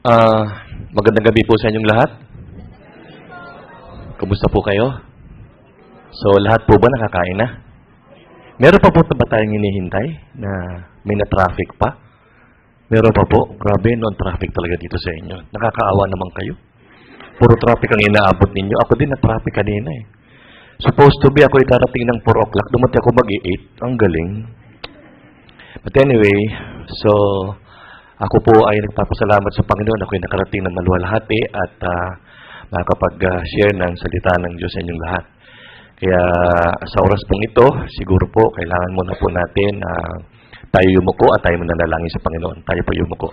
Ah, Magandang gabi po sa inyong lahat. Kumusta po kayo? So, lahat po ba nakakain na? Meron pa po ba tayong hinihintay na may na-traffic pa? Meron pa po? Grabe, non-traffic talaga dito sa inyo. Nakakaawa naman kayo. Puro traffic ang inaabot ninyo. Ako din na-traffic kanina eh. Supposed to be ako darating ng 4 o'clock. Dumating ako mag-8. Ang galing. But anyway, so ako po ay nagpapasalamat sa Panginoon. Ako ay nakarating ng maluwalhati at nakakapag-share ng salita ng Diyos sa inyong lahat. Kaya sa oras pong ito, siguro po, kailangan muna po natin tayo yumuko at tayo mananalangin sa Panginoon. Tayo po yumuko.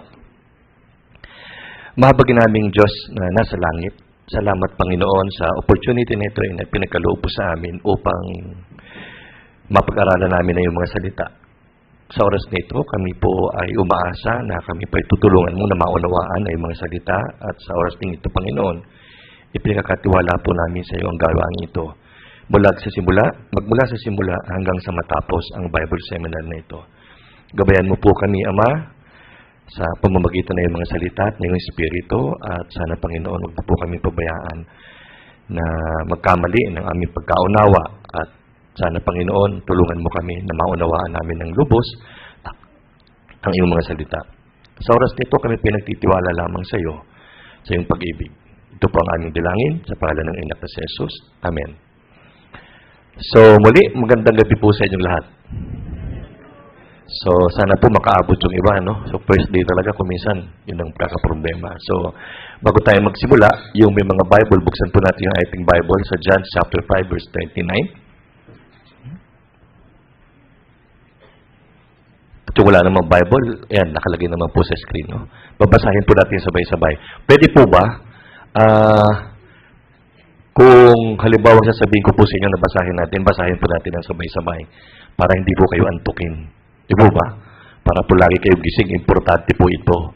Mahabagin naming Diyos na nasa langit. Salamat Panginoon sa opportunity na ito na pinagkaloob po sa amin upang mapag-aralan namin na yung mga salita. Sa oras na ito, kami po ay umaasa na kami po ay tutulungan mo na maunawaan ay mga salita at sa oras din ito, Panginoon, ipinakatiwala po namin sa iyo ang gawain ito. Magmula sa simula hanggang sa matapos ang Bible Seminar na ito. Gabayan mo po kami, Ama, sa pamamagitan ng mga salita at ng Espiritu at sana, Panginoon, huwag po kami pabayaan na magkamali ng aming pagkaunawa at sana, Panginoon, tulungan mo kami na maunawaan namin ng lubos ang iyong mga salita. Sa oras nito, kami pinagtitiwala lamang sa iyo, sa iyong pag-ibig. Ito po ang aming dilangin sa pangalan ng Anak na si Jesus. Amen. So, muli, magandang gabi po sa inyong lahat. So, sana po makaabot yung iba, no? So, first day talaga, kuminsan, yun ang kakaproblema. So, bago tayo magsimula, yung may mga Bible, buksan po natin yung ating Bible sa John chapter 5, verse 29. At yung wala namang Bible, ayan, nakalagay naman po sa screen, no? Babasahin po natin sabay-sabay. Pwede po ba, kung halimbawa sasabihin ko po sa inyo na basahin po natin ang sabay-sabay para hindi po kayo antukin. Di po ba? Para po lagi kayo gising, importante po ito.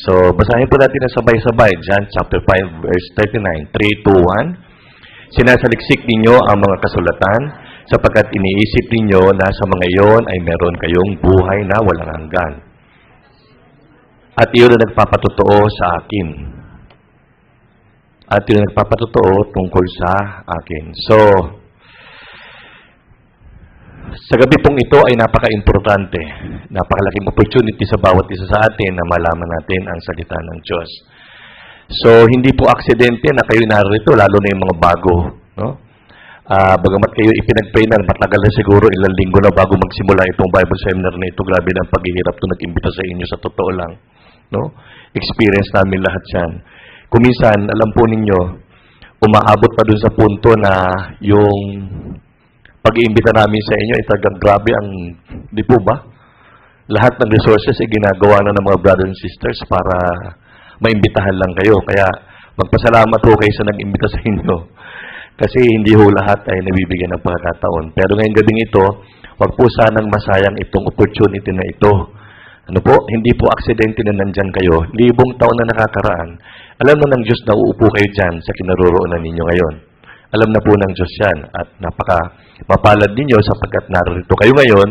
So, basahin po natin ang sabay-sabay. John chapter 5, verse 39. 3, 2, 1. Sinasaliksik ninyo ang mga kasulatan sapagkat iniisip ninyo na sa mga iyon ay meron kayong buhay na walang hanggan. At iyon ang nagpapatotoo sa akin. At iyon ang nagpapatotoo tungkol sa akin. So, sa gabi pong ito ay napaka-importante. Napakalaking opportunity sa bawat isa sa atin na malaman natin ang salita ng Diyos. So, hindi po aksidente na kayo narito, lalo na yung mga bago. No? Bagamat kayo ipinag-pray na, matagal na siguro, ilang linggo na bago magsimula itong Bible Seminar na ito. Grabe na ang paghihirap ito nag-imbita sa inyo sa totoo lang. No? Experience namin lahat yan. Kuminsan, alam po ninyo, umaabot pa dun sa punto na yung pag-iimbita namin sa inyo ay talagang grabe ang, di po ba? Lahat ng resources ay ginagawa na ng mga brothers and sisters para maimbitahan lang kayo. Kaya magpasalamat ho kayo sa nag-imbita sa inyo. Kasi hindi ho lahat ay nabibigyan ng pagkakataon. Pero ngayong gabing ito, wag po sanang masayang itong opportunity na ito. Ano po? Hindi po aksidente na nandyan kayo. Libong taon na nakakaraan. Alam na ng Diyos na uupo kayo dyan sa kinaroroonan ninyo ngayon. Alam na po ng Diyos yan. At mapalad ninyo sapagkat narito kayo ngayon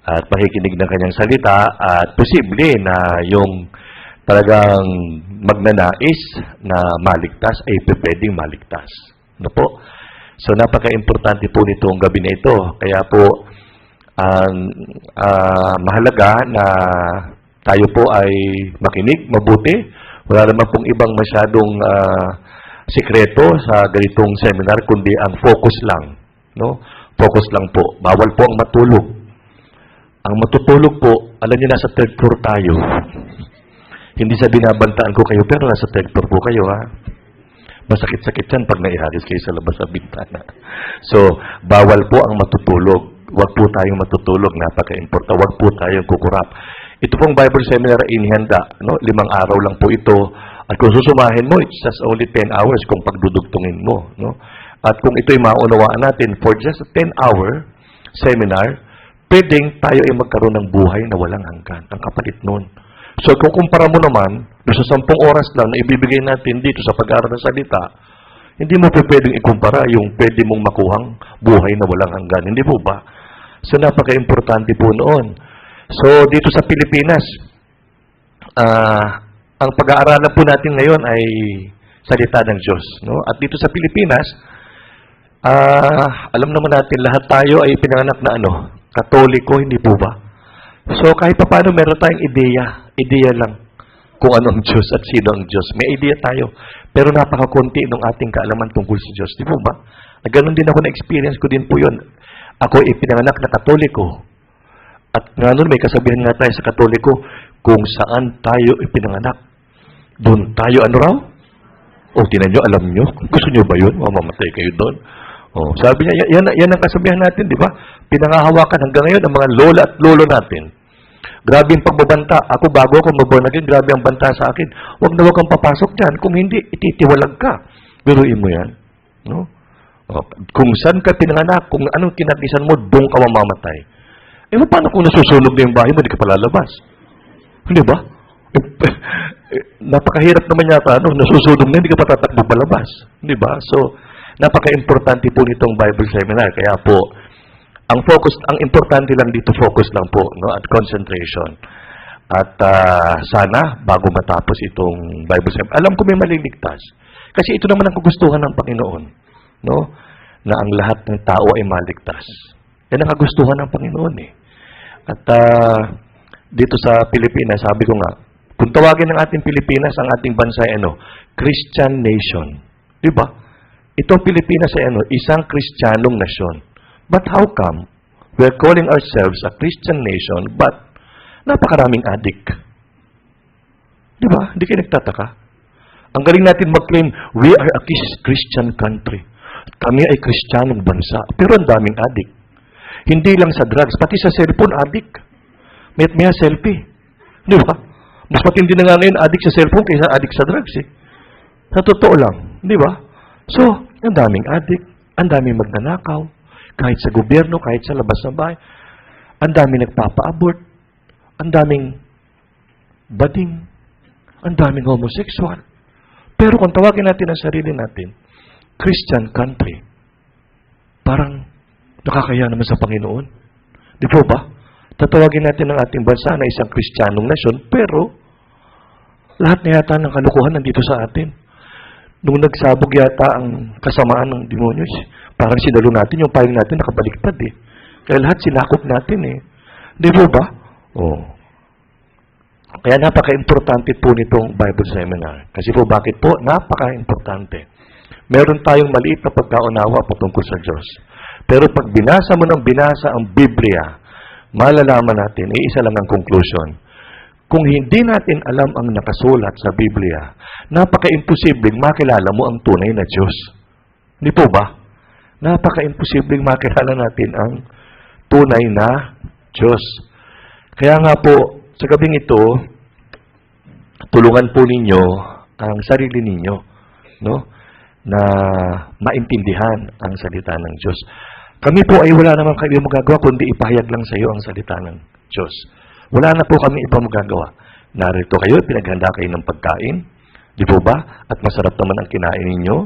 at makikinig ng kanyang salita at posible na yung talagang magnanais na maligtas ay pwedeng maligtas. Ano po? So, napaka-importante po nitong gabi na ito. Kaya po, mahalaga na tayo po ay makinig, mabuti. Wala naman pong ibang masyadong sikreto sa ganitong seminar, kundi ang focus lang. No? Focus lang po. Bawal po ang matulog. Ang matutulog po, alam niyo, nasa third floor tayo. Hindi sa binabantaan ko kayo, pero nasa third floor po kayo, ha? Masakit-sakit yan pag naiharis kayo sa labas sa bintana. So, bawal po ang matutulog. Huwag po tayong matutulog. Napaka-importante. Huwag po tayong kukurap. Ito pong Bible Seminar inihanda. No? 5 araw lang po ito. At kung susumahin mo, it's just only 10 hours kung pagdudugtungin mo. No? At kung ito'y maunawaan natin, for just a 10-hour seminar, pwedeng tayo ay magkaroon ng buhay na walang hanggan. Ang kapalit nun. So, kung kumpara mo naman, sa 10 oras lang na ibibigay natin dito sa pag-aaral ng salita, hindi mo pwedeng ikumpara yung pwede mong makuhang buhay na walang hanggan. Hindi po ba? So, napaka-importante po noon. So, dito sa Pilipinas, Ang pag-aaralan po natin ngayon ay salita ng Diyos. No? At dito sa Pilipinas, alam naman natin, lahat tayo ay pinanganak na Katoliko, hindi po ba? So, kahit pa paano, meron tayong ideya lang kung ano ang Diyos at sino ang Diyos. May idea tayo, pero napakakunti ng ating kaalaman tungkol sa Diyos. Di po ba? Ganun din ako na-experience ko din po yun. Ako ay pinanganak na Katoliko. At nga nun, may kasabihan nga tayo sa Katoliko, kung saan tayo ipinanganak, doon tayo raw? Tinan nyo, alam nyo. Gusto nyo ba yun? Mamamatay kayo doon. Sabi niya, yan ang kasabihan natin, di ba? Pinangahawakan hanggang ngayon ang mga lola at lolo natin. Grabe yung pagbabanta. Ako, bago ako mabonagin, grabe ang banta sa akin. Huwag na huwag kang papasok dyan. Kung hindi, ititiwalag ka. Biruin mo yan. No? Kung saan ka pinanganak, kung anong kinatisan mo, doon ka mamamatay. Paano kung nasusunog na yung bahay mo, di ka palalabas? Hindi ba? Napakahirap naman yata, nasusunog na, hindi ka patatakbo palabas. Hindi ba? So, napaka-importante po nitong Bible Seminar. Kaya po, ang importante lang dito, focus lang po, at concentration. At sana, bago matapos itong Bible Seminar, alam ko may maliligtas. Kasi ito naman ang kagustuhan ng Panginoon, na ang lahat ng tao ay maligtas. Yan ang kagustuhan ng Panginoon eh. At dito sa Pilipinas, sabi ko nga, kung tawagin ng ating Pilipinas, ang ating bansa ay Christian nation. Di ba? Ito Pilipinas ay isang Kristiyanong nasyon. But how come we're calling ourselves a Christian nation, but napakaraming adik? Di ba? Hindi kayo nagtataka? Ang galing natin mag-claim, we are a Christian country. Kami ay Kristiyanong bansa. Pero ang daming adik. Hindi lang sa drugs, pati sa cellphone, adik. May selfie. Di ba? Mas matindi na nga ngayon adik sa cellphone kaysa adik sa drugs eh. Sa totoo lang. Di ba? So, ang daming adik, ang daming magnanakaw, kahit sa gobyerno, kahit sa labas ng bahay, ang daming nagpapa-abort, ang daming bading, ang daming homosexual. Pero kung tawagin natin ang sarili natin, Christian country, parang nakakaya naman sa Panginoon. Di po ba? Tatawagin natin ang ating bansa na isang Kristiyanong nasyon, pero lahat na yata ng kalukuhan nandito sa atin. Nung nagsabog yata ang kasamaan ng demonyo, parang sinalo natin, yung payong natin nakabaliktad eh. Kaya lahat sinakop natin eh. Di po ba? Kaya napaka-importante po nitong Bible Seminar. Kasi po, bakit po? Napaka-importante. Meron tayong maliit na pagkaunawa patungkol sa Diyos. Pero pag binasa mo ng binasa ang Biblia, malalaman natin, isa lang ang conclusion. Kung hindi natin alam ang nakasulat sa Biblia, napaka-imposibleng makilala mo ang tunay na Diyos. Hindi po ba? Napaka-imposibleng makilala natin ang tunay na Diyos. Kaya nga po, sa gabing ito, tulungan po ninyo ang sarili ninyo, na maintindihan ang salita ng Diyos. Kami po ay wala naman kayo magagawa kundi ipahayag lang sa iyo ang salita ng Diyos. Wala na po kami ibang magagawa. Narito kayo, pinaghanda kayo ng pagkain, di po ba? At masarap naman ang kinain ninyo,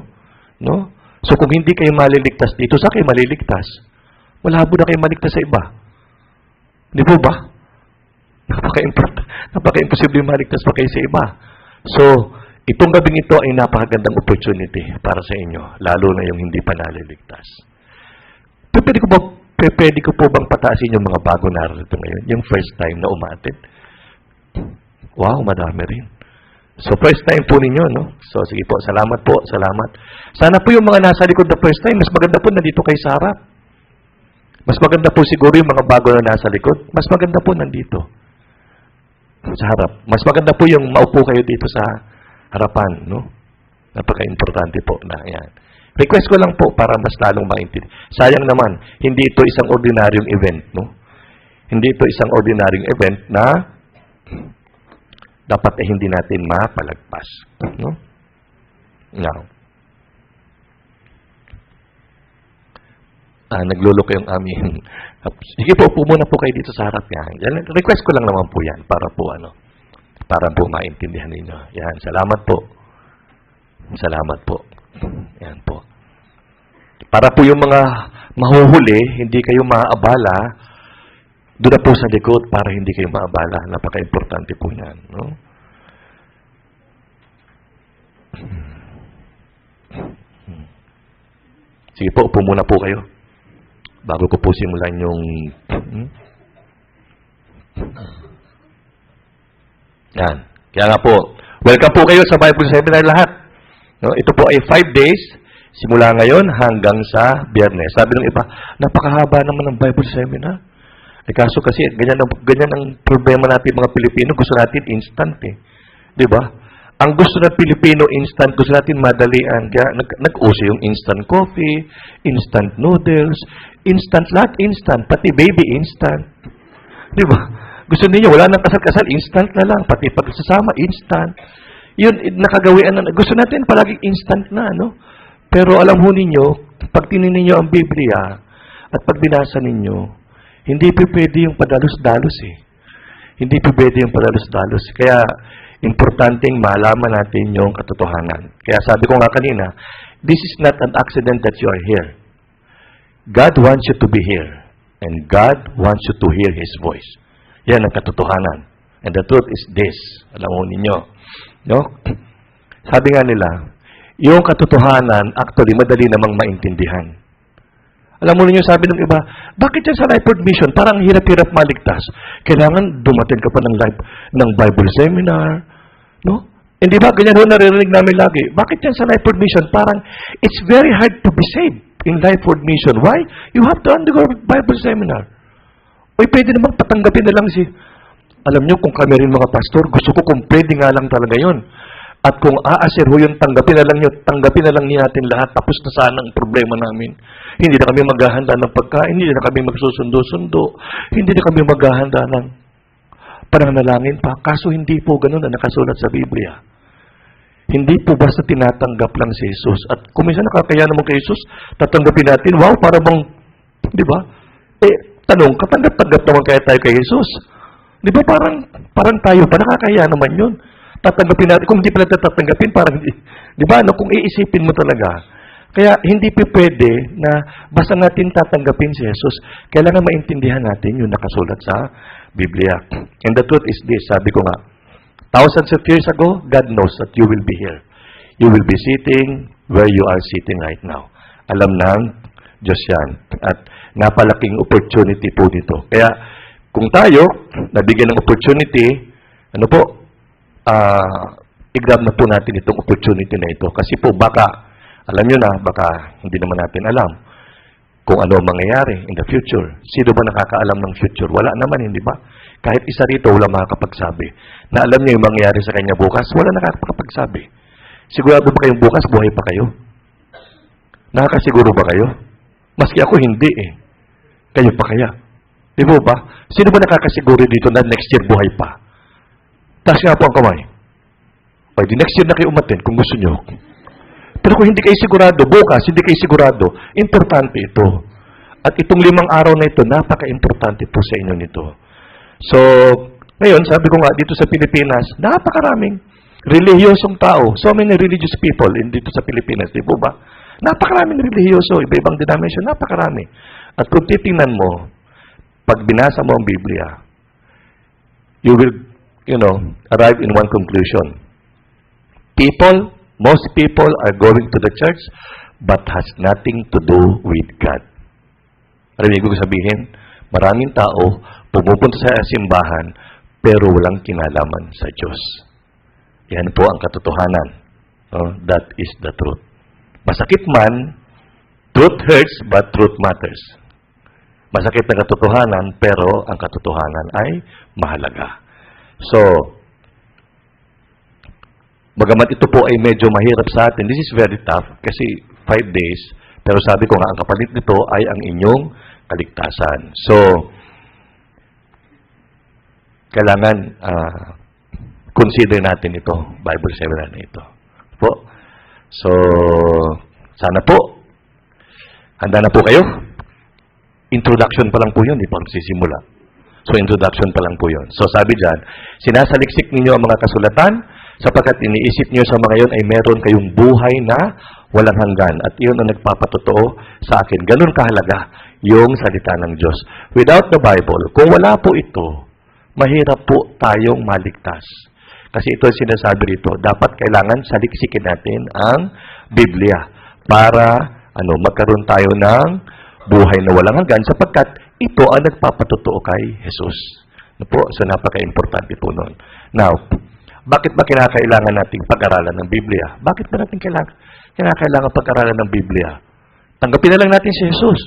So kung hindi kayo maliligtas dito, saan kayo maliligtas? Malabo na kayo maligtas sa iba. Di po ba? Napaka-imposible maligtas pa kayo sa iba. So, itong gabing ito ay napakagandang opportunity para sa inyo, lalo na yung hindi pa naliligtas. Pwede ko po bang pataasin yung mga bago narito ngayon? Yung first time na umatid? Wow, madami rin. So, first time po ninyo, So, sige po, salamat po, salamat. Sana po yung mga nasa likod na first time, mas maganda po nandito kayo sa harap. Mas maganda po siguro yung mga bago na nasa likod. Mas maganda po nandito. Sa harap. Mas maganda po yung maupo kayo dito sa harapan, Napaka-importante po na yan. Request ko lang po para mas lalong maintindihan. Sayang naman, hindi ito isang ordinaryong event, Hindi ito isang ordinaryong event na dapat hindi natin mapalagpas, Now, nagluloko yung aming. Sige po, upo muna po kayo dito sa harap yan. Request ko lang naman po yan para po maintindihan ninyo. Yan, salamat po. Salamat po. Yan po. Para po yung mga mahuhuli, hindi kayo maaabala, doon na po sa likod para hindi kayo maabala. Napaka-importante po yan. Sige po, upo muna po kayo. Bago ko po simulan yung... Yan. Kaya nga po, welcome po kayo sa Bible Seminar lahat. No, ito po ay 5 days, simula ngayon hanggang sa Biyernes. Sabi ng iba, napakahaba naman ng Bible Seminar. Kaso kasi, ganyan ang problema natin mga Pilipino, gusto natin instant eh. Di ba? Ang gusto ng Pilipino, instant. Gusto natin madalian. Kaya nag-uso yung instant coffee, instant noodles, instant lahat, instant. Pati baby, instant. Di ba? Gusto niyo, wala nang kasal-kasal, instant na lang. Pati pagsasama, instant. Yun, nakagawian na. Gusto natin palaging instant na, no? Pero alam ho ninyo, pag tinin ninyo ang Biblia at pag binasa ninyo, hindi pa pwede yung padalos-dalos eh. Hindi pa pwede yung padalos-dalos. Kaya, importanteng malaman natin yung katotohanan. Kaya sabi ko nga kanina, this is not an accident that you are here. God wants you to be here. And God wants you to hear His voice. Yan ang katotohanan. And the truth is this. Alam mo ninyo. No? Sabi nga nila, yung katotohanan, actually, madali namang maintindihan. Alam mo ninyo, sabi ng iba, bakit yan sa Lifeword Mission? Parang hirap-hirap maligtas. Kailangan dumating ka pa ng Bible Seminar. No? Hindi ba? Ganyan ho naririnig namin lagi. Bakit yan sa Lifeword Mission? Parang, it's very hard to be saved in Lifeword Mission. Why? You have to undergo Bible Seminar. Uy, pwede namang patanggapin na lang si... Alam nyo, kung kami rin mga pastor, gusto ko kung pwede nga lang talaga yun. At kung aasir ho yun, tanggapin na lang natin lahat, tapos na sana ang problema namin. Hindi na kami maghahanda ng pagkain, hindi na kami magsusundo-sundo, hindi na kami maghahanda ng pananalangin pa. Kaso hindi po ganun na nakasulat sa Biblia. Hindi po basta tinatanggap lang si Jesus. At kung minsan nakakaya naman kay Jesus, tatanggapin natin, wow, para bang, di ba? Tanong, katanggap-tanggap naman kaya tayo kay Jesus. Di ba parang tayo pa, nakakaya naman yun. Tatanggapin natin, kung hindi pala tatanggapin, parang, di ba, no, kung iisipin mo talaga. Kaya, hindi pa pwede na basta natin tatanggapin si Jesus, kailangan maintindihan natin yung nakasulat sa Biblia. And the truth is this, sabi ko nga, thousands of years ago, God knows that you will be here. You will be sitting where you are sitting right now. Alam ng Diyos yan. At napalaking opportunity po dito. Kaya, kung tayo, nabigyan ng opportunity, ano po, i-grab na po natin itong opportunity na ito. Kasi po, baka, alam nyo na, baka hindi naman natin alam kung ano ang mangyayari in the future. Sino ba nakakaalam ng future? Wala naman, hindi ba? Kahit isa rito, wala makakapagsabi. Na alam niyo yung mangyayari sa kanya bukas, wala nakakapagsabi. Sigurado ba kayong bukas, buhay pa kayo? Nakakasiguro ba kayo? Maski ako, hindi eh. Kayo pa kaya? Di ba ba? Sino ba nakakasiguro dito na next year buhay pa? Taas nga po ang kamay. O, di next year na kayo umatin kung gusto nyo. Pero kung hindi kayo sigurado, bukas, hindi kayo sigurado, importante ito. At itong 5 araw na ito, napaka-importante po sa inyo nito. So, ngayon, sabi ko nga, dito sa Pilipinas, napakaraming relihiyosong tao. So many religious people dito sa Pilipinas, di po ba? Napakaraming relihiyoso, iba-ibang denomination, napakarami. At kung titingnan mo, pag binasa mo ang Biblia, you will, arrive in one conclusion. Most people are going to the church, but has nothing to do with God. Alam niyo ko sabihin? Maraming tao pumupunta sa simbahan, pero walang kinalaman sa Diyos. Yan po ang katotohanan. That is the truth. Masakit man, truth hurts, but truth matters. Masakit na katotohanan, pero ang katotohanan ay mahalaga. So, bagamat ito po ay medyo mahirap sa atin, this is very tough kasi 5 days, pero sabi ko nga, ang kapalit nito ay ang inyong kaligtasan. So, kailangan consider natin ito, Bible Seminar na ito. Po. So, sana po, handa na po kayo? Introduction pa lang po yun, di pa magsisimula. So, introduction pa lang po yun. So, sabi dyan, sinasaliksik ninyo ang mga kasulatan sapagkat iniisip niyo sa mga yun ay meron kayong buhay na walang hanggan. At iyon ang nagpapatotoo sa akin. Ganun kahalaga yung salita ng Diyos. Without the Bible, kung wala po ito, mahirap po tayong maligtas. Kasi ito ang sinasabi rito, dapat kailangan saliksikin natin ang Biblia para magkaroon tayo ng buhay na walang hanggan sapagkat ito ang nagpapatotoo kay Jesus. So napaka-importante po nun. Now, bakit ba kinakailangan nating pag-aralan ng Biblia? Bakit ba natin kinakailangan pag-aralan ng Biblia? Tanggapin na lang natin si Jesus.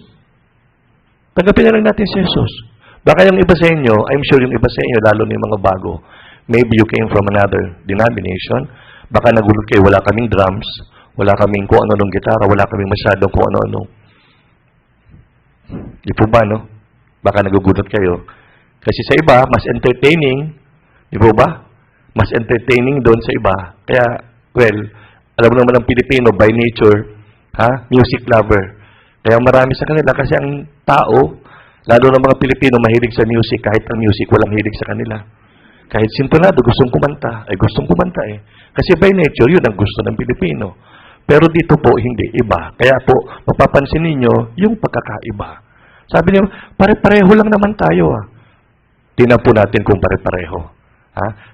Tanggapin na lang natin si Jesus. Baka yung iba sa inyo, I'm sure yung iba sa inyo, lalo na yung mga bago, maybe you came from another denomination, baka nagulat kayo, wala kaming drums, wala kaming kung ano-anong gitara, wala kaming masyadong kung ano-ano. Di po ba, no? Baka nagugulat kayo. Kasi sa iba, mas entertaining, di po ba? Mas entertaining doon sa iba. Kaya, well, alam mo naman ang Pilipino, by nature, music lover. Kaya marami sa kanila kasi ang tao, lalo ng mga Pilipino, mahilig sa music. Kahit ang music, walang hilig sa kanila. Kahit sintonado, gustong kumanta. Gustong kumanta eh. Kasi by nature, yun ang gusto ng Pilipino. Pero dito po, hindi. Iba. Kaya po, mapapansin ninyo, yung pagkakaiba. Sabi niyo, pare-pareho lang naman tayo. Tingnan po natin kung pare-pareho.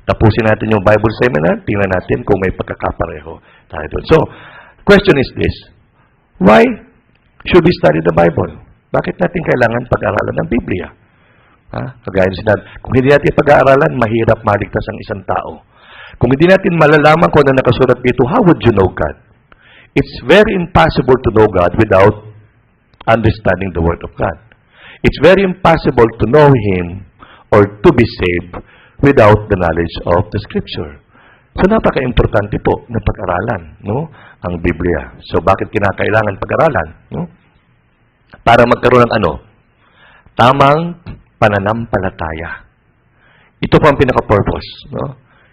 Tapusin natin yung Bible seminar, tingnan natin kung may pagkakapareho tayo doon. So, question is this. Why should we study the Bible? Bakit natin kailangan pag-aralan ng Biblia? Kagaya ng sinabi, kung hindi natin pag-aaralan, mahirap maligtas ang isang tao. Kung hindi natin malalaman kung ano nakasulat dito, how would you know God? It's very impossible to know God without understanding the Word of God. It's very impossible to know Him or to be saved without the knowledge of the Scripture. So, napaka-importante po na pag-aralan, ang Biblia. So, bakit kinakailangan pag-aralan? Para magkaroon ng tamang pananampalataya. Ito po ang pinaka-purpose.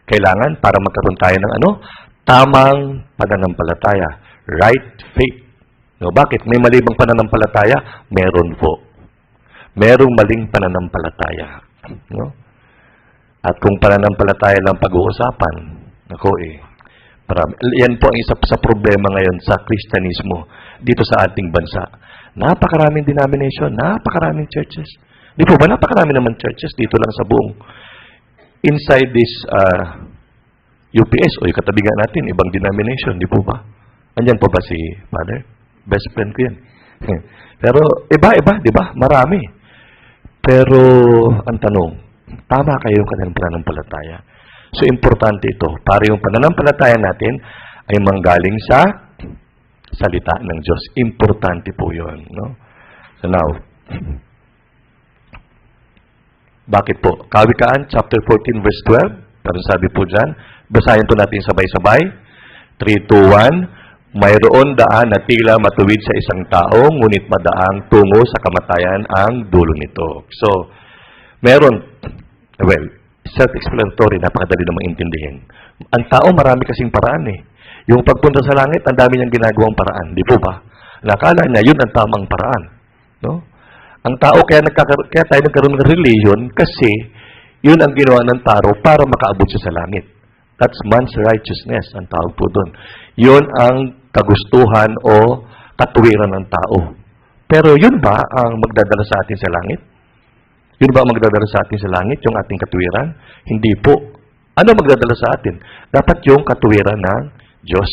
Kailangan para magkaroon tayo ng tamang pananampalataya. Right faith. Bakit? May mali bang pananampalataya? Meron po. Merong maling pananampalataya. At kung pananampalataya lang pag-uusapan, yan po ang isa sa problema ngayon sa Kristyanismo dito sa ating bansa. Napakaraming denomination, napakaraming churches. Di po ba? Napakarami naman churches dito lang sa buong inside this UPS o yung katabigan natin, ibang denomination. Di po ba? Andyan po ba si Father? Best friend ko yan. Pero iba, di ba? Marami. Pero ang tanong, tama kayo yung kanilang pananampalataya. So, importante ito. Para yung pananampalataya natin ay manggaling sa salita ng Diyos. Importante po yun. So, now, bakit po? Kawikaan, chapter 14, verse 12. Parang sabi po dyan, basahin po natin sabay-sabay. 3, 2, 1. Mayroon daan na tila matuwid sa isang tao, ngunit madaang tungo sa kamatayan ang dulo nito. So, meron, self-explanatory, napakadali na maintindihin. Ang tao, marami kasing paraan eh. Yung pagpunta sa langit, ang dami niyang ginagawang paraan. Di po ba? Nakala niya, yun ang tamang paraan. Ang tao, kaya tayo nagkaroon ng religion kasi yun ang ginawa ng tao para makaabot siya sa langit. That's man's righteousness, ang tawag po doon. Yun ang kagustuhan o katuwiran ng tao. Pero yun ba ang magdadala sa atin sa langit? Yun ba ang magdadala sa atin sa langit, yung ating katuwiran? Hindi po. Ano magdadala sa atin? Dapat yung katuwiran ng Diyos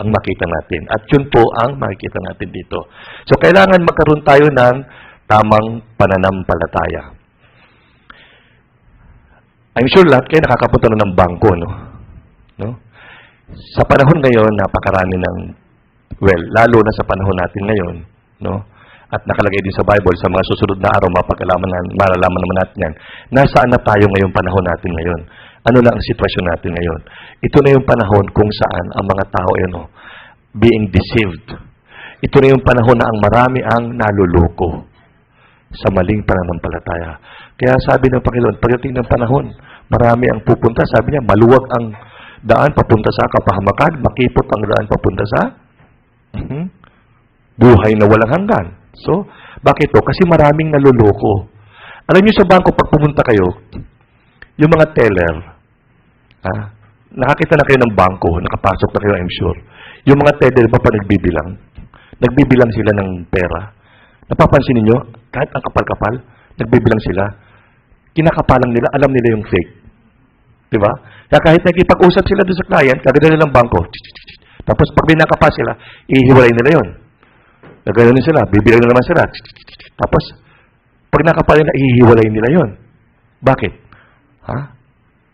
ang makita natin. At yun po ang makikita natin dito. So, kailangan magkaroon tayo ng tamang pananampalataya. I'm sure lahat kayo nakakapunta na ng bangko, no? Sa panahon ngayon, napakarami ng, lalo na sa panahon natin ngayon, at nakalagay din sa Bible, sa mga susunod na araw, malalaman naman natin yan. Nasaan na tayo ngayong panahon natin ngayon? Ano na ang sitwasyon natin ngayon? Ito na yung panahon kung saan ang mga tao being deceived. Ito na yung panahon na ang marami ang naluloko sa maling pananampalataya. Kaya sabi ng Panginoon, pagdating ng panahon, marami ang pupunta. Sabi niya, maluwag ang daan papunta sa kapahamakan, makipot ang daan papunta sa buhay na walang hanggan. So, bakit to? Kasi maraming naluloko. Alam niyo sa bangko, pag pumunta kayo, yung mga teller, nakakita na kayo ng bangko, nakapasok na kayo, I'm sure. Yung mga teller ba pa nagbibilang sila ng pera. Napapansin niyo, kahit ang kapal-kapal, nagbibilang sila. Kinakapalang nila, alam nila yung fake. Di ba? Kaya kahit nagkipag-usap sila doon sa client, kaganda nilang bangko. Tapos pag may nakapa sila, ihiwalay nila yun. Nagano'n sila, bibilang na naman sila. Tapos, pag nakapa nila, ihiwalay nila yun. Bakit? Ha?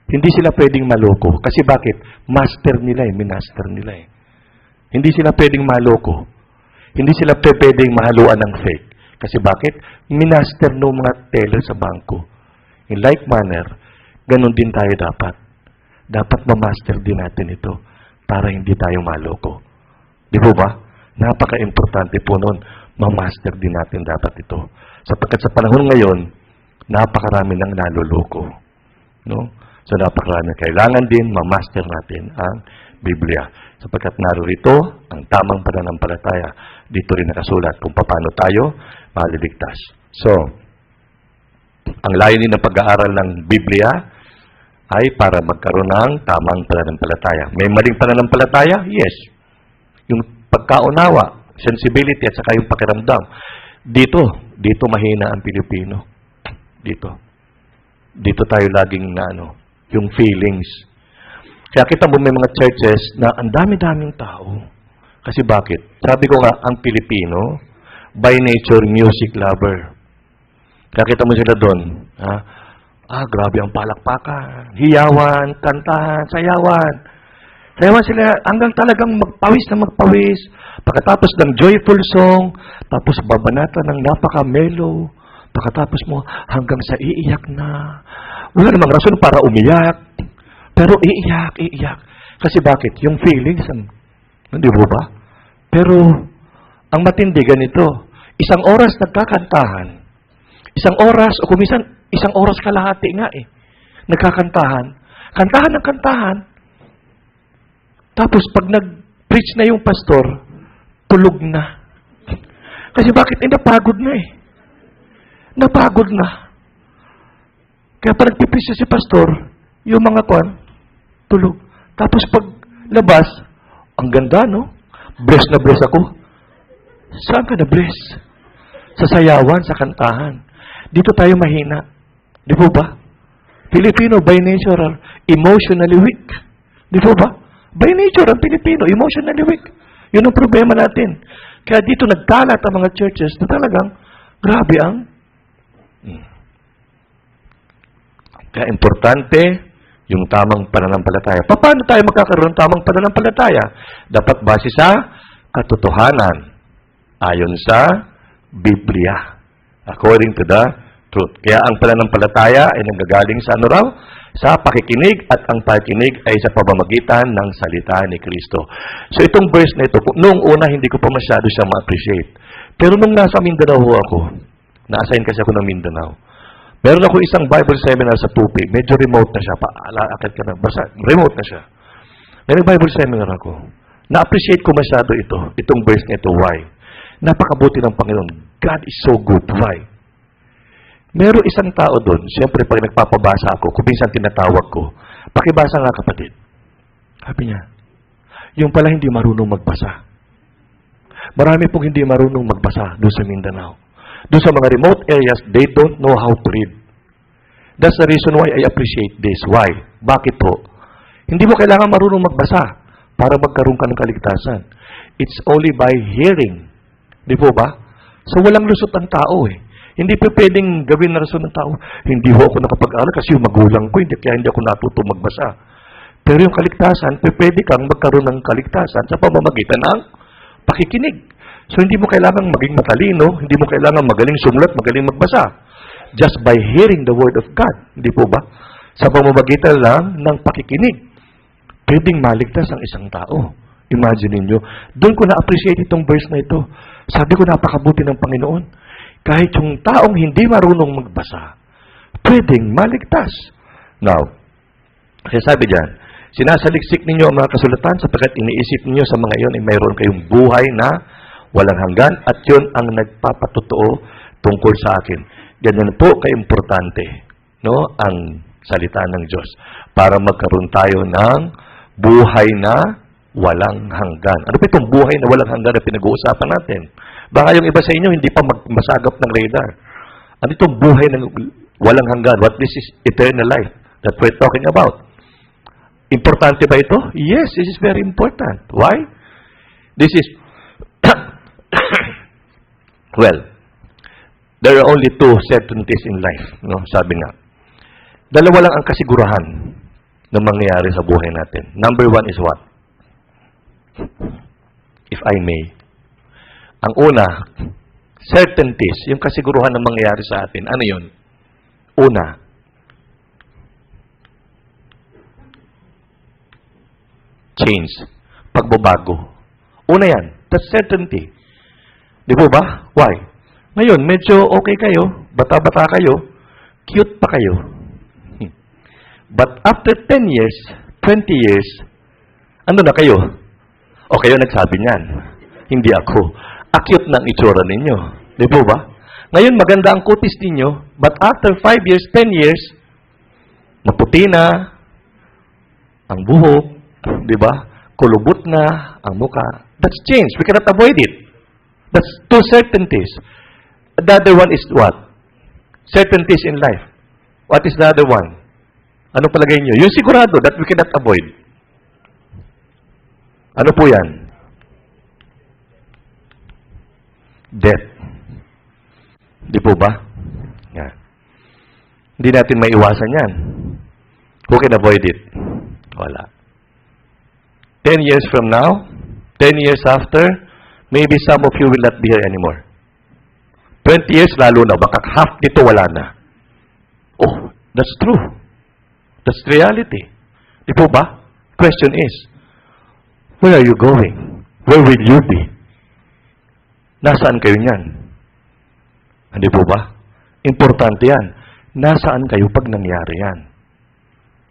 Hindi sila pwedeng maloko. Kasi bakit? Master nila minaster nila eh. Hindi sila pwedeng maloko. Hindi sila pwedeng mahaluan ng fake. Kasi bakit? Minaster ng mga teller sa bangko. In like manner, ganun din tayo dapat. Dapat ma-master din natin ito para hindi tayo maloko. Di po ba? Napaka-importante po nun. Ma-master din natin dapat ito. Sapagkat sa panahon ngayon, napakarami nang naloloko. No? So napakarami. Kailangan din ma-master natin ang Biblia. Sapagkat narito ang tamang pananampalataya. Dito rin nakasulat kung paano tayo maliligtas. So, ang layunin ng pag-aaral ng Biblia ay para magkaroon ng tamang pananampalataya. May maling pananampalataya? Yes. Yung pagkaunawa, sensibility at saka yung pakiramdam. Dito mahina ang Pilipino. Dito tayo laging yung feelings. Kaya kita mo may mga churches na ang dami-daming tao. Kasi bakit? Sabi ko nga, ang Pilipino, by nature, music lover. Kaya kita mo sila doon. Grabe ang palakpakan. Hiyawan, kantahan, sayawan. Sayawan sila hanggang talagang magpawis na magpawis. Pagkatapos ng joyful song, tapos babanata ng napaka-mellow. Pagkatapos mo hanggang sa iiyak na. Wala namang rason para umiyak. Pero iiyak. Kasi bakit? Yung feelings, hindi mo ba? Pero, ang matindi ganito, isang oras nagkakantahan, isang oras, o kumisan, isang oras kalahati nga nagkakantahan, kantahan. Tapos, pag nag-preach na yung pastor, tulog na. Kasi bakit? Napagod na Napagod na. Kaya pag nagpipreach si pastor, yung mga tulog. Tapos pag labas, ang ganda, no? Bless na bless ako. Saan ka na bless? Sa sayawan, sa kantahan. Dito tayo mahina. Di po ba? Filipino, by nature, are emotionally weak. Di po ba? By nature, ang Pilipino, emotionally weak. Yun ang problema natin. Kaya dito nagkalat ang mga churches na talagang grabe ang kaya importante yung tamang pananampalataya. Paano tayo magkakaroon ng tamang pananampalataya? Dapat base sa katotohanan. Ayon sa Biblia. According to the truth. Kaya ang pananampalataya ay nanggagaling sa sa pakikinig at ang pakikinig ay sa pamamagitan ng salita ni Kristo. So itong verse na ito, noong una hindi ko pa masyado siya ma-appreciate. Pero nung nasa Mindanao ako, na-assign kasi ako ng Mindanao. Meron ako isang Bible seminar sa Tupi. Medyo remote na siya. Akit ka na. Basta, remote na siya. May Bible seminar ako. Na-appreciate ko masyado ito. Itong verse na ito. Why? Napakabuti ng Panginoon. God is so good. Why? Meron isang tao doon. Siyempre, pag nagpapabasa ako, kung minsan tinatawag ko, pakibasa nga kapatid. Sabi niya, yung pala hindi marunong magbasa. Marami pong hindi marunong magbasa doon sa Mindanao. Doon sa mga remote areas, they don't know how to read. That's the reason why I appreciate this. Why? Bakit po? Hindi mo kailangan marunong magbasa para magkaroon ka ng kaligtasan. It's only by hearing. Di po ba? So walang lusot ang tao Hindi pa pwedeng gawin na rason ng tao. Hindi ho ako nakapag-aral kasi yung magulang ko, kaya hindi ako natuto magbasa. Pero yung kaligtasan, pwede kang magkaroon ng kaligtasan sa pamamagitan ng pakikinig. So, hindi mo kailangan maging matalino, hindi mo kailangan magaling sumulat, magaling magbasa. Just by hearing the Word of God. Hindi po ba? Sa pamamagitan lang ng pakikinig, pwedeng maligtas ang isang tao. Imagine niyo. Doon ko na-appreciate itong verse na ito. Sabi ko, napakabuti ng Panginoon. Kahit yung taong hindi marunong magbasa, pwedeng maligtas. Now, kasi sabi diyan, sinasaliksik ninyo ang mga kasulatan sapagkat iniisip ninyo sa mga iyon ay mayroon kayong buhay na walang hanggan at yun ang nagpapatotoo tungkol sa akin. Ganyan po kaimportante, no, ang salita ng Diyos para magkaroon tayo ng buhay na walang hanggan. Ano ba itong buhay na walang hanggan na pinag-uusapan natin? Baka yung iba sa inyo hindi pa masagap ng radar. Ano itong buhay na walang hanggan? What this is eternal life that we're talking about? Importante ba ito? Yes, this is very important. Why? This is, well, there are only two certainties in life. No? Sabi nga, dalawa lang ang kasigurahan na mangyayari sa buhay natin. Number one is what? If I may. Ang una, certainties, yung kasiguruhan na mangyayari sa atin. Ano yun? Una, change. Pagbabago. Una yan. That's certainty. Di po ba? Why? Ngayon, medyo okay kayo, bata-bata kayo, cute pa kayo. But after 10 years, 20 years, ano na kayo? O kayo nagsabi niyan. Hindi ako. Acute na ang itsura ninyo. Di po ba? Ngayon, maganda ang kutis ninyo, but after 5 years, 10 years, naputi na ang buhok, di ba? Kulubot na ang muka. That's change. We cannot avoid it. That's two certainties. The other one is what? Certainties in life. What is the other one? Ano palagay nyo? Yung sigurado that we cannot avoid. Ano po yan? Death. Di po ba? Yan. Hindi natin maiwasan yan. Who can avoid it? Wala. 10 years from now, 10 years after, maybe some of you will not be here anymore. 20 years, lalo na. Baka half dito wala na. Oh, that's true. That's reality. Di po ba? Question is, where are you going? Where will you be? Nasaan kayo niyan? Hindi po ba? Importante yan. Nasaan kayo pag nangyari yan?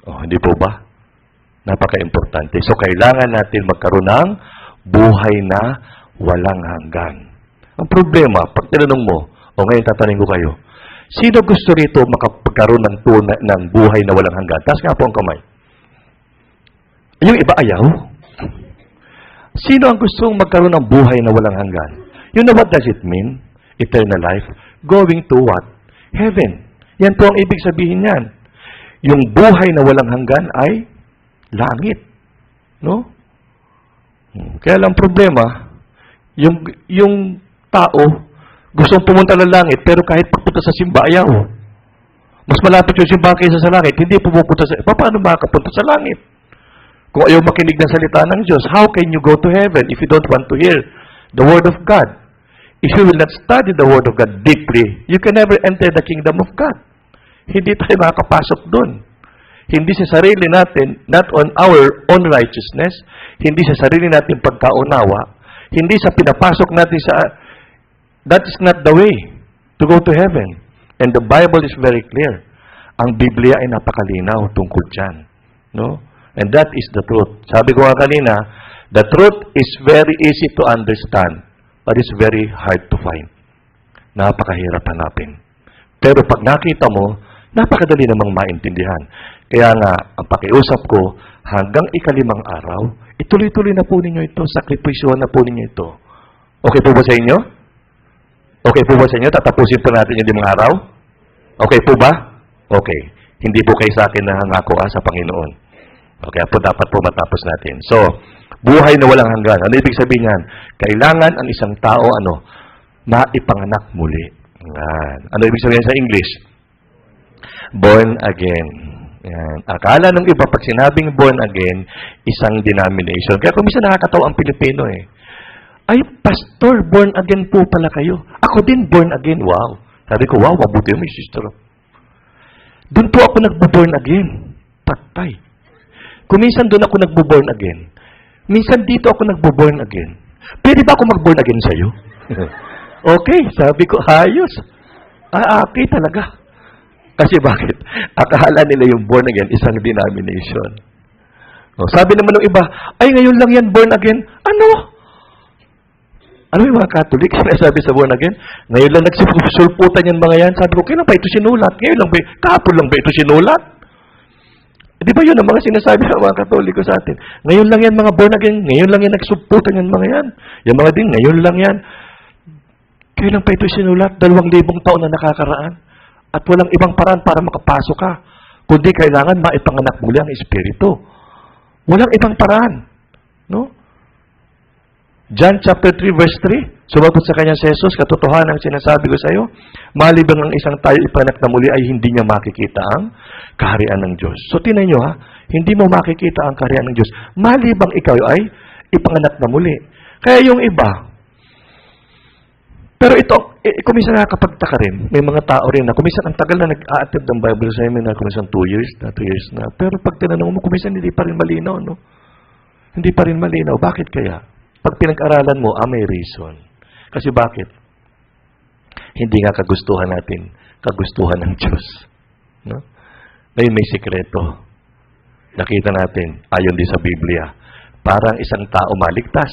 Oh, hindi po ba? Napaka-importante. So, kailangan natin magkaroon ng buhay na walang hanggan. Ang problema, pag tinanong mo, o ngayon tatanungin ko kayo, sino gusto rito makapagkaroon ng buhay na walang hanggan? Taas nga po ang kamay. Yung iba ayaw. Sino ang gustong magkaroon ng buhay na walang hanggan? You know what does it mean? Eternal life. Going to what? Heaven. Yan po ang ibig sabihin yan. Yung buhay na walang hanggan ay langit. No? Kaya lang problema, yung tao, gustong pumunta ng langit, pero kahit papunta sa simba, ayaw. Mas malapit yung simba kaysa sa langit, hindi pumupunta sa... Paano makakapunta sa langit? Kung ayaw makinig ng salita ng Diyos, how can you go to heaven if you don't want to hear the Word of God? If you will not study the Word of God deeply, you can never enter the kingdom of God. Hindi tayo makakapasok doon. Hindi sa sarili natin, not on our own righteousness, hindi sa sarili natin pagkaunawa, hindi sa pinapasok natin sa... That is not the way to go to heaven. And the Bible is very clear. Ang Biblia ay napakalinaw tungkol dyan. No? And that is the truth. Sabi ko nga kanina, the truth is very easy to understand, but it's very hard to find. Napakahirap hanapin. Pero pag nakita mo, napakadali namang maintindihan. Kaya nga, ang pakiusap ko, hanggang ikalimang araw, ituloy-tuloy na po ninyo ito, sakripisyohan na po ninyo ito. Okay po ba sa inyo? Okay po ba sa inyo? Tatapusin po natin yung limang araw? Okay po ba? Okay. Hindi po kayo sa akin nangangako sa Panginoon. Okay, po dapat po matapos natin. So, buhay na walang hanggan. Ano ibig sabihin yan? Kailangan ang isang tao, maipanganak muli. Yan. Ano ibig sabihin sa English? Born again. Yan. Akala ng iba, pag sinabing born again, isang denomination. Kaya kung minsan nakakatawa ang Pilipino ay, pastor, born again po pala kayo. Ako din, born again. Wow. Sabi ko, wow, mabuti mo, sister. Doon po ako nagbo-born again. Patay. Kung minsan doon ako nagbo-born again, minsan dito ako nagbo-born again. Pwede ba ako mag-born again sa'yo? Okay, sabi ko, ayos. Okay talaga. Kasi bakit? Akala nila yung born again, isang denomination. Sabi naman ng iba, ay ngayon lang yan born again. Ano? Ano yung mga Catholic? Sinasabi sa born again? Ngayon lang nagsisulputan yan mga yan. Sabi ko, kailan ba ito sinulat? Ngayon lang ba? Kahapon lang ba ito sinulat? Di ba yun ang mga sinasabi ng mga Katoliko sa atin? Ngayon lang yan mga born again. Ngayon lang yan nagsulputan yan mga yan. Yung mga din, ngayon lang yan. Kailan pa ito sinulat? 2,000 taon na nakakaraan. At walang ibang paraan para makapasok ka. Kundi kailangan maipanganak muli ang Espiritu. Walang ibang paraan. No? John chapter 3 verse 3, sumagot sa kanya si Jesus, katotohanan ang sinasabi ko sa iyo, malibang ang isang tayo ipanak na muli ay hindi niya makikita ang kaharian ng Diyos. So tinan nyo hindi mo makikita ang kaharian ng Diyos, malibang ikaw ay ipanganak na muli. Kaya yung iba, pero ito, kuminsan nakakapagtaka rin, may mga tao rin na kuminsan ang tagal na nag-a-attend ng Bible seminar, kuminsan 2 years na, pero pag tinanong mo, kuminsan hindi pa rin malinaw, no? Hindi pa rin malinaw. Bakit kaya? Pag pinag-aralan mo, may reason. Kasi bakit? Hindi nga kagustuhan natin, kagustuhan ng Diyos. No? Ngayon may sikreto. Nakita natin, ayon din sa Biblia, parang isang tao maligtas,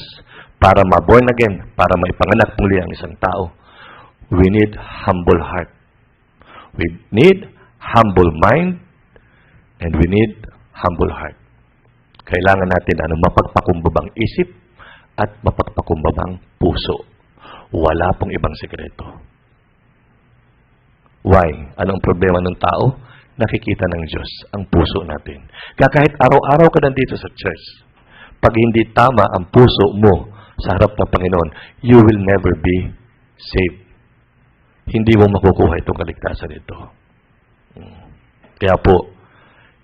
para ma-born again, para maipanganak muli ang isang tao, we need humble heart. We need humble mind, and we need humble heart. Kailangan natin mapagpakumbabang isip at mapagpakumbabang puso. Wala pong ibang sekreto. Why? Anong problema ng tao? Nakikita ng Diyos ang puso natin. Kaya kahit araw-araw ka nandito sa church, pag hindi tama ang puso mo sa harap ng Panginoon, you will never be saved. Hindi mo makukuha itong kaligtasan ito. Kaya po,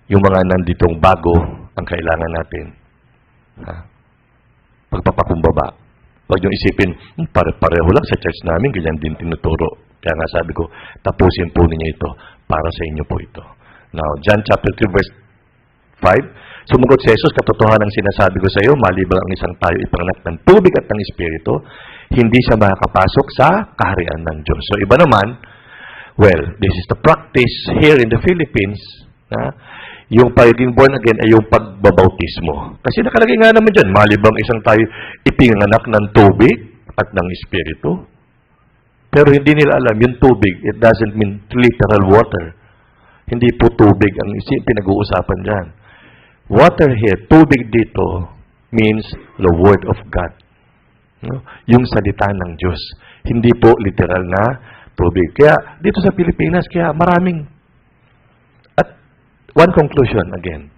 yung mga nanditong bago, ang kailangan natin, pagpapakumbaba. Huwag yung isipin, pare-pareho lang sa church namin, ganyan din tinuturo. Kaya nga sabi ko, tapusin po ninyo ito, para sa inyo po ito. Now, John chapter 3 verse 5, sumagot si Jesus, katotohanan ang sinasabi ko sa iyo, malibang ang isang tayo ipanganak ng tubig at ng Espiritu, hindi siya makakapasok sa kaharian ng Diyos. So, iba naman, well, this is the practice here in the Philippines, yung pagiging born again ay yung pagbabautismo. Kasi nakalagay nga naman dyan, malibang isang tayo ipinanganak ng tubig at ng Espiritu. Pero hindi nila alam, yung tubig, it doesn't mean literal water. Hindi po tubig ang pinag-uusapan dyan. Water here, tubig dito, means the Word of God. No? Yung salita ng Diyos. Hindi po literal na tubig. Kaya dito sa Pilipinas, kaya maraming. At one conclusion again.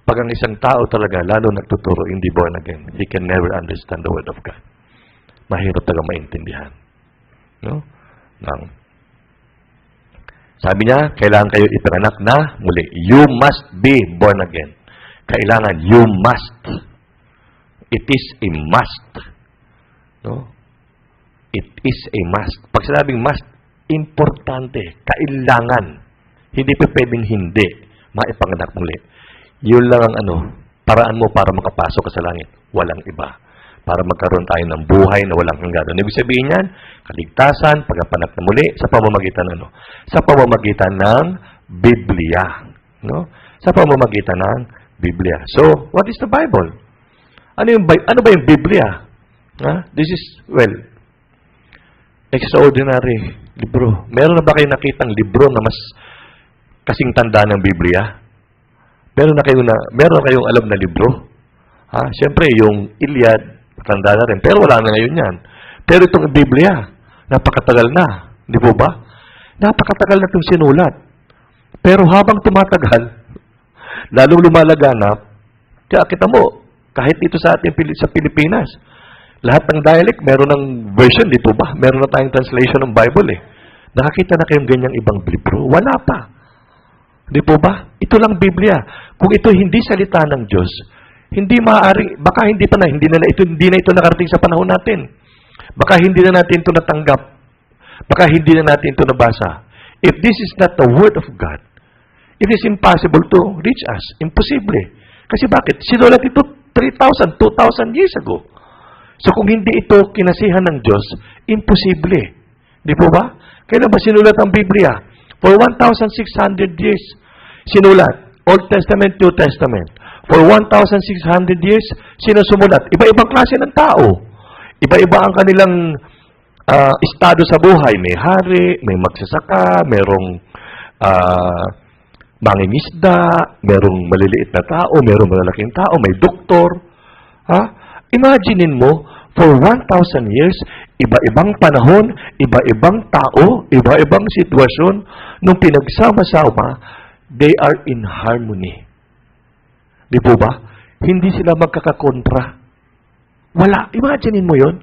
Pag ang isang tao talaga, lalo nagtuturo, hindi born again, he can never understand the Word of God. Mahirap talaga maintindihan. No? Sabi niya, kailangan kayo ipanganak na muli. You must be born again. Kailangan, you must. It is a must. No? It is a must. Pag sinabing must, importante, kailangan. Hindi pa pwedeng hindi maipanganak muli. Yun lang ang paraan mo para makapasok ka sa langit. Walang iba. Para magkaroon tayo ng buhay na walang hanggan. Ibig sabihin yan, kaligtasan, pagkapanak na muli, sa pamamagitan Sa pamamagitan ng Biblia. No? Sa pamamagitan ng Biblia. So, what is the Bible? Ano ba yung Biblia? This is, well, extraordinary libro. Meron na ba kayo nakitang libro na mas kasing tanda ng Biblia? Meron na kayong alam na libro? Siyempre, yung Iliad, tanda na rin. Pero wala na ngayon yan. Pero itong Biblia, napakatagal na. Di po ba? Napakatagal na itong sinulat. Pero habang tumatagal, lalong lumalaganap, kaya kita mo, kahit dito sa ating sa Pilipinas, lahat ng dialect, meron ng version, di po ba? Meron na tayong translation ng Bible Nakakita na kayong ganyang ibang libro? Wala pa. Di po ba? Ito lang Biblia. Kung ito hindi salita ng Diyos, hindi maaari, baka hindi na ito nakarating sa panahon natin. Baka hindi na natin ito natanggap. Baka hindi na natin ito nabasa. If this is not the Word of God, it is impossible to reach us. Imposible. Kasi bakit? Sinulat ito 3,000, 2,000 years ago. So kung hindi ito kinasihan ng Diyos, imposible. Di po ba? Kailan ba sinulat ang Biblia? For 1,600 years. Sinulat. Old Testament, New Testament. For 1,600 years, sino sumulat? Iba-ibang klase ng tao. Iba-iba ang kanilang estado sa buhay. May hari, may magsasaka, merong mangingisda, merong maliliit na tao, merong malalaking tao, may doktor. Imaginein mo, for 1,000 years, iba-ibang panahon, iba-ibang tao, iba-ibang sitwasyon, nung pinagsama-sama, they are in harmony. Di po ba? Hindi sila magkakakontra. Wala. Imaginein mo yon.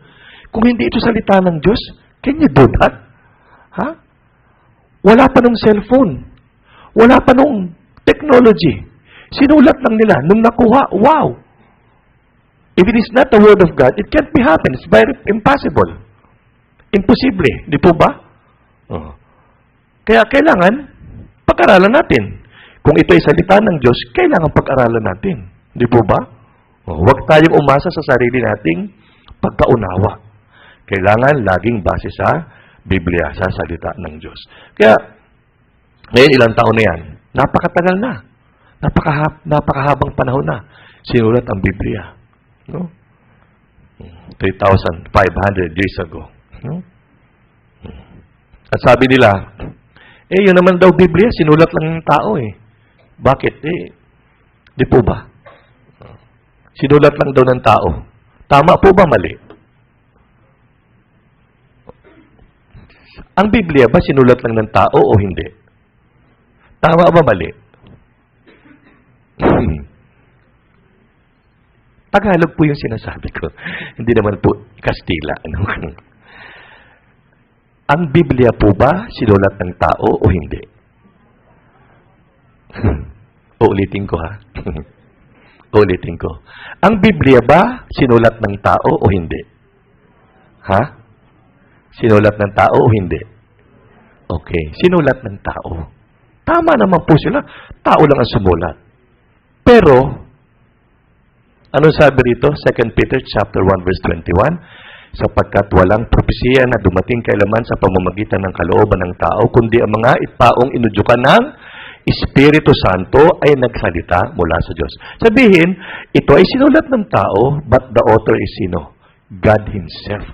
Kung hindi ito salita ng Diyos, can you do that? Ha? Wala pa nung cellphone. Wala pa nung technology. Sinulat lang nila. Nung nakuha, wow! If it is not the Word of God, it can't be happen. It's very impossible. Imposible. Di po ba? Kaya kailangan pag-aralan natin. Kung ito ay salita ng Diyos, kailangan pag-aralan natin. Di po ba? Huwag tayong umasa sa sarili nating pagkaunawa. Kailangan laging base sa Biblia, sa salita ng Diyos. Kaya, ngayon ilang taon na yan, napakatagal na. Napakahabang panahon na. Sinulat ang Biblia. No? 3,500 years ago. No? At sabi nila, yun naman daw Biblia, sinulat lang ng tao eh. Bakit? Di po ba? Sinulat lang daw ng tao. Tama po ba, mali? Ang Biblia ba sinulat lang ng tao o hindi? Tama ba, mali? Tagalog po yung sinasabi ko. Hindi naman po Kastila. Ang Biblia po ba sinulat ng tao o hindi? Uulitin ko ha. Uulitin ko. Ang Biblia ba sinulat ng tao o hindi? Ha? Sinulat ng tao o hindi? Okay. Sinulat ng tao. Tama naman po sila. Tao lang ang sumulat. Pero, anong sabi rito? 2 Peter chapter 1 verse 21, sapagkat walang propesiya na dumating kailaman sa pamamagitan ng kalooban ng tao, kundi ang mga itaong inudyukan ng Espiritu Santo ay nagsalita mula sa Diyos. Sabihin, ito ay sinulat ng tao, but the author is sino? God Himself.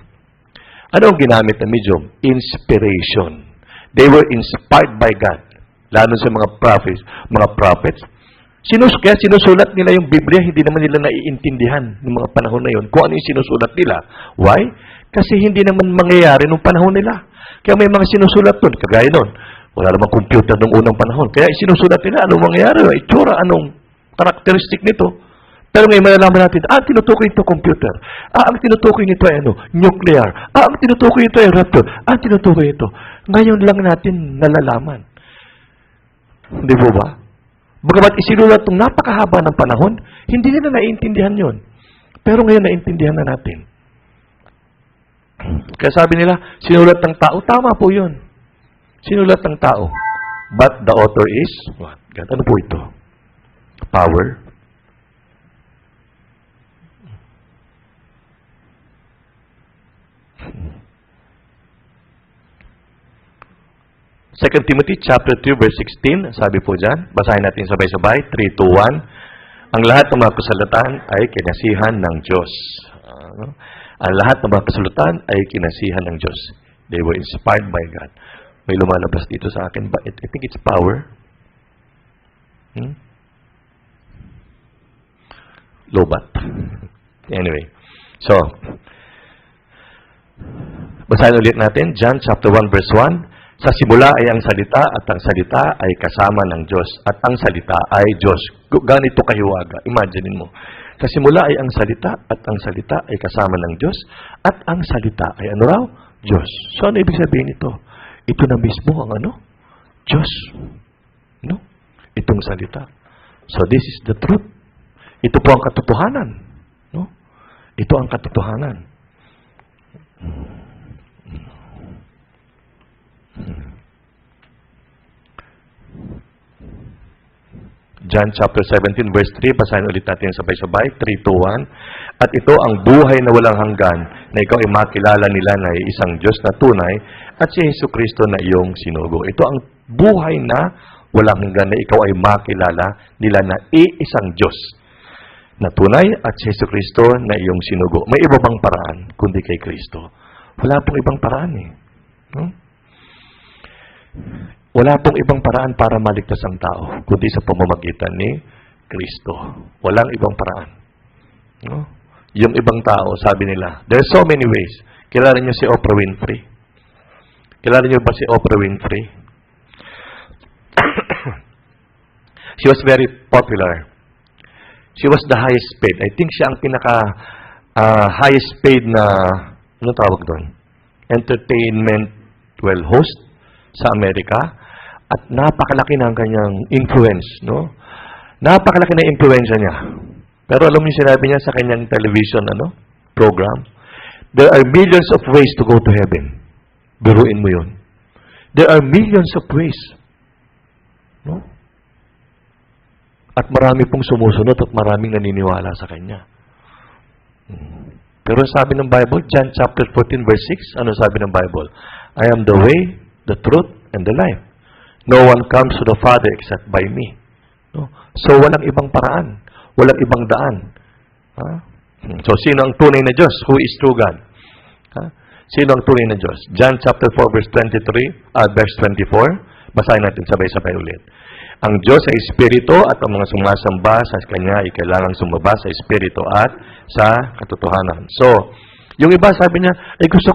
Ano ang ginamit ng medium? Inspiration. They were inspired by God. Lalo sa mga prophets. Kaya sinusulat nila yung Biblia, hindi naman nila naiintindihan ng mga panahon na yun kung ano yung sinusulat nila. Why? Kasi hindi naman mangyayari nung panahon nila. Kaya may mga sinusulat doon, kagaya doon. Wala namang computer nung unang panahon. Kaya sinusulat nila, anong mangyayari, itsura, anong karakteristik nito. Pero ngayon malalaman natin, tinutukoy ito computer. Ang tinutukoy nito ay nuclear. Ang tinutukoy ito ay raptor. Tinutukoy ito. Ngayon lang natin nalalaman. Hindi po ba? Bagamat isinulat itong napakahaba ng panahon, hindi nila naiintindihan yon. Pero ngayon naiintindihan na natin. Kaya sabi nila, sinulat ng tao, tama po yun. Sinulat ng tao. But the author is, what? God. Ano po ito? Power. Second Timothy chapter 2 verse 16, sabi po dyan, basahin natin sabay-sabay, 3, 2, 1. Ang lahat ng mga kasulatan ay kinasihan ng Diyos. Ang lahat ng mga kasulatan ay kinasihan ng Diyos. They were inspired by God. May lumalabas dito sa akin, but I think it's power. Lobat. Anyway, so, basahin ulit natin, John chapter 1 verse 1. Sa simula ay ang salita at ang salita ay kasama ng Diyos at ang salita ay Diyos. Ganito kahiwaga. Imagine mo. Sa simula ay ang salita at ang salita ay kasama ng Diyos at ang salita ay ano raw? Diyos. So ano ibig sabihin ito? Ito na mismo ang ano? Diyos. No? Itong salita. So this is the truth. Ito po ang katotohanan. No? Ito ang katotohanan. John chapter 17 verse 3, basahin ulit natin sabay-sabay, 3, 2, 1. At ito ang buhay na walang hanggan, na ikaw ay makilala nila na isang Diyos na tunay, at si Jesu Kristo na iyong sinugo. Ito ang buhay na walang hanggan, na ikaw ay makilala nila na iisang Diyos na tunay, at si Jesu Kristo na iyong sinugo. May iba bang paraan kundi kay Kristo? Wala pong ibang paraan eh. Wala pong ibang paraan para maligtas ang tao, kundi sa pamamagitan ni Kristo. Walang ibang paraan. No? Yung ibang tao, sabi nila, there's so many ways. Kilala niyo si Oprah Winfrey? Kilala niyo ba si Oprah Winfrey? She was very popular. She was the highest paid. I think siya ang pinaka highest paid na, ano tawag doon? Entertainment, host sa Amerika. At napakalaki ng kanyang influence, no? Napakalaki na influensya niya. Pero alam niyo sinabi niya sa kanyang television program, there are millions of ways to go to heaven. Biruin mo yun. There are millions of ways. No? At marami pong sumusunod at maraming naniniwala sa kanya. Pero sabi ng Bible, John chapter 14 verse 6, ano sabi ng Bible? I am the way, the truth, and the life. No one comes to the Father except by me. No? So, walang ibang paraan. Walang ibang daan. Ha? So, sino ang tunay na Diyos? Who is true God? Ha? Sino ang tunay na Diyos? John chapter 4 verse 23, verse 24. Basahin natin sabay-sabay ulit. Ang Diyos ay Espiritu at ang mga sumasamba sa Kanya ay kailangang sumaba sa Espiritu at sa katotohanan. So, yung iba sabi niya, gusto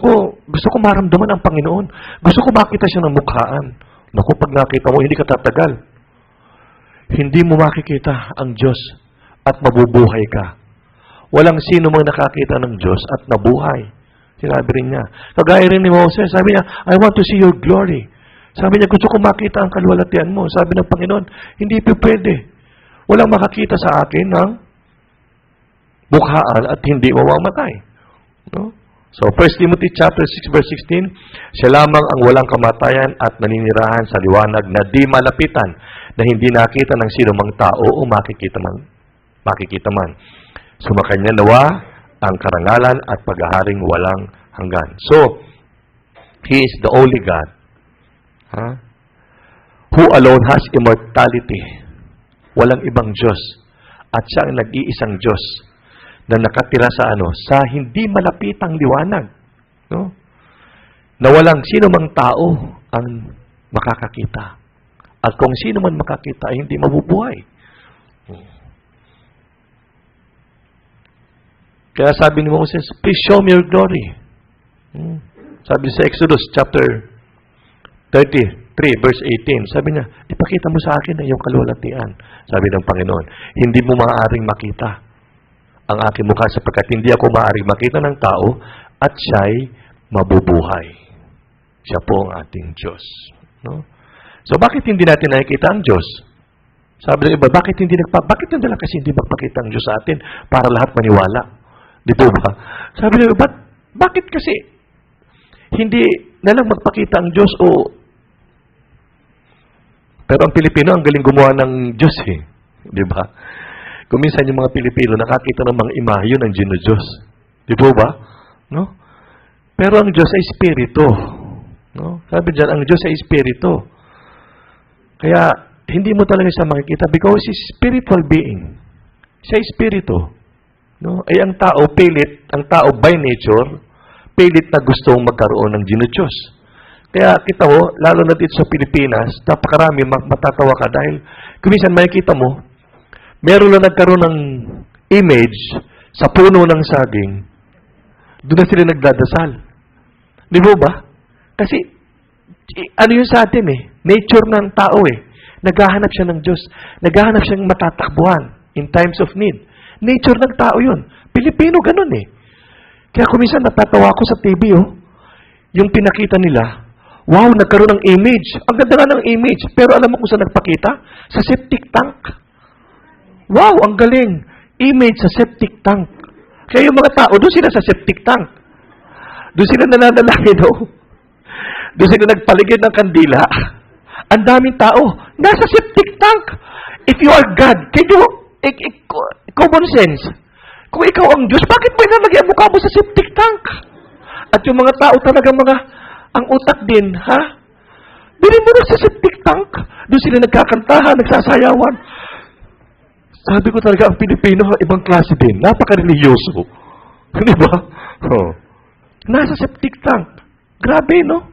ko maramdaman ang Panginoon. Gusto ko makita siya ng mukhaan. Naku, pag nakita mo, hindi ka tatagal. Hindi mo makikita ang Diyos at mabubuhay ka. Walang sino mang nakakita ng Diyos at nabuhay. Sinabi rin niya. Kagaya rin ni Moses, sabi niya, I want to see your glory. Sabi niya, gusto ko makita ang kalwalatian mo. Sabi ng Panginoon, hindi pa pwede. Walang makakita sa akin ng bukhaan at hindi mamamatay. No? So, 1 Timothy chapter 6 verse 16, siya lamang ang walang kamatayan at naninirahan sa liwanag na di malapitan, na hindi nakita ng sino mang tao o makikita man. Sumakanya nawa ang karangalan at paghaharing walang hanggan. So, He is the only God, who alone has immortality. Walang ibang Diyos. At siya ang nag-iisang Diyos na nakatira sa hindi malapitang liwanag. No? Na walang sino mang tao ang makakakita. At kung sino man makakita, ay hindi mabubuhay. Kaya sabi ni Moses, please show me your glory. Sabi sa Exodus chapter 33, verse 18, sabi niya, ipakita mo sa akin ang iyong kalwalatian. Sabi ng Panginoon, hindi mo maaaring makita ang aking mukha sapagkat hindi ako maaaring makita ng tao at siya'y mabubuhay. Siya po ang ating Diyos. No? So, bakit hindi natin nakikita ang Diyos? Sabi ng iba, bakit hindi lang kasi hindi magpakita ang Diyos sa atin para lahat maniwala? Di po ba? Sabi ng iba, bakit kasi hindi na lang magpakita ang Diyos pero ang Pilipino ang galing gumawa ng Diyos eh. Di ba? Kung minsan yung mga Pilipino nakakita ng mga imahe ng Diyos. Di po ba? No? Pero ang Diyos ay Espiritu. No? Sabi dyan, ang Diyos ay Espiritu. Kaya, hindi mo talaga siya makikita because He's spiritual being. Siya ay Espiritu. No? Ay ang tao, by nature, pilit na gustong magkaroon ng Diyos. Kaya kita mo, lalo na dito sa Pilipinas, napakarami matatawa ka dahil kung minsan makikita mo, meron na nagkaroon ng image sa puno ng saging, doon na sila nagdadasal. Di ba ba? Kasi, ano yun sa atin nature ng tao naghahanap siya ng Diyos. Naghahanap siyang matatakbuhan in times of need. Nature ng tao yun. Pilipino ganun Kaya kung minsan natatawa ako sa TV yung pinakita nila, wow, nagkaroon ng image. Ang ganda nga ng image. Pero alam mo kung saan nagpakita? Sa septic tank. Wow, ang galing. Image sa septic tank. Kaya yung mga tao, doon sila sa septic tank. Doon sila nananalangin, Doon sila nagpaligid ng kandila. Ang daming tao, nasa septic tank. If you are God, can you, common sense, kung ikaw ang Diyos, bakit mo ilalagay ang mukha mo sa septic tank? At yung mga tao talagang ang utak din, Bilhin mo na sa septic tank. Doon sila nagkakantahan, nagsasayawan. Sabi ko talaga, ang Pilipino, ibang klase din. Napaka-religyoso. Di ba? Nasa septic tank. Grabe, no?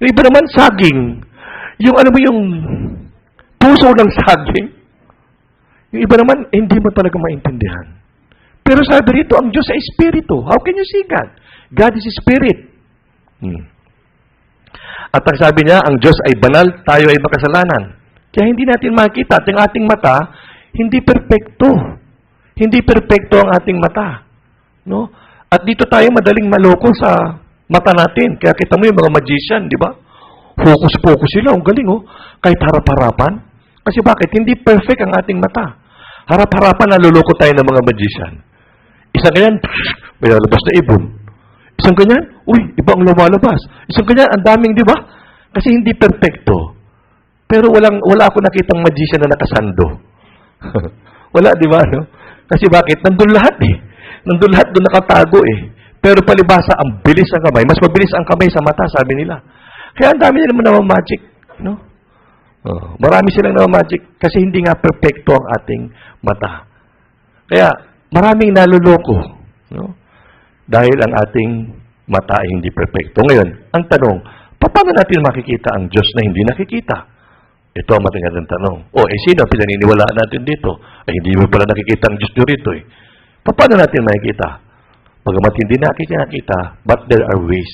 Yung iba naman, saging. Yung, yung puso ng saging. Yung iba naman, hindi mo talaga maintindihan. Pero sabi rito, ang Diyos ay Espiritu. How can you see God? God is Spirit. At ang sabi niya, ang Diyos ay banal, tayo ay makasalanan. Kaya hindi natin makita at yung ating mata, hindi perpekto. Hindi perpekto ang ating mata. No? At dito tayo madaling maloko sa mata natin. Kaya kita mo yung mga magician, di ba? Focus-focus sila. Ang galing, oh. Kahit harap-harapan. Kasi bakit? Hindi perfect ang ating mata. Harap-harapan, naluloko tayo ng mga magician. Isang ganyan, may lalabas na ibon. Isang ganyan, uy, iba ang lumalabas. Isang ganyan, ang daming, di ba? Kasi hindi perfecto. Pero wala ako nakitang magician na nakasando. Wala, di ba? No? Kasi bakit? Nandun lahat eh. Nandun lahat doon nakatago eh. Pero palibasa, ang bilis ang kamay. Mas mabilis ang kamay sa mata, sabi nila. Kaya ang dami nila naman magic. No? Marami silang magic kasi hindi nga perfecto ang ating mata. Kaya maraming naluloko. No? Dahil ang ating mata ay hindi perfecto. Ngayon, ang tanong, paano natin makikita ang Diyos na hindi nakikita? Ito ang matinding tanong. Sino ang pinaniniwalaan natin dito? Hindi mo pala nakikita ang Diyos nyo rito eh. Paano natin makikita? Pagamat hindi nakikita, but there are ways.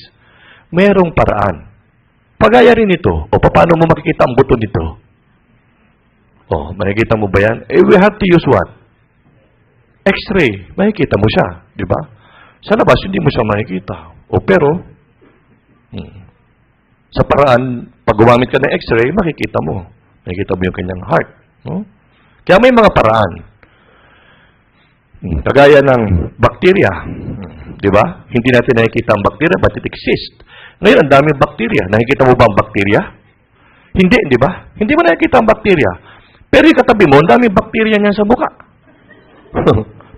Merong paraan. Pagaya rin ito, paano mo makikita ang buto nito? Makikita mo ba yan? We have to use what? X-ray. Makikita mo siya, di ba? Sa labas, hindi mo siya makikita. Pero, sa paraan, pag gumamit ka ng X-ray, makikita mo. Makikita mo yung kanyang heart. No? Kaya may mga paraan. Kagaya ng bakterya. Di ba? Hindi natin nakikita ang bakterya, but it exists. Ngayon, ang daming bakterya. Nakikita mo ba ang bakterya? Hindi, di ba? Hindi mo nakikita ang bakterya. Pero yung katabi mo, ang daming bakterya niyan sa mukha.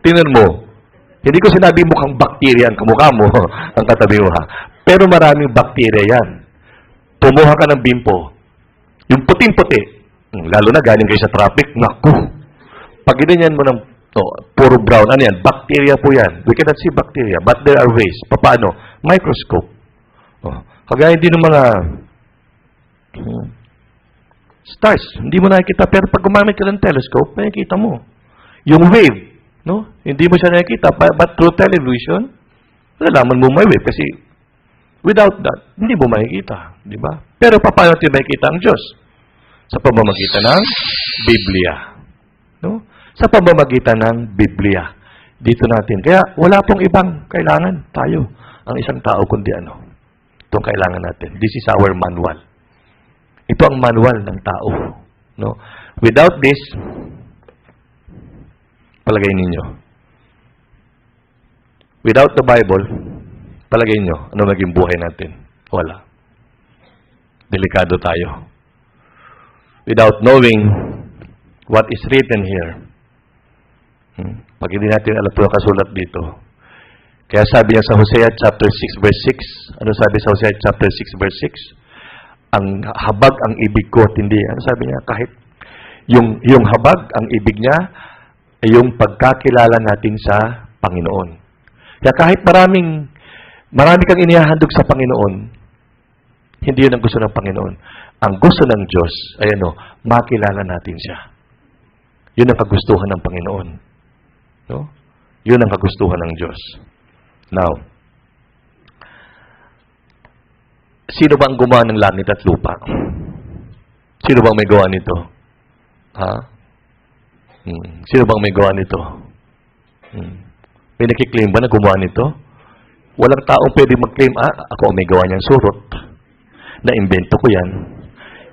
Tingnan mo. Hindi ko sinabi mukhang bakterya ang kamukha mo, ang katabi mo ha. Pero maraming bakterya yan. Tumuha ka ng bimpo. Yung puting-puti, lalo na galing kayo sa traffic, naku. Pag ginanyan mo ng puro brown, ano yan? Bacteria po yan. We cannot see bacteria, but there are ways. Paano? Microscope. Kagaya din ng mga stars. Hindi mo nakikita, pero pag gumamit ka ng telescope, makikita mo. Yung wave, no? Hindi mo siya nakikita, but through television, nalalaman mo may wave kasi without that, hindi mo makikita. Di ba? Pero paano natin makikita ang Diyos? Sa pamamagitan ng Biblia. No? Sa pamamagitan ng Biblia. Dito natin. Kaya wala pong ibang kailangan tayo. Ang isang tao kundi ano. Itong kailangan natin. This is our manual. Ito ang manual ng tao. No? Without this, palagay ninyo. Without the Bible, palagay nyo, ano maging buhay natin? Wala. Delikado tayo. Without knowing what is written here. Pag hindi natin alam po ang kasulat dito. Kaya sabi niya sa Hosea chapter 6 verse 6. Ano sabi sa Hosea chapter 6 verse 6? Ang habag ang ibig ko at hindi. Ano sabi niya? Kahit yung habag, ang ibig niya, ay yung pagkakilala natin sa Panginoon. Kaya kahit marami kang inihahandog sa Panginoon, hindi yun ang gusto ng Panginoon. Ang gusto ng Diyos ay makilala natin siya. Yun ang kagustuhan ng Panginoon. No? Yun ang kagustuhan ng Diyos. Now, sino bang gumawa ng langit at lupa? Sino bang may gawa nito? Ha? Sino bang may gawa nito? May nakiklaim ba na gumawa nito? Walang taong pwede mag-claim, ako ang may gawa niyang surot. Na-invento ko yan.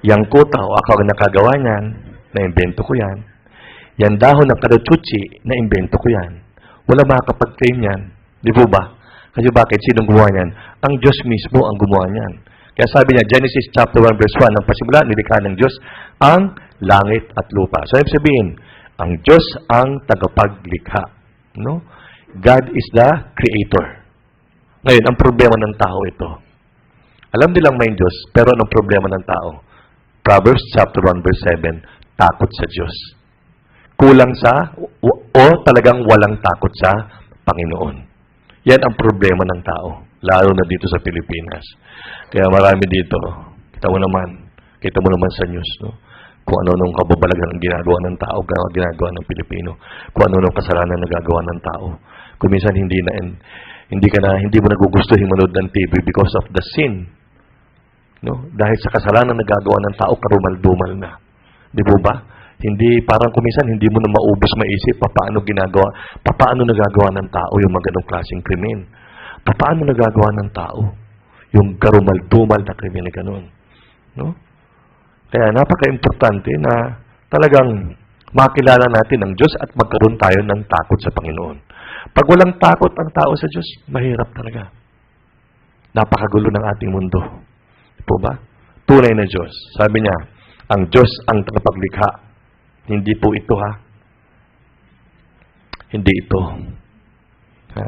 Yang kuta, ako ang nakagawa niyan. Na-invento ko yan. Yan dahon ng karatsuchi, na-invento ko yan. Wala makakapag-claim yan. Di po ba? Kasi bakit? Sinong gumawa niyan? Ang Diyos mismo ang gumawa niyan. Kaya sabi niya, Genesis chapter 1 verse 1, ang pasimula, nilikha ng Diyos ang langit at lupa. So, ibig sabihin, ang Diyos ang tagapaglikha. No? God is the creator. Ngayon, ang problema ng tao ito. Alam nilang may Diyos, pero anong problema ng tao? Proverbs chapter 1 verse 7, takot sa Diyos. Kulang sa, o talagang walang takot sa Panginoon. Yan ang problema ng tao, lalo na dito sa Pilipinas. Kaya marami dito, kita mo naman sa news, no? Kung ano-anong kababalagan ang ginagawa ng tao, ginagawa ng Pilipino, kung ano-anong kasalanan na nagagawa ng tao. Kung minsan hindi mo nagugustuhin manood ng TV because of the sin. No? Dahil sa kasalanan na nagagawa ng tao, karumal-dumal na. Di po ba? Hindi, parang kumisan, hindi mo na maubos maisip paano nagagawa ng tao yung mga klaseng krimen. Paano nagagawa ng tao yung garumal-dumal na krimen na ganun. No? Kaya napaka-importante na talagang makilala natin ang Diyos at magkaroon tayo ng takot sa Panginoon. Pag walang takot ang tao sa Diyos, mahirap talaga. Napakagulo ng ating mundo. Ito ba? Tunay na Diyos. Sabi niya, ang Diyos ang tagapaglikha. Hindi po ito, ha? Hindi ito. Ha?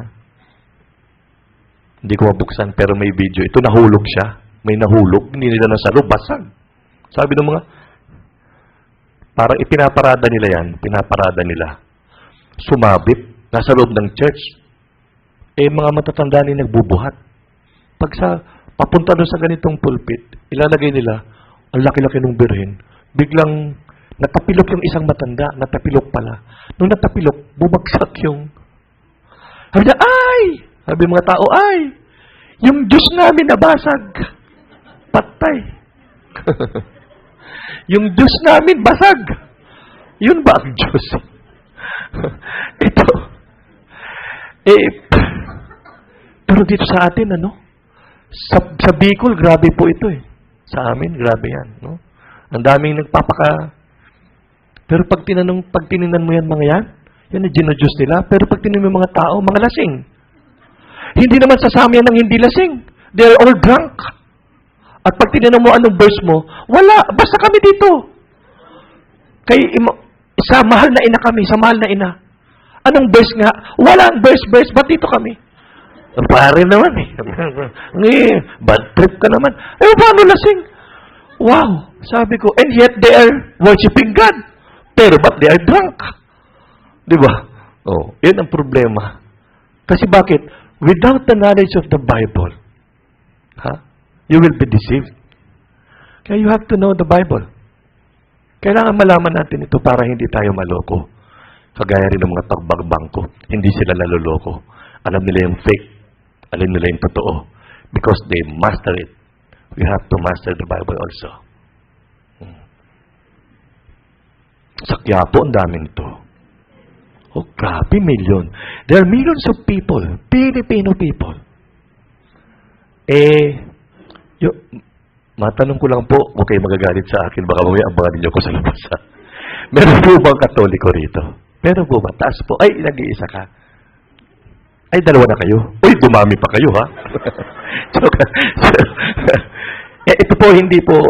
Hindi ko mabuksan, pero may video. Ito, nahulog siya. May nahulog. Hindi nila nasalo. Basag. Sabi ng mga, parang ipinaparada nila yan. Pinaparada nila. Sumabit. Nasa loob ng church. Mga matatanda ni nagbubuhat. Pag papunta doon sa ganitong pulpit, ilalagay nila, ang laki-laki ng birhen. Biglang, natapilok yung isang matanda. Natapilok pala. Nung natapilok, bumagsak yung... Sabi niya, ay! Sabi mga tao, ay! Yung Diyos namin nabasag. Patay. Yung Diyos namin basag. Yun ba ang Diyos? Ito. Pero dito sa atin, ano? Sa Bicol, grabe po ito eh. Sa amin, grabe yan. No? Ang daming nagpapaka... Pero pag tininan mo yan mga yan na ginodiyos nila. Pero pag tininan mo mga tao, mga lasing. Hindi naman sasama yan ng hindi lasing. They're all drunk. At pag tininan mo anong verse mo, wala, basta kami dito. Sa mahal na ina kami, sa mahal na ina. Anong verse nga? Walang verse, ba't dito kami? Pare naman eh. Bad trip ka naman. Paano lasing? Wow, sabi ko, and yet they are worshiping God. Pero ba't they are drunk? Di ba? Oh, yan ang problema. Kasi bakit? Without the knowledge of the Bible, you will be deceived. Kaya you have to know the Bible. Kailangan malaman natin ito para hindi tayo maloko. Kagaya rin ng mga tagbang-bangko. Hindi sila naloloko. Alam nila yung fake. Alam nila yung totoo. Because they master it. We have to master the Bible also. Sa Quiapo, ang dami nito. Oh, grabe, million. There are millions of people, Filipino people. Matanong ko lang po, okay, magagalit sa akin, baka mamaya abangan niyo ko sa labas. Meron po bang Katoliko rito? Meron po ba? Taas po. Ay, nag-iisa ka. Ay, dalawa na kayo. Uy, dumami pa kayo, ha? Ito po, hindi po,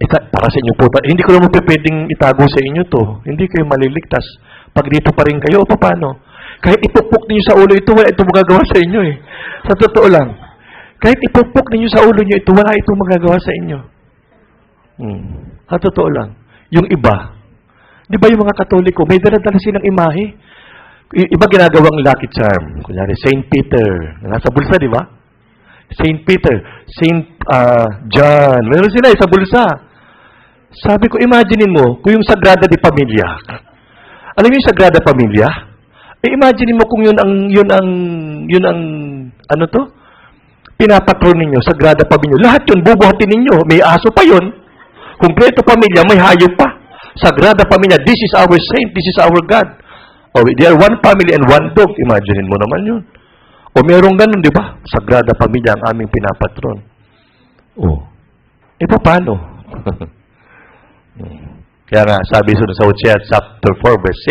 para sa inyo po, hindi ko naman pwedeng itago sa inyo to. Hindi kayo maliligtas. Pag dito pa rin kayo, paano? Kahit ipupok ninyo sa ulo ito, wala ito magagawa sa inyo eh. Sa totoo lang. Kahit ipupok ninyo sa ulo nyo ito, wala ito magagawa sa inyo. Sa totoo lang. Yung iba, di ba yung mga Katoliko, may dala-dala silang imahe. Iba ginagawang lucky charm. Kunyari, Saint Peter. Nasa bulsa, di ba? Saint Peter, Saint John. Meron sila sa bulsa. Sabi ko, imaginein mo, kung yung Sagrada de Familia. Alam mo yung Sagrada Familia? Imaginein mo kung yun ang, ano to? Pinapatron ninyo, Sagrada Familia. Lahat yun, bubuhatin ninyo. May aso pa yun. Kumpleto pamilya, may hayop pa. Sagrada Familia, this is our saint, this is our God. Oh, they are one family and one dog. Imaginein mo naman yun. O merong ganun, di ba? Sagrada Pamilya ang aming pinapatron. O. Paano? Kaya nga, sabi sa Hosea chapter 4, verse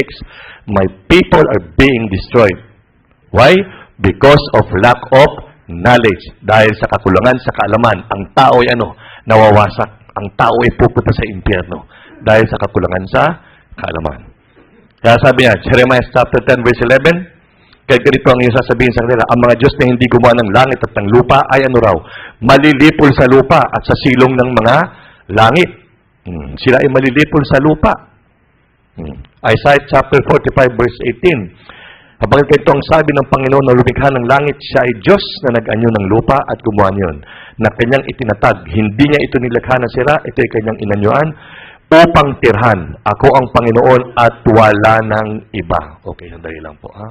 6, my people are being destroyed. Why? Because of lack of knowledge. Dahil sa kakulangan, sa kaalaman, ang tao ay nawawasak. Ang tao ay pupunta sa impyerno. Dahil sa kakulangan sa kaalaman. Kaya sabi niya, Jeremiah chapter 10, verse 11, kaya ganito ang iyong sasabihin sa kanila, ang mga Diyos na hindi gumawa ng langit at ng lupa ay raw? Malilipol sa lupa at sa silong ng mga langit. Sila ay malilipol sa lupa. Isaiah chapter 45, verse 18. Habang ito ang sabi ng Panginoon na lumikha ng langit, siya ay Diyos na nag-anyo ng lupa at gumawa niyon. Na kanyang itinatag, hindi niya ito nilikha na sira, ito ay kanyang inanyuan upang tirhan. Ako ang Panginoon at wala ng iba. Okay, sandali lang po, ha?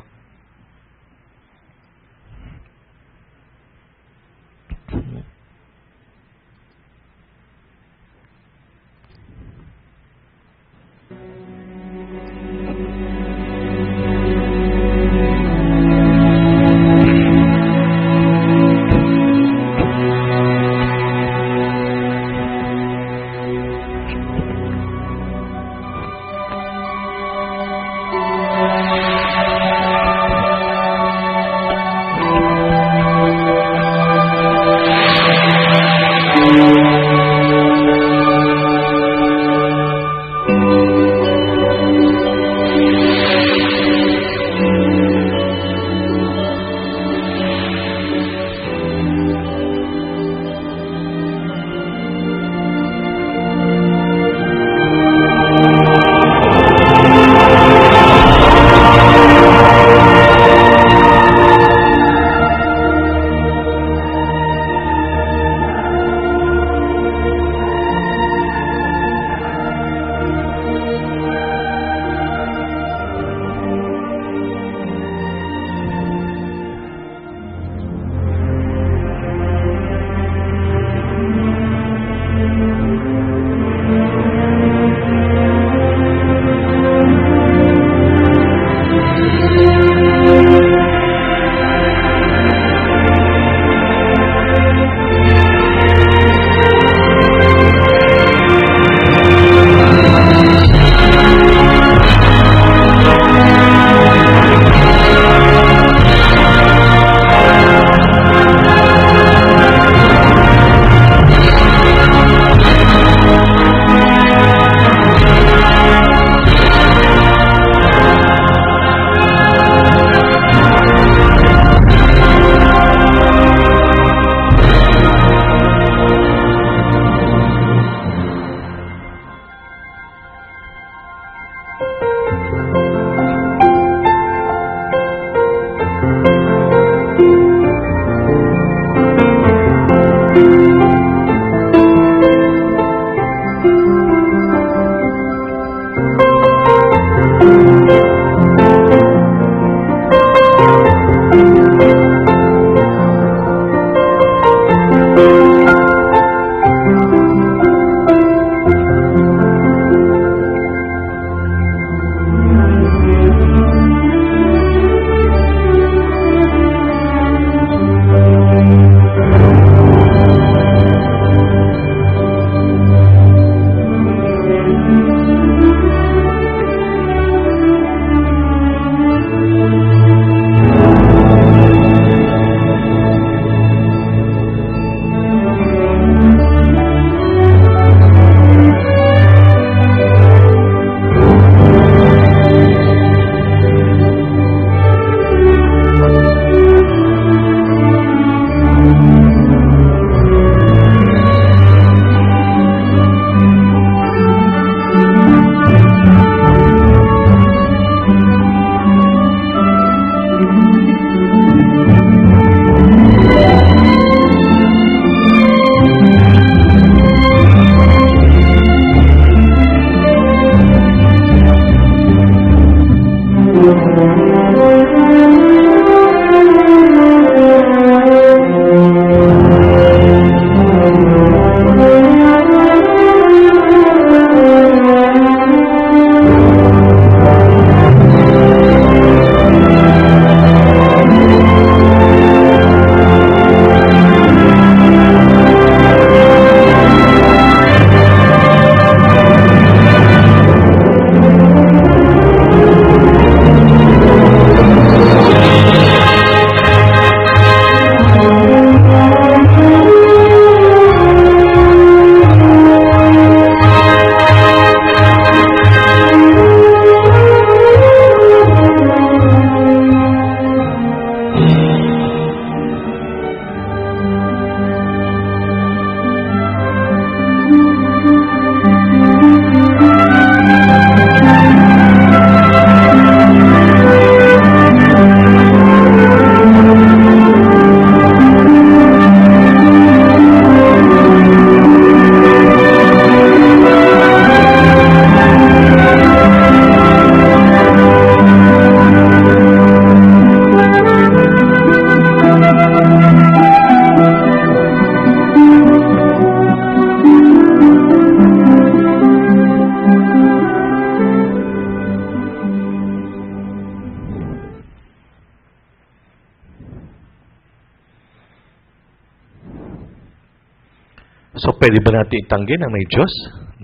So, pwede ba natin itanggi na may Diyos?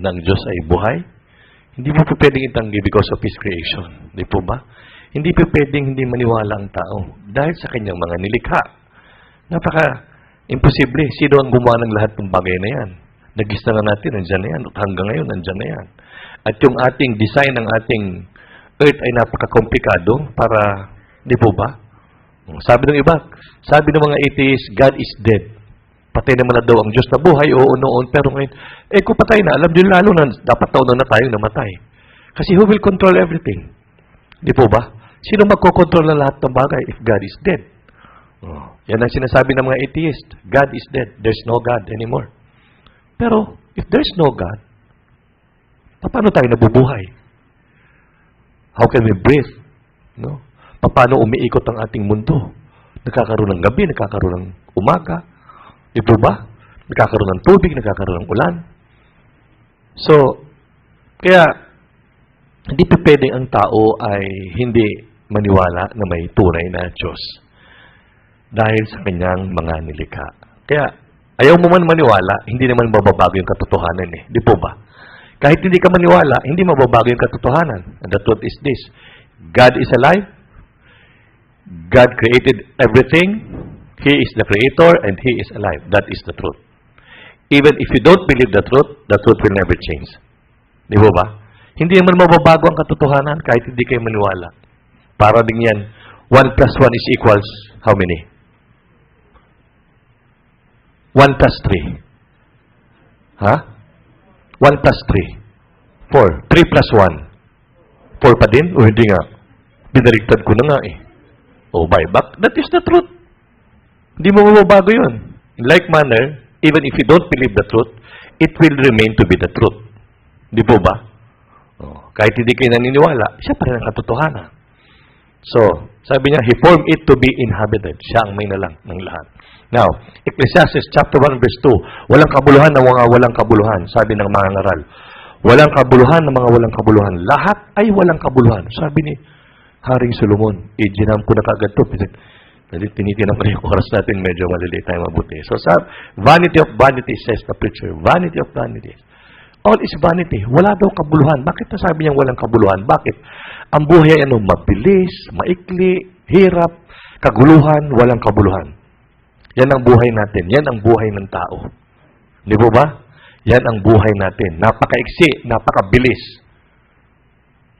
Na ang Diyos ay buhay? Hindi mo po pwedeng itanggi because of His creation. Hindi po ba? Hindi po pwedeng hindi maniwala ang tao dahil sa kanyang mga nilikha. Napaka-imposible. Sino ang gumawa ng lahat ng bagay na yan? Nagista na natin, nandyan na yan. Hanggang ngayon, nandyan na yan. At yung ating design ng ating earth ay napaka-komplikado para, hindi po ba? Sabi ng iba, sabi ng mga atheists, God is dead. Patay naman na daw ang Diyos na buhay, oo noon, pero ngayon, kung patay na, alam nyo lalo na, dapat taon na tayong namatay. Kasi who will control everything? Di po ba? Sino magkocontrol na lahat ng bagay if God is dead? Yan ang sinasabi ng mga atheist. God is dead. There's no God anymore. Pero, if there's no God, paano tayo nabubuhay? How can we breathe? No? Paano umiikot ang ating mundo? Nagkakaroon ng gabi, nagkakaroon ng umaga. Ito ba? Nagkakaroon ng tubig, nagkakaroon ng ulan. So, kaya, hindi pwedeng ang tao ay hindi maniwala na may tunay na Diyos dahil sa kanyang mga nilikha. Kaya, ayaw mo man maniwala, hindi naman mababago yung katotohanan eh. Di po ba? Kahit hindi ka maniwala, hindi mababago yung katotohanan. And the truth is this: God is alive. God created everything. He is the Creator and He is alive. That is the truth. Even if you don't believe the truth will never change. Di ba ba? Hindi naman mababago ang katotohanan kahit hindi kayo maniwala. Para din yan, 1 plus 1 is equals how many? 1 plus 3. Ha? 1 plus 3. 4. 3 plus 1. 4 pa din? O hindi nga? Binaliktad ko na nga eh. O buyback? That is the truth. Hindi mo mababago yun. In like manner, even if you don't believe the truth, it will remain to be the truth. Di po ba? Kahit hindi kayo naniniwala, siya pa rin ang katotohanan. So, sabi niya, He formed it to be inhabited. Siya ang may nalang ng lahat. Now, Ecclesiastes chapter 1 verse 2, walang kabuluhan na mga walang kabuluhan, sabi ng mga ngaral. Walang kabuluhan na mga walang kabuluhan. Lahat ay walang kabuluhan. Sabi ni Haring Solomon, ginam ko na kagad ito. Tinitinan ko yung oras natin, medyo maliliit tayo mabuti. So, vanity of vanity, says the preacher. Vanity of vanity. All is vanity. Wala daw kabuluhan. Bakit nasabi niyang walang kabuluhan? Bakit? Ang buhay ay mabilis, maikli, hirap, kaguluhan, walang kabuluhan. Yan ang buhay natin. Yan ang buhay ng tao. Di ba ba? Yan ang buhay natin. Napakaiksi, napakabilis.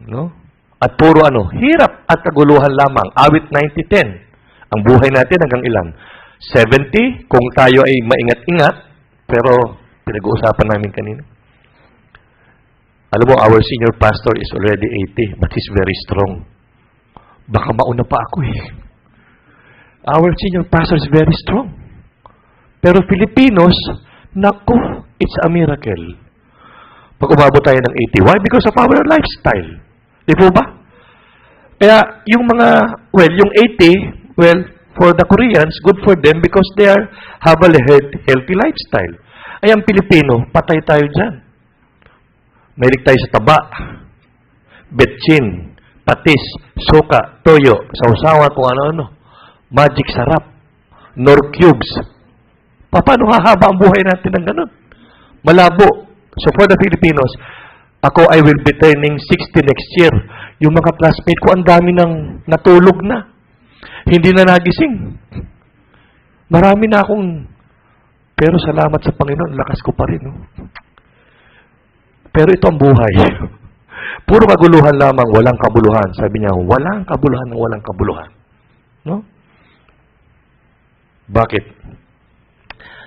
No? At puro hirap at kaguluhan lamang. Awit 90:10. Ang buhay natin hanggang ilan? 70, kung tayo ay maingat-ingat, pero pinag-uusapan namin kanina. Alam mo, our senior pastor is already 80, but he's very strong. Baka mauna pa ako eh. Our senior pastor is very strong. Pero Filipinos, naku, it's a miracle. Pag umabot tayo ng 80. Why? Because of our lifestyle. Di po ba? Kaya, yung yung 80, well, for the Koreans, good for them because they have a healthy lifestyle. Ay, ang Pilipino, patay tayo dyan. Mahilig tayo sa taba, betchin, patis, suka, toyo, sausawan, kung ano-ano. Magic sarap, nor cubes. Paano hahaba ang buhay natin ng ganun? Malabo. So for the Filipinos, ako, I will be turning 60 next year. Yung mga classmate ko, ang dami nang natulog na. Hindi na nagising. Marami na akong, pero salamat sa Panginoon, lakas ko pa rin. No? Pero ito ang buhay. Puro kaguluhan lamang, walang kabuluhan. Sabi niya, walang kabuluhan ng walang kabuluhan. No? Bakit?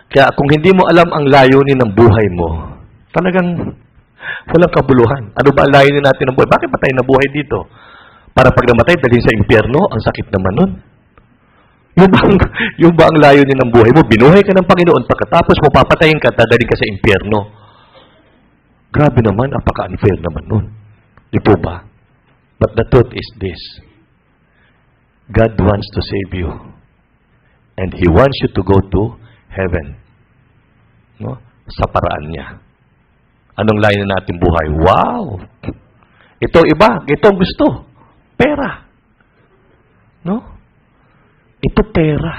Kaya kung hindi mo alam ang layunin ng buhay mo, talagang walang kabuluhan. Ano ba ang layunin natin ng buhay? Bakit ba tayo nabuhay dito? Para pag namatay, dalhin sa impyerno? Ang sakit naman nun. Yung ba ang layunin ng buhay mo? Binuhay ka ng Panginoon, pagkatapos mo papatayin ka, dadalhin ka sa impyerno. Grabe naman, apaka-unfair naman nun. Di po ba? But the truth is this. God wants to save you. And He wants you to go to heaven. No? Sa paraan niya. Anong layunin natin buhay? Wow! Ito iba. Ito ang gusto. Pera. No? Ito pera.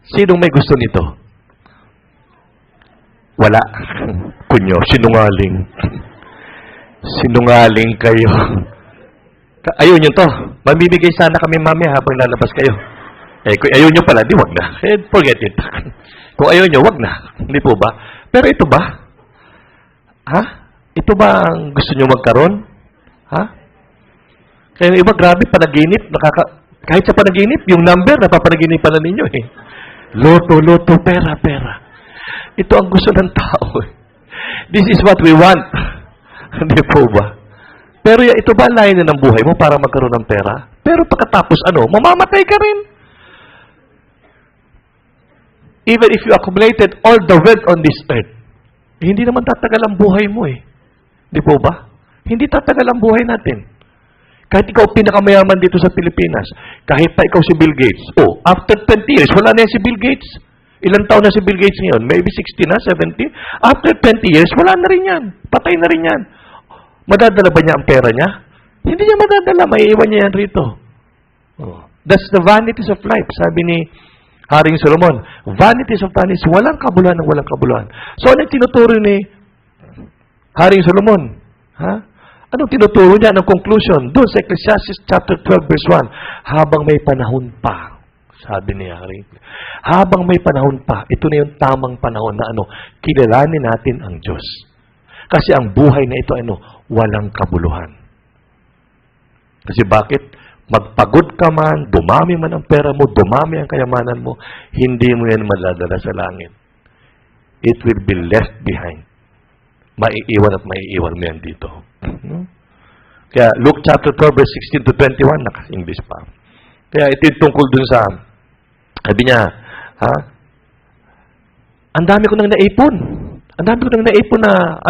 Sinong may gusto nito? Wala. Kunyo, sinungaling. Sinungaling kayo. Ayaw nyo to. Mamibigay sana kami mamaya habang lalabas kayo. Eh, kung ayaw nyo pala, di wag na. Eh, forget it. Kung ayaw nyo, wag na. Hindi po ba? Pero ito ba? Ha? Ito ba ang gusto nyo magkaroon? Ha? Kaya iba, grabe, panaginip. Kahit sa panaginip, yung number, napapanaginipan na ninyo eh. Loto, loto, pera, pera. Ito ang gusto ng tao. This is what we want. Hindi po ba? Pero ito ba ang layunin ng buhay mo para magkaroon ng pera? Pero pagkatapos mamamatay ka rin. Even if you accumulated all the wealth on this earth, hindi naman tatagal ang buhay mo eh. Di po ba? Hindi tatagal ang buhay natin. Kahit ikaw pinakamayaman dito sa Pilipinas, kahit pa ikaw si Bill Gates, after 20 years, wala na yan si Bill Gates. Ilang taon na si Bill Gates ngayon? Maybe 60 na, 70? After 20 years, wala na rin yan. Patay na rin yan. Madadala ba niya ang pera niya? Hindi niya madadala. Maiiwan niya yan rito. That's the vanities of life. Sabi ni Haring Solomon, vanities of vanities, walang kabuluhan ng walang kabuluhan. So, anong tinuturo ni Haring Solomon? Ha? Anong tinuturo niya? Anong conclusion? Doon sa Ecclesiastes chapter 12 verse 1, habang may panahon pa, sabi ni Haring, habang may panahon pa, ito na yung tamang panahon na kilalanin natin ang Diyos. Kasi ang buhay na ito, walang kabuluhan. Kasi bakit? Magpagod ka man, dumami man ang pera mo, dumami ang kayamanan mo, hindi mo yan madadala sa langit. It will be left behind. Maiiwan at maiiwan mo yan dito. Kaya Luke chapter 12 verse 16 to 21, naka-English pa. Kaya ito yung tungkol dun sa, sabi niya, ang dami ko nang naipon. Ang dami ko nang naipon na,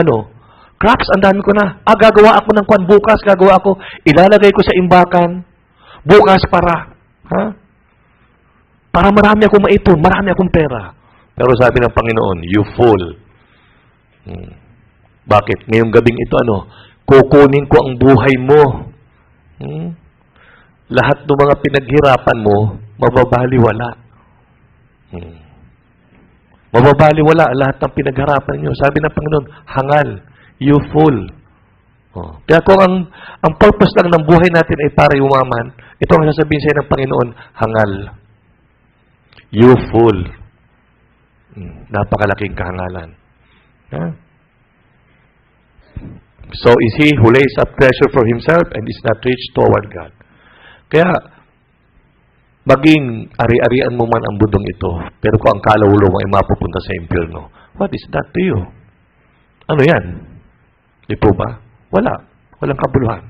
crops, ang dami ko na. Gagawa ako ng kwan bukas, gagawa ako, ilalagay ko sa imbakan, bukas para marami akong maipon, marami akong pera. Pero sabi ng Panginoon, you fool. Bakit? Ngayong gabing ito, kukunin ko ang buhay mo. Lahat ng mga pinaghirapan mo, mababaliwala. Mababaliwala lahat ng pinaghirapan nyo. Sabi ng Panginoon, hangal, you fool. Kaya kung ang purpose lang ng buhay natin ay para yumaman, ito ang sasabihin sa'yo ng Panginoon, hangal. You fool. Napakalaking kahangalan. So is he who lays up treasure for himself and is not rich toward God. Kaya, maging ari-arian mo man ang bundong ito, pero kung ang kalaulo mo ay mapupunta sa impyerno, what is that to you? Ano yan? Di po ba? Wala. Walang kabuluhan.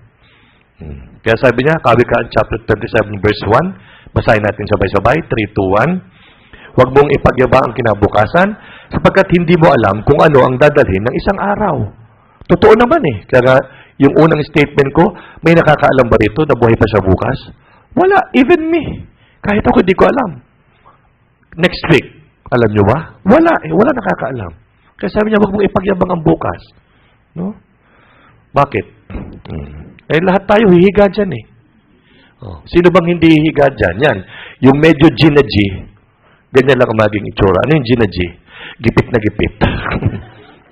Kaya sabi niya, Kawikaan chapter 27 verse 1, basahin natin sabay-sabay, 3, 2, 1. Huwag mong ipagyaba ang kinabukasan, sapagkat hindi mo alam kung ano ang dadalhin ng isang araw. Totoo naman eh. Kaya yung unang statement ko, may nakakaalam ba rito na buhay pa siya bukas? Wala. Even me. Kahit ako, hindi ko alam. Next week, alam nyo ba? Wala eh. Wala nakakaalam. Kaya sabi niya, wag mong ipagyabang ang bukas. No? Bakit? Eh, lahat tayo hihiga dyan eh. Oh. Sino bang hindi hihiga dyan? Yan. Yung medyo G na G, ganyan lang ang maging itsura. Ano yung G na G? Gipit na gipit.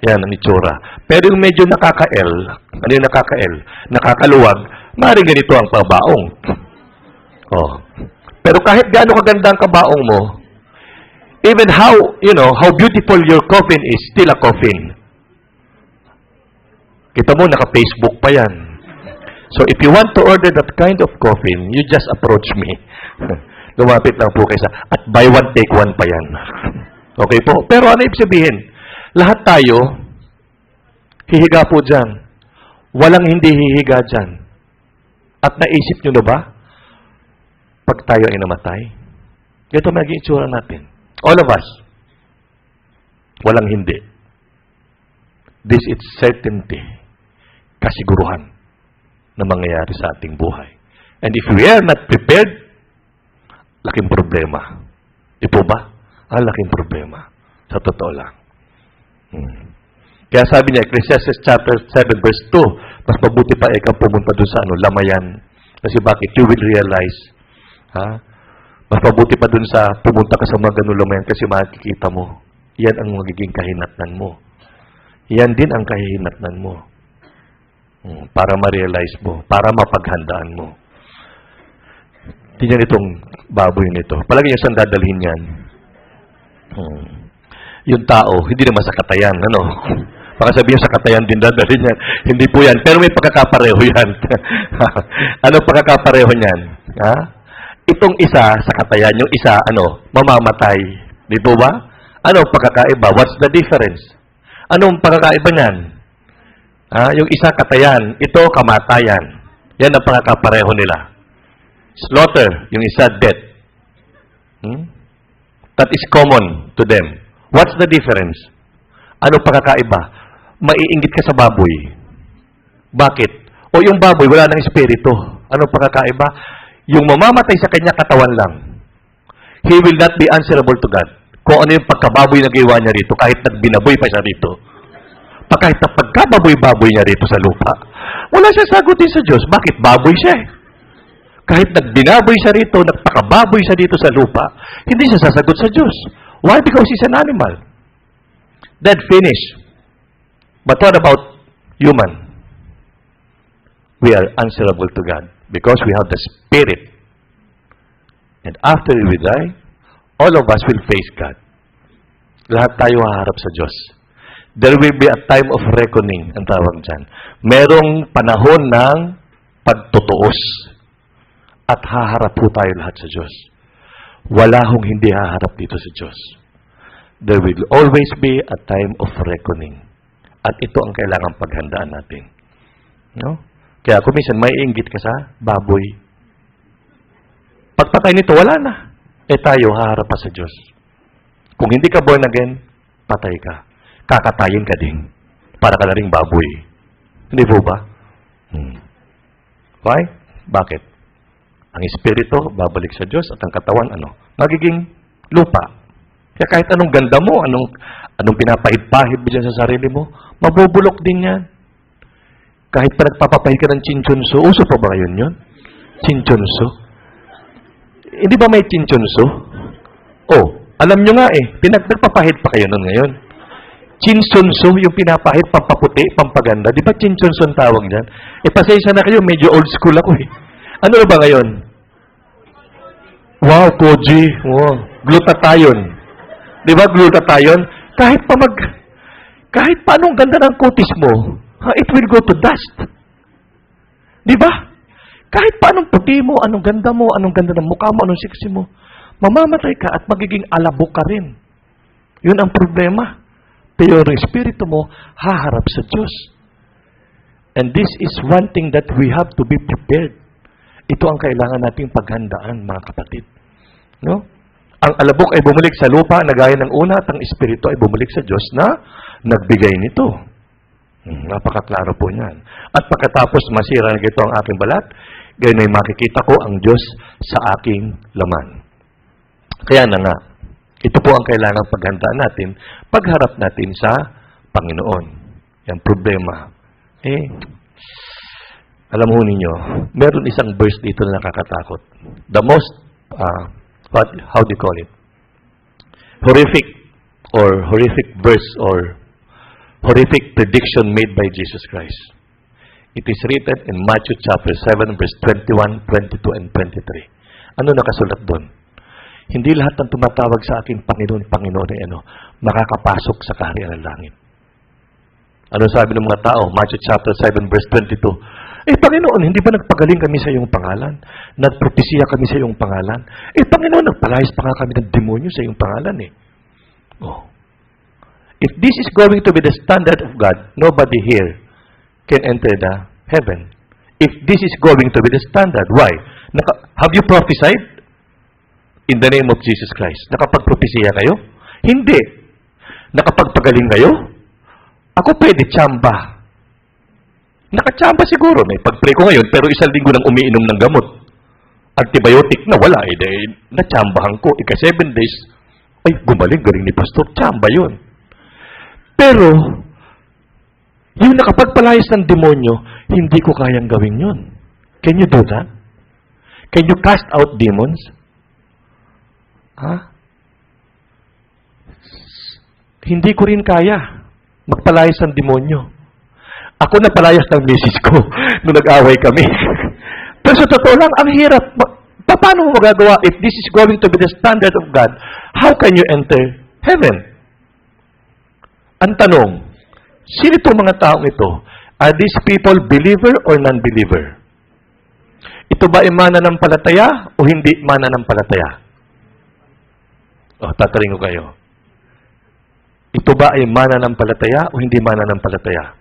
Yan ang itsura. Pero yung medyo nakaka-L, ano yung nakaka-L? Nakakaluwag, maaaring ganito ang pabaong. Oh. Pero kahit gaano kaganda ang kabaong mo, even how beautiful your coffin is, still a coffin. Kita mo, naka-Facebook pa yan. So, if you want to order that kind of coffin, you just approach me. Lumapit lang po kayo at buy one, take one pa yan. Okay po? Pero ano ibig sabihin? Lahat tayo, hihiga po dyan. Walang hindi hihiga dyan. At naisip nyo na ba? Pag tayo ay namatay, ito magiging itsura natin. All of us. Walang hindi. This is certainty. Kasiguruhan na mangyayari sa ating buhay. And if we are not prepared, laking problema. Di po ba? Laking problema. Sa totoo lang. Kaya sabi niya, Ecclesiastes chapter 7 verse 2, mas mabuti pa ikaw pumunta doon sa lamayan. Kasi bakit? You will realize. Mas mabuti pa doon sa pumunta ka sa mga ganun lamayan kasi makikita mo. Yan ang magiging kahinatnan mo. Yan din ang kahinatnan mo. Para ma-realize mo, para mapaghandaan mo. Tingnan itong baboy nito. Palagi niya saan dadalhin yan. Yung tao, hindi naman sa katayan, Baka sabihin sa katayan din dadalhin yan. Hindi po yan. Pero may pagkakapareho yan. Ano pagkakapareho niyan? Itong isa sa katayan, yung isa, mamamatay. Di po ba? Ano pagkakaiba? What's the difference? Anong pagkakaiba niyan? Yung isa katayan, ito kamatayan. Yan ang pagkakapareho nila. Slaughter, yung isa death. That is common to them. What's the difference? Ano pagkakaiba? Maiinggit ka sa baboy. Bakit? O yung baboy, wala ng espiritu. Ano pagkakaiba? Yung mamamatay sa kanya katawan lang. He will not be answerable to God. Kung ano yung pagkababoy na gawa niya rito, kahit nagbinaboy pa siya rito. Kahit na pagkababoy-baboy niya rito sa lupa, wala siya sagutin sa Diyos. Bakit? Baboy siya eh. Kahit nagbinaboy siya rito, nagpakababoy siya dito sa lupa, hindi siya sasagot sa Diyos. Why? Because he's an animal. Dead, finish. But what about human? We are answerable to God because we have the Spirit. And after we die, all of us will face God. Lahat tayo haharap sa Diyos. There will be a time of reckoning, ang tawag dyan. Merong panahon ng pagtutuos. At haharap po tayo lahat sa Diyos. Wala hong hindi haharap dito sa Diyos. There will always be a time of reckoning. At ito ang kailangang paghandaan natin. No? Kaya kung minsan may inggit ka sa baboy, pagpatay nito, wala na. Tayo haharap pa sa Diyos. Kung hindi ka born again, patay ka. Kakatayin ka din. Para ka na ring baboy. Hindi po ba? Why? Bakit? Ang espiritu, babalik sa Diyos at ang katawan, magiging lupa. Kaya kahit anong ganda mo, anong pinapahid-pahid mo dyan sa sarili mo, mabubulok din yan. Kahit pa nagpapapahid ka ng chinchonso, uso pa ba ngayon yun? Chinchonso? Hindi ba may chinchonso? Alam nyo nga nagpapahid pa kayo nun ngayon. Chinchonso, yung pinapahid, pampaputi, pampaganda. Di ba chinchonso ang tawag dyan? Pasensya na kayo, medyo old school ako Ano na ba ngayon? Wow, Koji. Wow. Glutathione. Di ba, glutathione? Kahit pa anong ganda ng kutis mo, it will go to dust. Di ba? Kahit pa anong puti mo, anong ganda ng mukha mo, anong sexy mo, mamamatay ka at magiging alabok ka rin. Yun ang problema. Pero yung espiritu mo, haharap sa Diyos. And this is one thing that we have to be prepared. Ito ang kailangan nating paghandaan, mga kapatid. No? Ang alabok ay bumalik sa lupa na gaya ng una at ang espiritu ay bumalik sa Diyos na nagbigay nito. Napakaklaro po niyan. At pagkatapos masira na ito ang aking balat, gayon ay makikita ko ang Diyos sa aking laman. Kaya na nga, Ito po ang kailangang paghandaan natin pagharap natin sa Panginoon. Yung problema. Alam mo ninyo, meron isang verse dito na nakakatakot. The most, how do you call it? Horrific verse or horrific prediction made by Jesus Christ. It is written in Matthew chapter 7, verse 21, 22, and 23. Ano nakasulat doon? Hindi lahat ng tumatawag sa akin, Panginoon, Panginoon, makakapasok sa kaharian ng langit. Ano sabi ng mga tao? Matthew chapter 7, verse 22. Panginoon, hindi ba nagpagaling kami sa iyong pangalan? Nagpropesiya kami sa iyong pangalan? Panginoon, nagpalayas pa nga kami ng demonyo sa iyong pangalan If this is going to be the standard of God, nobody here can enter the heaven. If this is going to be the standard, why? Have you prophesied? In the name of Jesus Christ. Nakapagpropesiya kayo? Hindi. Nakapagpagaling kayo? Ako pwede tsamba. Nakachamba siguro. May pag-pray ko ngayon, pero isang linggo nang umiinom ng gamot. Antibiotic na wala. Natsambahan ko. 7 days. Gumaling. Galing ni Pastor. Tsamba yun. Pero, yung nakapagpalayas ng demonyo, hindi ko kayang gawin yun. Can you do that? Can you cast out demons? Hindi ko rin kaya magpalayas ng demonyo. Ako napalayas ng misis ko nung nag-away kami. Pero sa totoo lang, ang hirap. Paano mo magagawa if this is going to be the standard of God? How can you enter heaven? Ang tanong, sino itong mga taong ito? Are these people believer or non-believer? Ito ba ay mananampalataya o hindi mananampalataya? Tatarin ko kayo. Ito ba ay mananampalataya o hindi mananampalataya?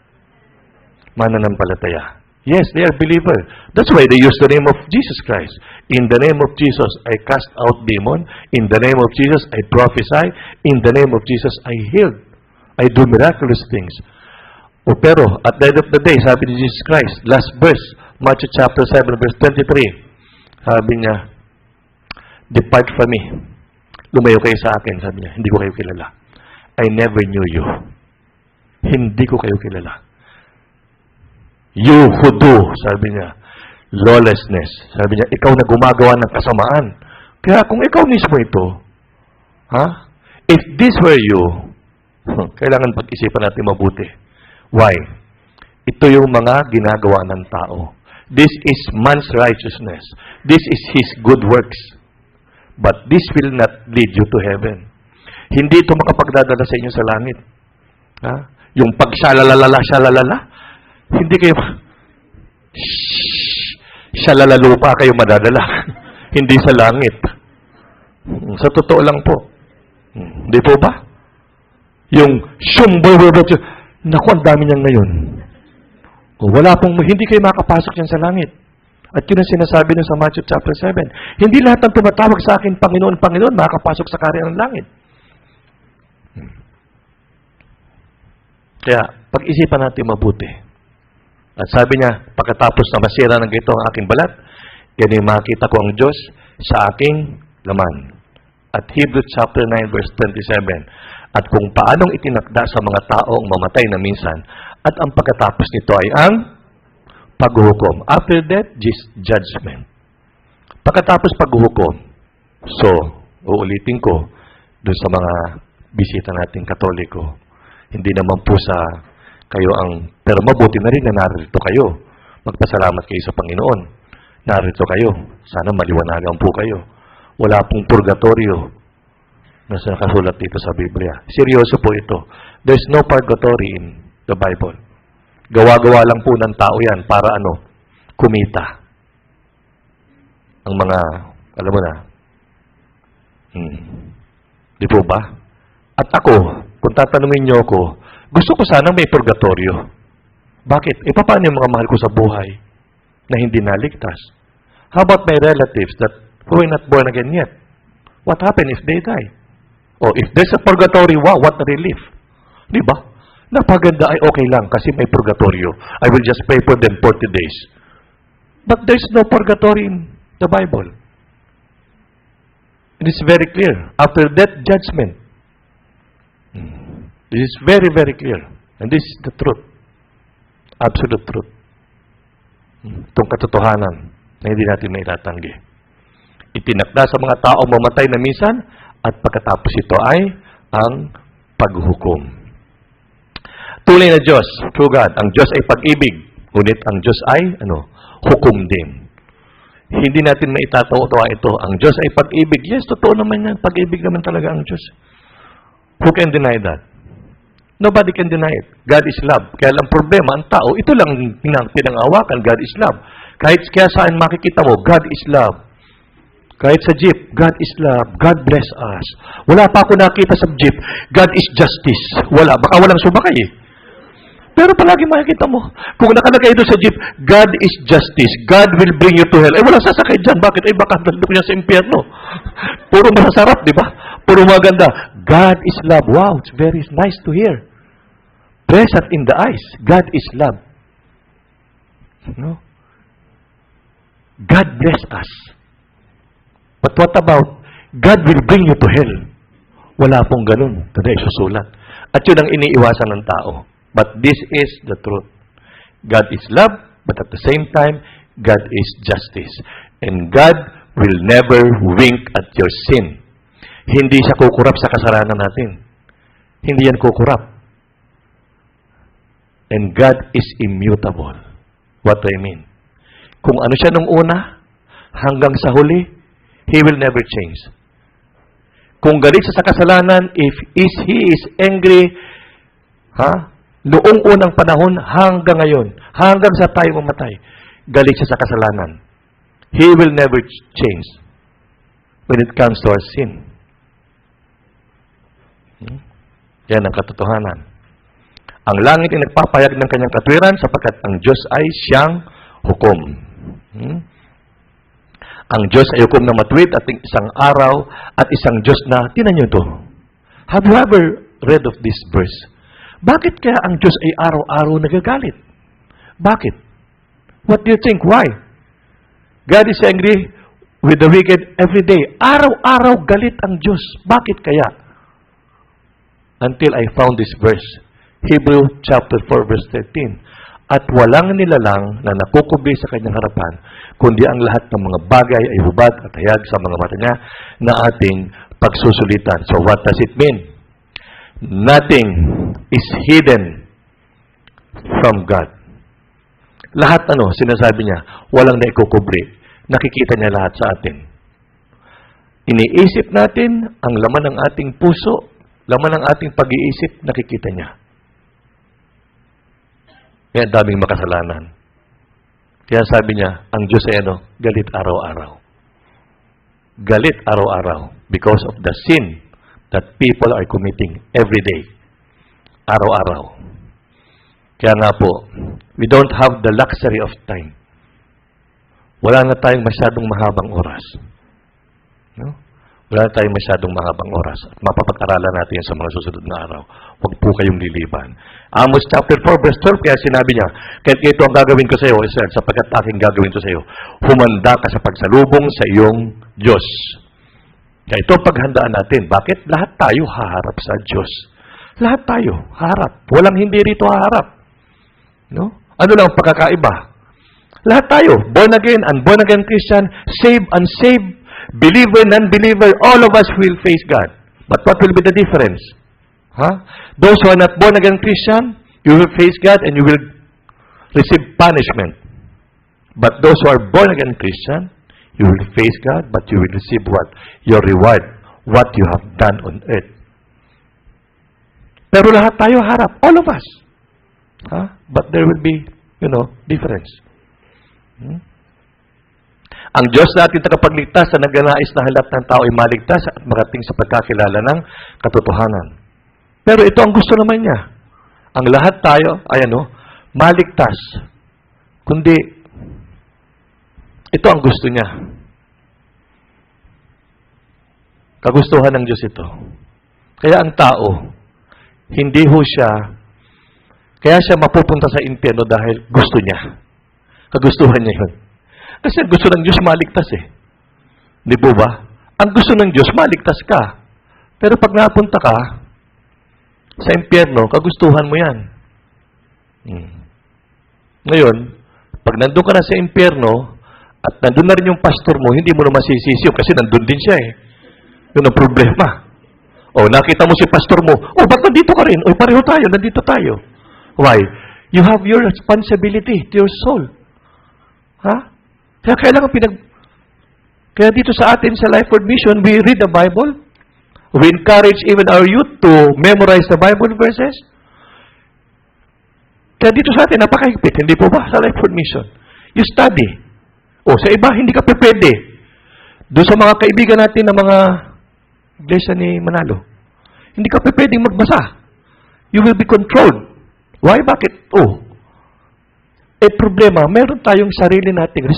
Mananampalataya. Yes, they are believer. That's why they use the name of Jesus Christ. In the name of Jesus, I cast out demon. In the name of Jesus, I prophesy. In the name of Jesus, I heal. I do miraculous things. Pero, at the end of the day, sabi ni Jesus Christ, last verse, Matthew chapter 7, verse 23, sabi niya, depart from me. Lumayo kayo sa akin, sabi niya, hindi ko kayo kilala. I never knew you. Hindi ko kayo kilala. You who do, sabi niya, lawlessness. Sabi niya, ikaw na gumagawa ng kasamaan. Kaya kung ikaw mismo ito, if this were you, kailangan pag-isipan natin mabuti. Why? Ito yung mga ginagawa ng tao. This is man's righteousness. This is his good works. But this will not lead you to heaven. Hindi ito makapagdadala sa inyo sa langit. Yung pag-shalalala, hindi kayo, shalalalupa kayo madadala. Hindi sa langit. Sa totoo lang po. Hindi po ba? Yung naku, ang dami niyan ngayon. Hindi kayo makapasok yan sa langit. At yun ang sinasabi nun sa Matthew chapter 7. Hindi lahat ng tumatawag sa akin, Panginoon, Panginoon, makakapasok sa kaharian ng langit. Kaya, pag-isipan natin mabuti. At sabi niya, pagkatapos na masira ng ganito ang aking balat, ganyan makita ko ang Diyos sa aking laman. At Hebrews chapter 9, verse 27. At kung paanong itinakda sa mga taong mamatay na minsan, at ang pagkatapos nito ay ang paghuhukom. After that, judgment. Pagkatapos paghuhukom. So, uulitin ko doon sa mga bisita nating Katoliko. Hindi naman po sa kayo pero mabuti na rin na narito kayo. Magpasalamat kayo sa Panginoon. Narito kayo. Sana maliwanagan po kayo. Wala pong purgatorio na nakasulat dito sa Biblia. Seryoso po ito. There's no purgatory in the Bible. Gawa-gawa lang po ng tao yan para kumita. Ang mga, alam mo na, di po ba? At ako, kung tatanungin niyo ako, gusto ko sana may purgatorio. Bakit? Paano yung mga mahal ko sa buhay na hindi naligtas? How about my relatives that who are not born again yet? What happens if they die? Or if there's a purgatory, wow, what a relief. Di ba? Napaganda ay okay lang kasi may purgatorio. I will just pray for them 40 days. But there's no purgatory in the Bible. It is very clear. After death, judgment. This is very, very clear. And this is the truth. Absolute truth. Itong katotohanan na hindi natin maitatanggi. Itinakda sa mga taong mamatay na minsan at pagkatapos ito ay ang paghukom. Tunay na Diyos, true God. Ang Diyos ay pag-ibig. Ngunit ang Diyos ay, hukom din. Hindi natin maitatawa ito. Ang Diyos ay pag-ibig. Yes, totoo naman yan. Pag-ibig naman talaga ang Diyos. Who can deny that? Nobody can deny it. God is love. Kaya lang problema, ang tao, ito lang pinangawakan. God is love. Kahit kaya saan makikita mo, God is love. Kahit sa jeep, God is love. God bless us. Wala pa ako nakita sa jeep, God is justice. Wala. Baka walang sumakay eh. Pero palagi makikita mo, kung nakalagay doon sa jeep, God is justice. God will bring you to hell. Eh, wala sasakay dyan. Bakit? Eh, baka nandun niya sa impyerno. Puro masasarap, di ba? Puro maganda. God is love. Wow, it's very nice to hear. Pleasant in the eyes. God is love. No? God bless us. But what about, God will bring you to hell? Wala pong ganun. Kada isusulat. At yun ang iniiwasan ng tao. But this is the truth. God is love, but at the same time, God is justice. And God will never wink at your sin. Hindi siya kukurap sa kasalanan natin. Hindi yan kukurap. And God is immutable. What do I mean? Kung ano siya nung una, hanggang sa huli, He will never change. Kung galit siya sa kasalanan, if He is angry, noong unang panahon, hanggang ngayon, hanggang sa tayo mamatay, galit siya sa kasalanan. He will never change when it comes to our sin. Yan ang katotohanan. Ang langit ay nagpapayag ng kanyang katwiran sapagkat ang Diyos ay siyang hukom. Ang Diyos ay hukom na matuwid at isang araw at isang Diyos na, tinan niyo ito. Have you ever read of this verse? Bakit kaya ang Diyos ay araw-araw nagagalit? Bakit? What do you think? Why? God is angry with the wicked every day. Araw-araw galit ang Diyos. Bakit kaya? Until I found this verse. Hebrew chapter 4 verse 13. At walang nilalang na nakukubli sa kanyang harapan, kundi ang lahat ng mga bagay ay hubad at hayag sa mga mata niya na ating pagsusulitan. So what does it mean? Nothing is hidden from God. Lahat sinasabi niya, walang naikukubli. Nakikita niya lahat sa atin. Iniisip natin ang laman ng ating puso, laman ng ating pag-iisip, nakikita niya. Kaya daming makasalanan. Kaya sabi niya, ang Diyos ay galit araw-araw. Galit araw-araw because of the sin that people are committing every day. Araw-araw. Kaya nga po, we don't have the luxury of time. Wala na tayong masyadong mahabang oras. No? Wala na tayong masyadong mahabang oras. At mapapag-aralan natin yan sa mga susunod na araw. Huwag po kayong liliban. Amos chapter 4 verse 12, kaya sinabi niya, kahit ito ang gagawin ko sa iyo, Israel, sapagkat aking gagawin ito sa iyo, humanda ka sa pagsalubong sa iyong Diyos. Kaya ito ang paghandaan natin. Bakit? Lahat tayo haharap sa Diyos. Lahat tayo haharap. Walang hindi rito haharap. No? Ano lang ang pagkakaiba? Lahat tayo, born again, unborn again Christian, saved, unsaved, believer, non-believer, all of us will face God. But what will be the difference? Those who are not born again Christian, you will face God and you will receive punishment. But those who are born again Christian, you will face God, but you will receive what? Your reward, what you have done on earth. Pero lahat tayo harap, all of us. But there will be, difference. Ang Diyos natin tagapagligtas na nagnanais na lahat ng tao ay maligtas at marating sa pagkakilala ng katotohanan. Pero ito ang gusto naman niya. Ang lahat tayo ay maligtas. Kundi, ito ang gusto niya. Kagustuhan ng Diyos ito. Kaya ang tao, hindi ho siya, kaya siya mapupunta sa impyerno dahil gusto niya. Kagustuhan niya yun. Kasi gusto ng Diyos maligtas eh. Di po ba? Ang gusto ng Diyos, maligtas ka. Pero pag napunta ka sa impyerno, kagustuhan mo yan. Ngayon, pag nandun ka na sa impyerno, at nandun na rin yung pastor mo, hindi mo na masisisi yun kasi nandun din siya eh. Yun ang problema. O, nakita mo si pastor mo, ba't nandito ka rin? Pareho tayo, nandito tayo. Why? You have your responsibility to your soul. Ha? Kaya kailangan Kaya dito sa atin, sa Life Word Mission, we read the Bible. We encourage even our youth to memorize the Bible verses. Kaya dito sa atin, napakahigpit. Hindi po ba? Sa Life Word Mission. You study. Sa iba, hindi ka pwede. Doon sa mga kaibigan natin na mga iglesia ni Manalo, hindi ka pwedeng magbasa. You will be controlled. Why? Bakit? Problema, meron tayong sarili nating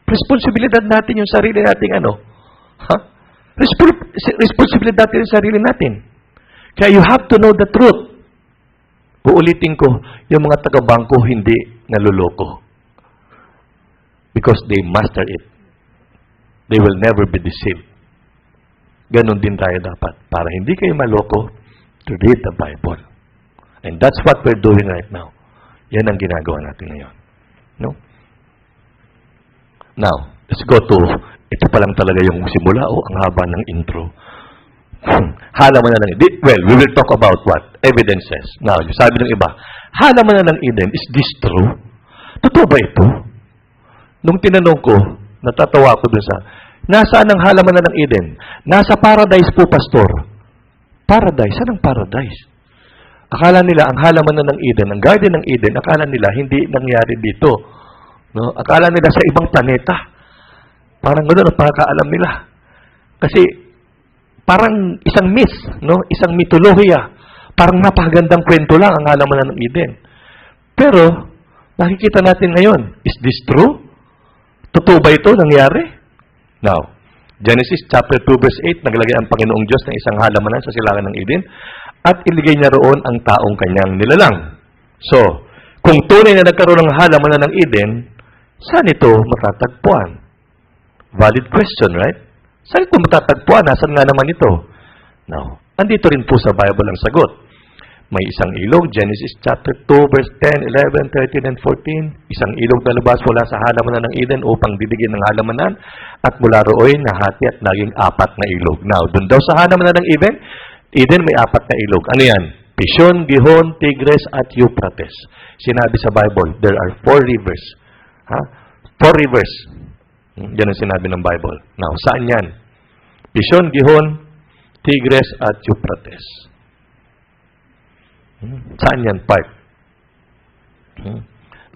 responsibilidad natin yung sarili nating responsibilidad natin yung sarili natin. Kaya you have to know the truth. Uulitin ko, yung mga taga-bangko hindi naluloko. Because they master it. They will never be deceived. Ganon din tayo dapat. Para hindi kayo maloko, to read the Bible. And that's what we're doing right now. Yan ang ginagawa natin ngayon. No? Now, let's go to, ito pa lang talaga yung simula ang haba ng intro. Halaman na ng Eden. Well, we will talk about what? Evidences. Now, sabi ng iba, halaman na ng Eden, is this true? Totoo ba ito? Nung tinanong ko, natatawa ko dun sa, nasaan ang halaman na ng Eden? Nasa paradise po, pastor. Paradise? Saan ang paradise? Akala nila, ang halaman na ng Eden, ang garden ng Eden, akala nila, hindi nangyari dito. No? Akala nila sa ibang planeta. Parang gano'n ang pagkakaalam nila. Kasi, parang isang myth, no? Isang mitolohiya. Parang napakagandang kwento lang ang halaman na ng Eden. Pero, nakikita natin ngayon, is this true? Totoo ba ito nangyari? Now, Genesis chapter 2 verse 8, naglagay ang Panginoong Diyos ng isang halamanan sa silangan ng Eden at iligay niya roon ang taong kanyang nilalang. So, kung tunay na nagkaroon ng halamanan ng Eden, saan ito matatagpuan? Valid question, right? Saan ito matatagpuan? Nasaan nga naman ito? Now, andito rin po sa Bible ang sagot. May isang ilog, Genesis chapter 2, verse 10, 11, 13, and 14. Isang ilog na lumabas mula sa halamanan ng Eden upang didigin ng halamanan at mula roon nahati at naging 4 na ilog. Now, dun daw sa halamanan ng Eden, may 4 na ilog. Ano yan? Pishon, Gihon, Tigris, at Euphrates. Sinabi sa Bible, there are 4 rivers. 4 rivers. Yan ang sinabi ng Bible. Now, saan yan? Pishon, Gihon, Tigris, at Euphrates. Saan yan part?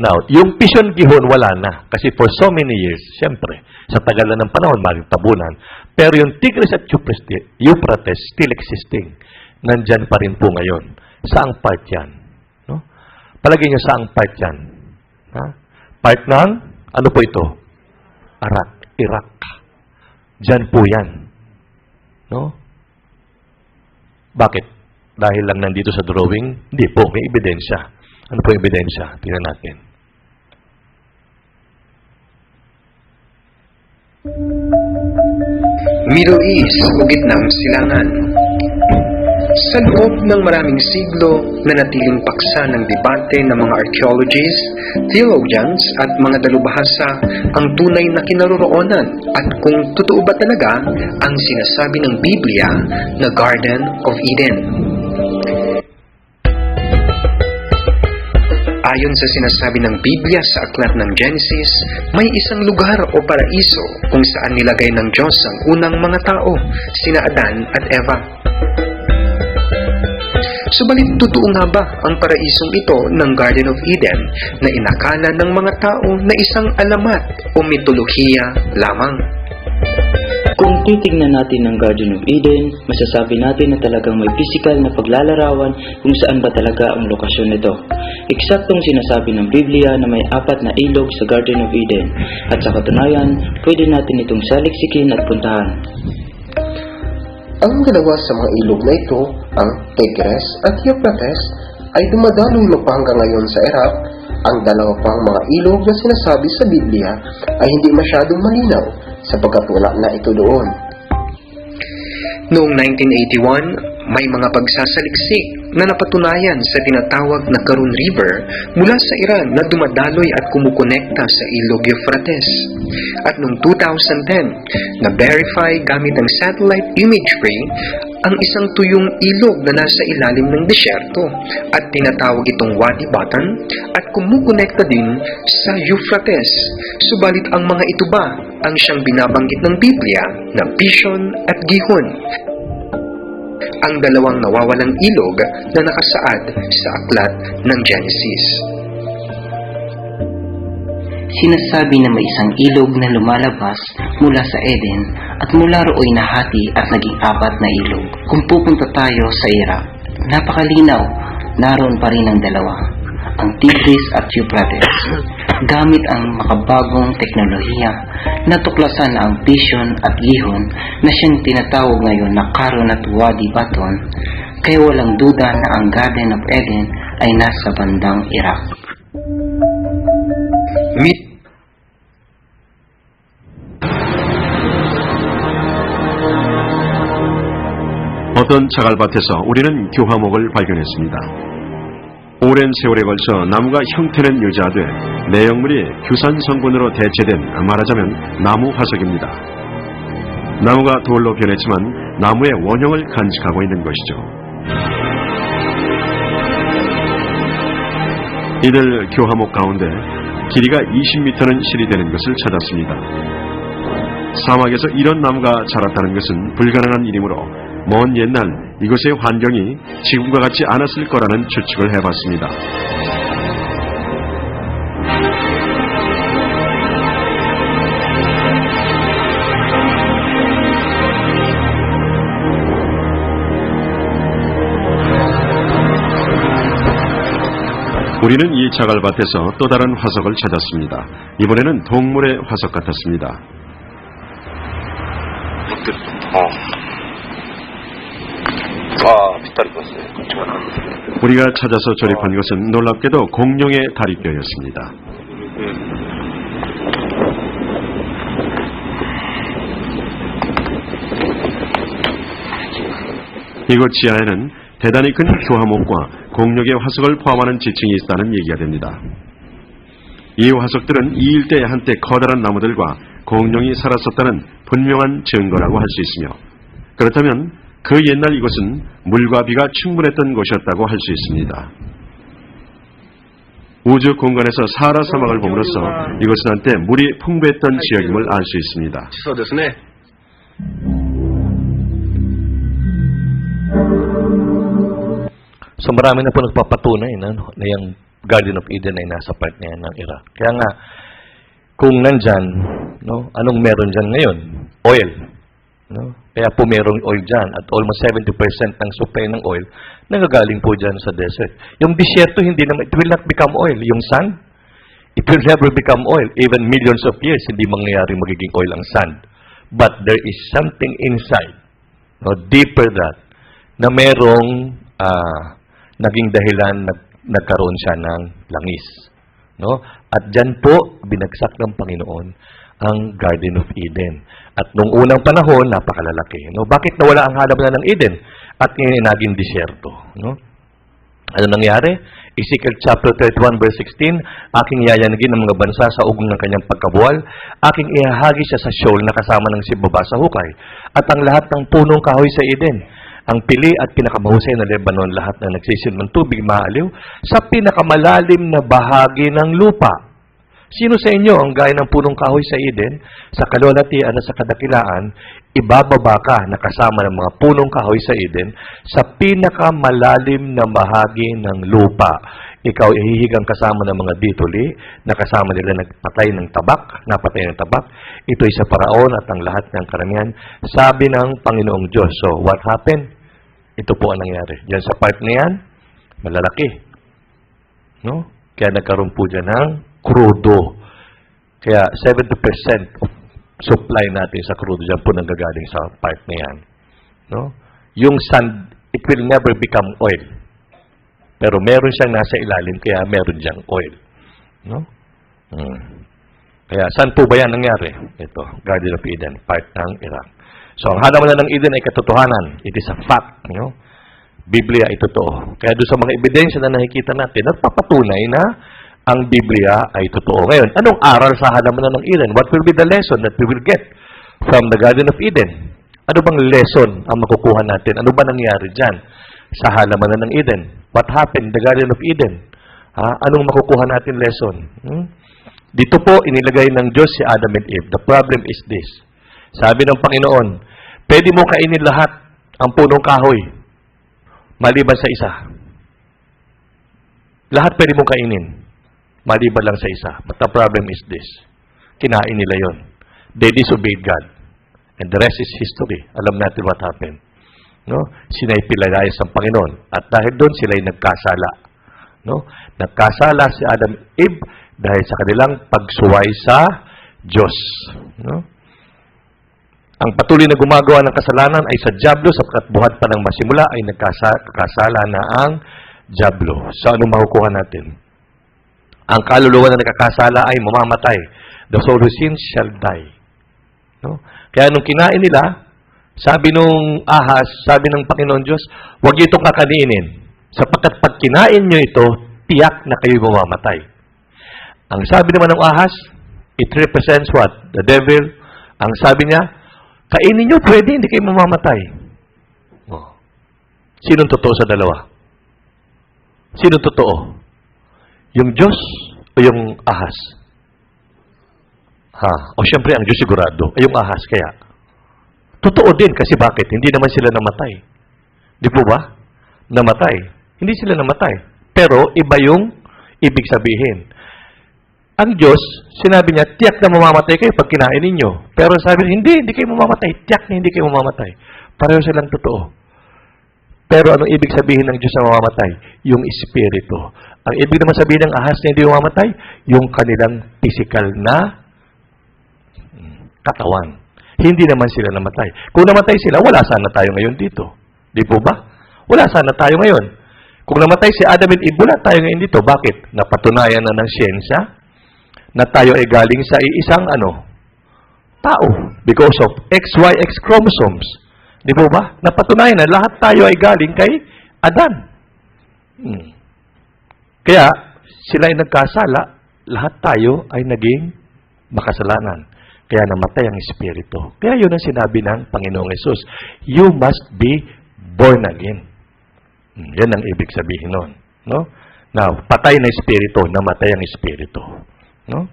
Now, yung Pishon Gihon wala na. Kasi for so many years, siyempre, sa tagal na ng panahon, maring tabunan. Pero yung Tigris at Euphrates still existing. Nandyan pa rin po ngayon. Saang part yan? No? Palagay nyo saang part yan? Part ng, ano po ito? Iraq. Diyan po yan. No? Bakit? Dahil lang nandito sa drawing? Hindi po, may ebidensya. Ano po yung ebidensya? Tingnan natin. Middle East o Gitnang Silangan. Sa loob ng maraming siglo, nanatiling paksa ng debate ng mga archaeologists, theologians at mga dalubhasa ang tunay na kinaroroonan at kung totoo ba talaga ang sinasabi ng Biblia na Garden of Eden. Ayon sa sinasabi ng Biblia sa aklat ng Genesis, may isang lugar o paraiso kung saan nilagay ng Diyos ang unang mga tao, sina Adan at Eva. Subalit totoo nga ba ang paraisong ito ng Garden of Eden na inakala ng mga tao na isang alamat o mitolohiya lamang? Kung titignan natin ang Garden of Eden, masasabi natin na talagang may physical na paglalarawan kung saan ba talaga ang lokasyon nito. Eksaktong sinasabi ng Biblia na may 4 na ilog sa Garden of Eden at sa katunayan, pwede natin itong saliksikin at puntahan. Ang dalawa sa mga ilog na ito, ang Tigris at Euphrates, ay dumadaloy pa hanggang ngayon sa Iraq. Ang dalawa pang mga ilog na sinasabi sa Biblia ay hindi masyadong malinaw sapagkat wala na ito doon. Noong 1981, may mga pagsasaliksik na napatunayan sa tinatawag na Karun River mula sa Iran na dumadaloy at kumukonekta sa ilog Euphrates. At noong 2010, na-verify gamit ang satellite imagery ang isang tuyong ilog na nasa ilalim ng desyerto at tinatawag itong Wadi Batan at kumukonekta din sa Euphrates. Subalit ang mga ito ba ang siyang binabanggit ng Biblia na Pishon at Gihon? Ang dalawang nawawalang ilog na nakasaad sa aklat ng Genesis. Sinasabi na may isang ilog na lumalabas mula sa Eden at mula rooy nahati at naging 4 na ilog. Kung pupunta tayo sa Iraq, napakalinaw, naroon pa rin ang dalawa, ang Tigris at Euphrates. Gamit ang makabagong teknolohiya, natuklasan na ang Pishon at Gihon na siyang tinatawag ngayon na Karun at Wadi Baton, kaya walang duda na ang Garden of Eden ay nasa bandang Iraq. 어떤 자갈밭에서 우리는 교화목을 발견했습니다. 오랜 세월에 걸쳐 나무가 형태는 유지하되 내용물이 규산 성분으로 대체된 말하자면 나무 화석입니다. 나무가 돌로 변했지만 나무의 원형을 간직하고 있는 것이죠. 이들 교화목 가운데 길이가 20m는 실이 되는 것을 찾았습니다. 사막에서 이런 나무가 자랐다는 것은 불가능한 일이므로 먼 옛날 이곳의 환경이 지금과 같지 않았을 거라는 추측을 해봤습니다. 우리는 이 자갈밭에서 또 다른 화석을 찾았습니다. 이번에는 동물의 화석 같았습니다. 우리가 찾아서 조립한 것은 놀랍게도 공룡의 다리뼈였습니다. 이곳 지하에는 대단히 큰 교화목과 공룡의 화석을 포함하는 지층이 있다는 얘기가 됩니다. 이 화석들은 이 일대에 한때 커다란 나무들과 공룡이 살았었다는 분명한 증거라고 할 수 있으며, 그렇다면 그 옛날 이곳은 물과 비가 충분했던 곳이었다고 할 수 있습니다. 우주 공간에서 사하라 사막을 봄으로써 이곳은 한때 물이 풍부했던 지역임을 알 수 있습니다. So marami na po nagpapatunay na yung Garden of Eden ay nasa part na yan ng Iraq. Kaya nga, kung nandyan, no, anong meron dyan ngayon? Oil. No? Kaya po merong oil dyan at almost 70% ng supply ng oil nagagaling po dyan sa desert. Yung disyerto, hindi naman, it will not become oil. Yung sand, it will never become oil. Even millions of years, hindi mangyayari magiging oil ang sand. But there is something inside, no, deeper that, na merong naging dahilan nagkaroon siya ng langis. No? At dyan po, binagsak ng Panginoon ang Garden of Eden. At nung unang panahon, napakalalaki. No? Bakit nawala ang halaman ng Eden? At naging disyerto. No? Ano nangyari? Ezekiel chapter 31 verse 16, aking yayanagin ang mga bansa sa ugong ng kanyang pagkabuwal, aking ihahagi siya sa Sheol na kasama ng sibaba sa hukay, at ang lahat ng punong kahoy sa Eden, ang pili at pinakamahusay na Lebanon, lahat na nagsisim ng tubig maaliw, sa pinakamalalim na bahagi ng lupa. Sino sa inyo ang gaya ng punong kahoy sa Eden, sa kalwalatian at sa kadakilaan, ibababa ka na kasama ng mga punong kahoy sa Eden, sa pinakamalalim na bahagi ng lupa. Ikaw ihihigang kasama ng mga dituli, na kasama nila nagpatay ng tabak, napatay ng tabak. Ito'y sa Paraon at ang lahat ng karamihan, sabi ng Panginoong Diyos. So, what happened? Ito po ang nangyari. Diyan sa part na yan, malalaki. No? Kaya nagkaroon po dyan ng crudo. Kaya 70% of supply natin sa crudo dyan po nanggagaling sa part na yan. No? Yung sand, it will never become oil. Pero meron siyang nasa ilalim, kaya meron diyang oil. No? Kaya saan po ba yan nangyari? Ito, Garden of Eden, part ng Iraq. So, ang halaman ng Eden ay katotohanan. It is a fact. You know? Biblia ay totoo. Kaya doon sa mga ebidensya na nakikita natin, nagpapatunay na ang Biblia ay totoo. Ngayon, anong aral sa halaman ng Eden? What will be the lesson that we will get from the Garden of Eden? Ano bang lesson ang makukuha natin? Ano ba nangyari dyan sa halaman ng Eden? What happened in the Garden of Eden? Anong makukuha natin lesson? Dito po, inilagay ng Diyos si Adam and Eve. The problem is this. Sabi ng Panginoon, pwede mo kainin lahat ang punong kahoy, maliban sa isa. Lahat pwede mong kainin, maliban lang sa isa. But the problem is this. Kinain nila yon. They disobeyed God. And the rest is history. Alam natin what happened. No? Sina'y pilayas ng Panginoon. At dahil doon, sila'y nagkasala. No? Nagkasala si Adam and Eve dahil sa kanilang pagsuway sa Diyos. No? Ang patuloy na gumagawa ng kasalanan ay sa dyablo, sapagkat buhat pa ng masimula ay nagkasala na ang dyablo. So, anong makukuha natin? Ang kaluluwa na nagkakasala ay mamamatay. The soul who sins shall die. No? Kaya nung kinain nila, sabi nung ahas, sabi ng Panginoon Diyos, huwag itong kakainin. Sapagkat pag kinain nyo ito, tiyak na kayo mamamatay. Ang sabi naman ng ahas, it represents what? The devil. Ang sabi niya, kainin nyo, pwede, hindi kayo mamamatay. Oh. Sinong totoo sa dalawa? Sinong totoo? Yung Diyos o yung ahas? O siyempre, ang Diyos sigurado. Ay, yung ahas kaya. Totoo din, kasi bakit? Hindi naman sila namatay. Di po ba? Namatay. Hindi sila namatay. Pero, iba yung ibig sabihin. Ang Diyos, sinabi niya, tiyak na mamamatay kayo pag kinain ninyo. Pero sabi niya, hindi kayo mamamatay. Tiyak na hindi kayo mamamatay. Pareho silang totoo. Pero anong ibig sabihin ng Diyos na mamamatay? Yung Espiritu. Ang ibig naman sabihin ng ahas na hindi mamamatay, yung kanilang physical na katawan. Hindi naman sila namatay. Kung namatay sila, wala sana tayo ngayon dito. Di po ba? Wala sana tayo ngayon. Kung namatay si Adam and Eve, wala tayo ngayon dito. Bakit? Napatunayan na ng siyensya na tayo ay galing sa iisang tao. Because of XYX chromosomes. Di po ba? Napatunayan na lahat tayo ay galing kay Adan. Kaya, sila ay nagkasala, lahat tayo ay naging makasalanan. Kaya namatay ang Espiritu. Kaya yun ang sinabi ng Panginoong Yesus. You must be born again. Yan ang ibig sabihin nun. No? Now, patay na Espiritu, namatay ang Espiritu. No?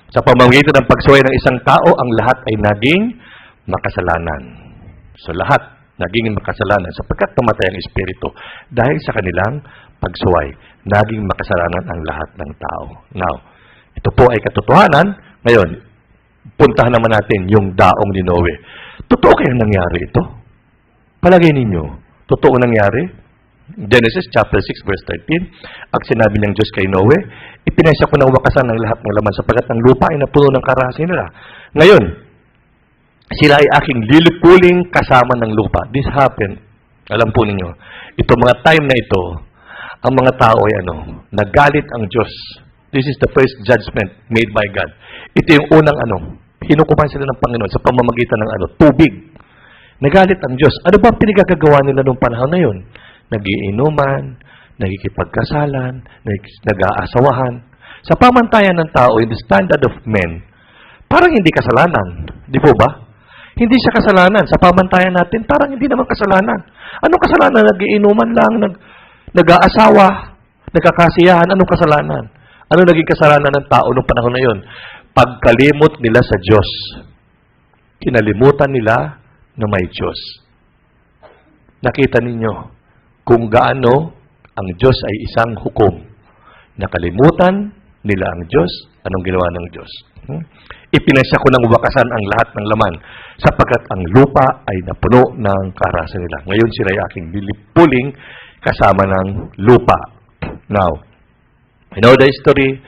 Sa pamamagitan ng pagsuway ng isang tao, ang lahat ay naging makasalanan. So lahat naging makasalanan sapagkat namatay ang Espiritu. Dahil sa kanilang pagsuway, naging makasalanan ang lahat ng tao. Now, ito po ay katotohanan. Ngayon, puntahan naman natin yung daong ni Noe. Totoo kayang nangyari ito? Palagay ninyo, totoo nangyari? Genesis chapter 6 verse 13, ang sinabi ng Diyos kay Noe, ipinasya ko ng wakasan ng lahat ng laman sapagkat ang lupa ay napuno ng karahasan nila. Ngayon, sila ay aking lilipuling kasama ng lupa. This happened. Alam po ninyo, ito mga time na ito, ang mga tao ay nagalit ang Diyos. This is the first judgment made by God. Ito yung unang hinukupan sila ng Panginoon sa pamamagitan ng tubig. Nagalit ang Diyos. Ano ba pinagagagawa nila noong panahon na yun? Nagiinuman, nagkikipagkasalan, nag-aasawahan. Sa pamantayan ng tao, in the standard of men, parang hindi kasalanan. Di po ba? Hindi siya kasalanan. Sa pamantayan natin, parang hindi naman kasalanan. Anong kasalanan? Nagiinuman lang, nag-aasawa, nagkakasiyahan. Anong kasalanan? Ano naging kasalanan ng tao noong panahon na yun? Pagkalimot nila sa Diyos. Kinalimutan nila na may Diyos. Nakita ninyo kung gaano ang Diyos ay isang hukom. Nakalimutan nila ang Diyos. Anong ginawa ng Diyos? Ipinasya ko ng wakasan ang lahat ng laman sapagkat ang lupa ay napuno ng karahasan nila. Ngayon sila ay aking lilipuling kasama ng lupa. Now, you know the history?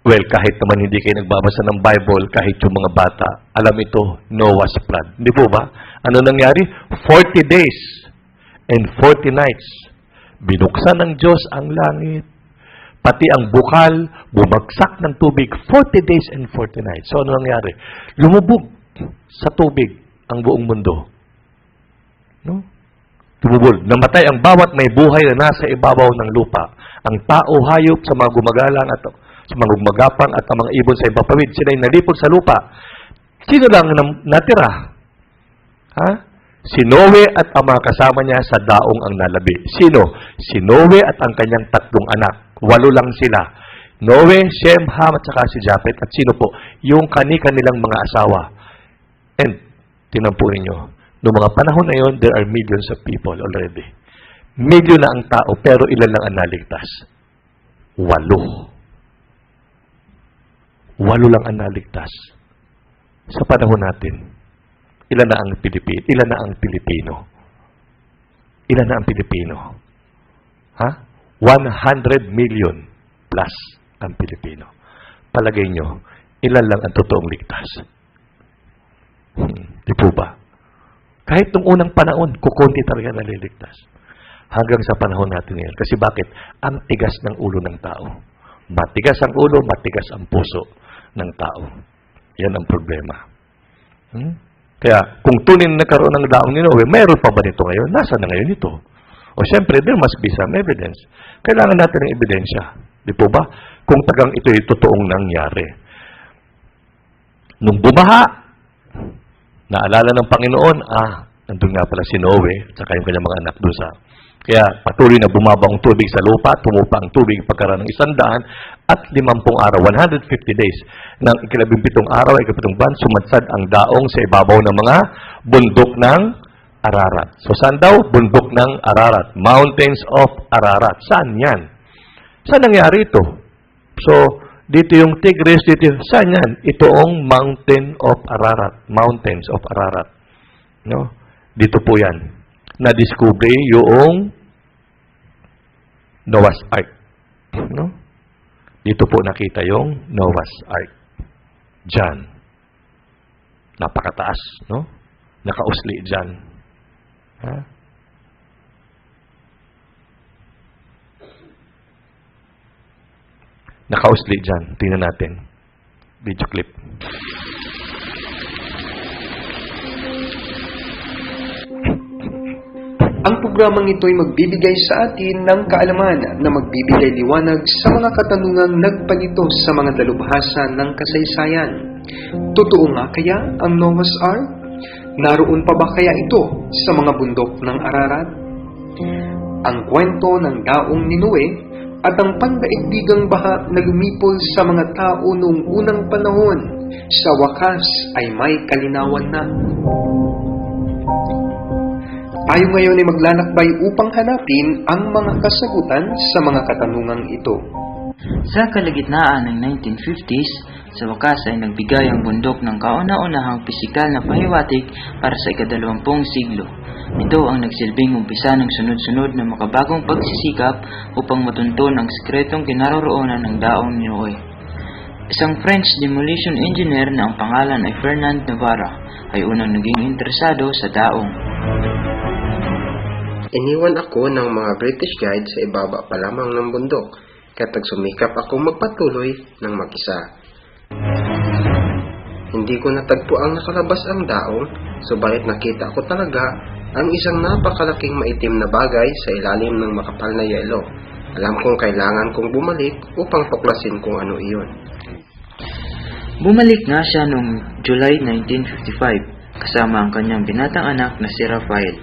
Well, kahit naman hindi kayo nagbabasa ng Bible, kahit yung mga bata, alam ito, Noah's flood. Hindi po ba? Ano nangyari? 40 days and 40 nights. Binuksan ng Diyos ang langit. Pati ang bukal, bumagsak ng tubig. 40 days and 40 nights. So, ano nangyari? Lumubog sa tubig ang buong mundo. No? Tumubol. Namatay ang bawat may buhay na nasa ibabaw ng lupa. Ang tao, hayop, sa mga gumagalang at sa mga gumagapang at ang mga ibon sa ipapawid, sila'y nalipol sa lupa. Sino lang natira? Ha? Si Noe at ang mga kasama niya sa daong ang nalabi. Sino? Si Noe at ang kanyang 3 anak. 8 lang sila. Noe, Shem, Ham, at saka si Japhet. At sino po? Yung kanilang mga asawa. And, tinampuhin nyo, noong mga panahon na yun, there are millions of people already. Milyon na ang tao, pero ilan lang ang naligtas? 8. 8 lang ang naligtas. Sa panahon natin, ilan na ang Pilipino? Ilan na ang Pilipino? Ilan na ang Pilipino? Ha? 100 million plus ang Pilipino. Palagay nyo, ilan lang ang totoong ligtas? Di po ba? Kahit nung unang panahon, kukunti talaga naliligtas. Hanggang sa panahon natin ngayon. Kasi bakit? Ang tigas ng ulo ng tao. Matigas ang ulo, matigas ang puso ng tao. Yan ang problema. Kaya, kung tunay na nagkaroon ng daong ni Noe, mayroon pa ba nito ngayon? Nasaan na ngayon ito? O siyempre, there must be some evidence. Kailangan natin ng ebidensya. Di po ba? Kung tagang ito'y totoong nangyari. Nung bumaha, naalala ng Panginoon, nandun nga pala si Noe, at saka yung kanyang mga anak doon sa. Kaya patuloy na bumaba ang tubig sa lupa, tumupa ang tubig pagkaraan ng 100 at 50 araw, 150 days. Nang ika-17 araw, ika-7 buwan, sumadsad ang daong sa ibabaw ng mga bundok ng Ararat. So, saan daw? Bundok ng Ararat. Mountains of Ararat. Saan yan? Saan nangyari ito? So, dito yung Tigris, dito, saan yan? Ito ang Mountain of Ararat. Mountains of Ararat. No? Dito po yan. Na-discover yung Noah's Ark. No? Dito po nakita yung Noah's Ark. Diyan. Napakataas, no? Nakausli diyan. Ha? Nakausli diyan. Tingnan natin. Video clip. Ang programang ito ay magbibigay sa atin ng kaalaman na magbibigay liwanag sa mga katanungang nagpalito sa mga dalubhasa ng kasaysayan. Totoo nga kaya ang Noah's Ark? Naroon pa ba kaya ito sa mga bundok ng Ararat? Ang kwento ng daong ni Noe at ang pandaigdigang baha na lumipol sa mga tao noong unang panahon, sa wakas ay may kalinawan na. Tayo ngayon ay maglalakbay upang hanapin ang mga kasagutan sa mga katanungang ito. Sa kalagitnaan ng 1950s, sa wakas ay nagbigay ang bundok ng kauna-unahang pisikal na pahiwatig para sa ika-20 siglo. Ito ang nagsilbing umpisa ng sunod-sunod na makabagong pagsisikap upang matunton ang sikretong kinaroroonan ng daong ni Noe. Isang French demolition engineer na ang pangalan ay Fernand Navarra ay unang naging interesado sa daong. Iniwan ako ng mga British guide sa ibaba pa lamang ng bundok, kaya't nagsumikap ako magpatuloy ng mag-isa. Hindi ko natagpo ang nakalabas ang daong, subalit nakita ko talaga ang isang napakalaking maitim na bagay sa ilalim ng makapal na yelo. Alam kong kailangan kong bumalik upang tuklasin kung ano iyon. Bumalik nga siya noong July 1955 kasama ang kanyang binatang anak na si Rafael.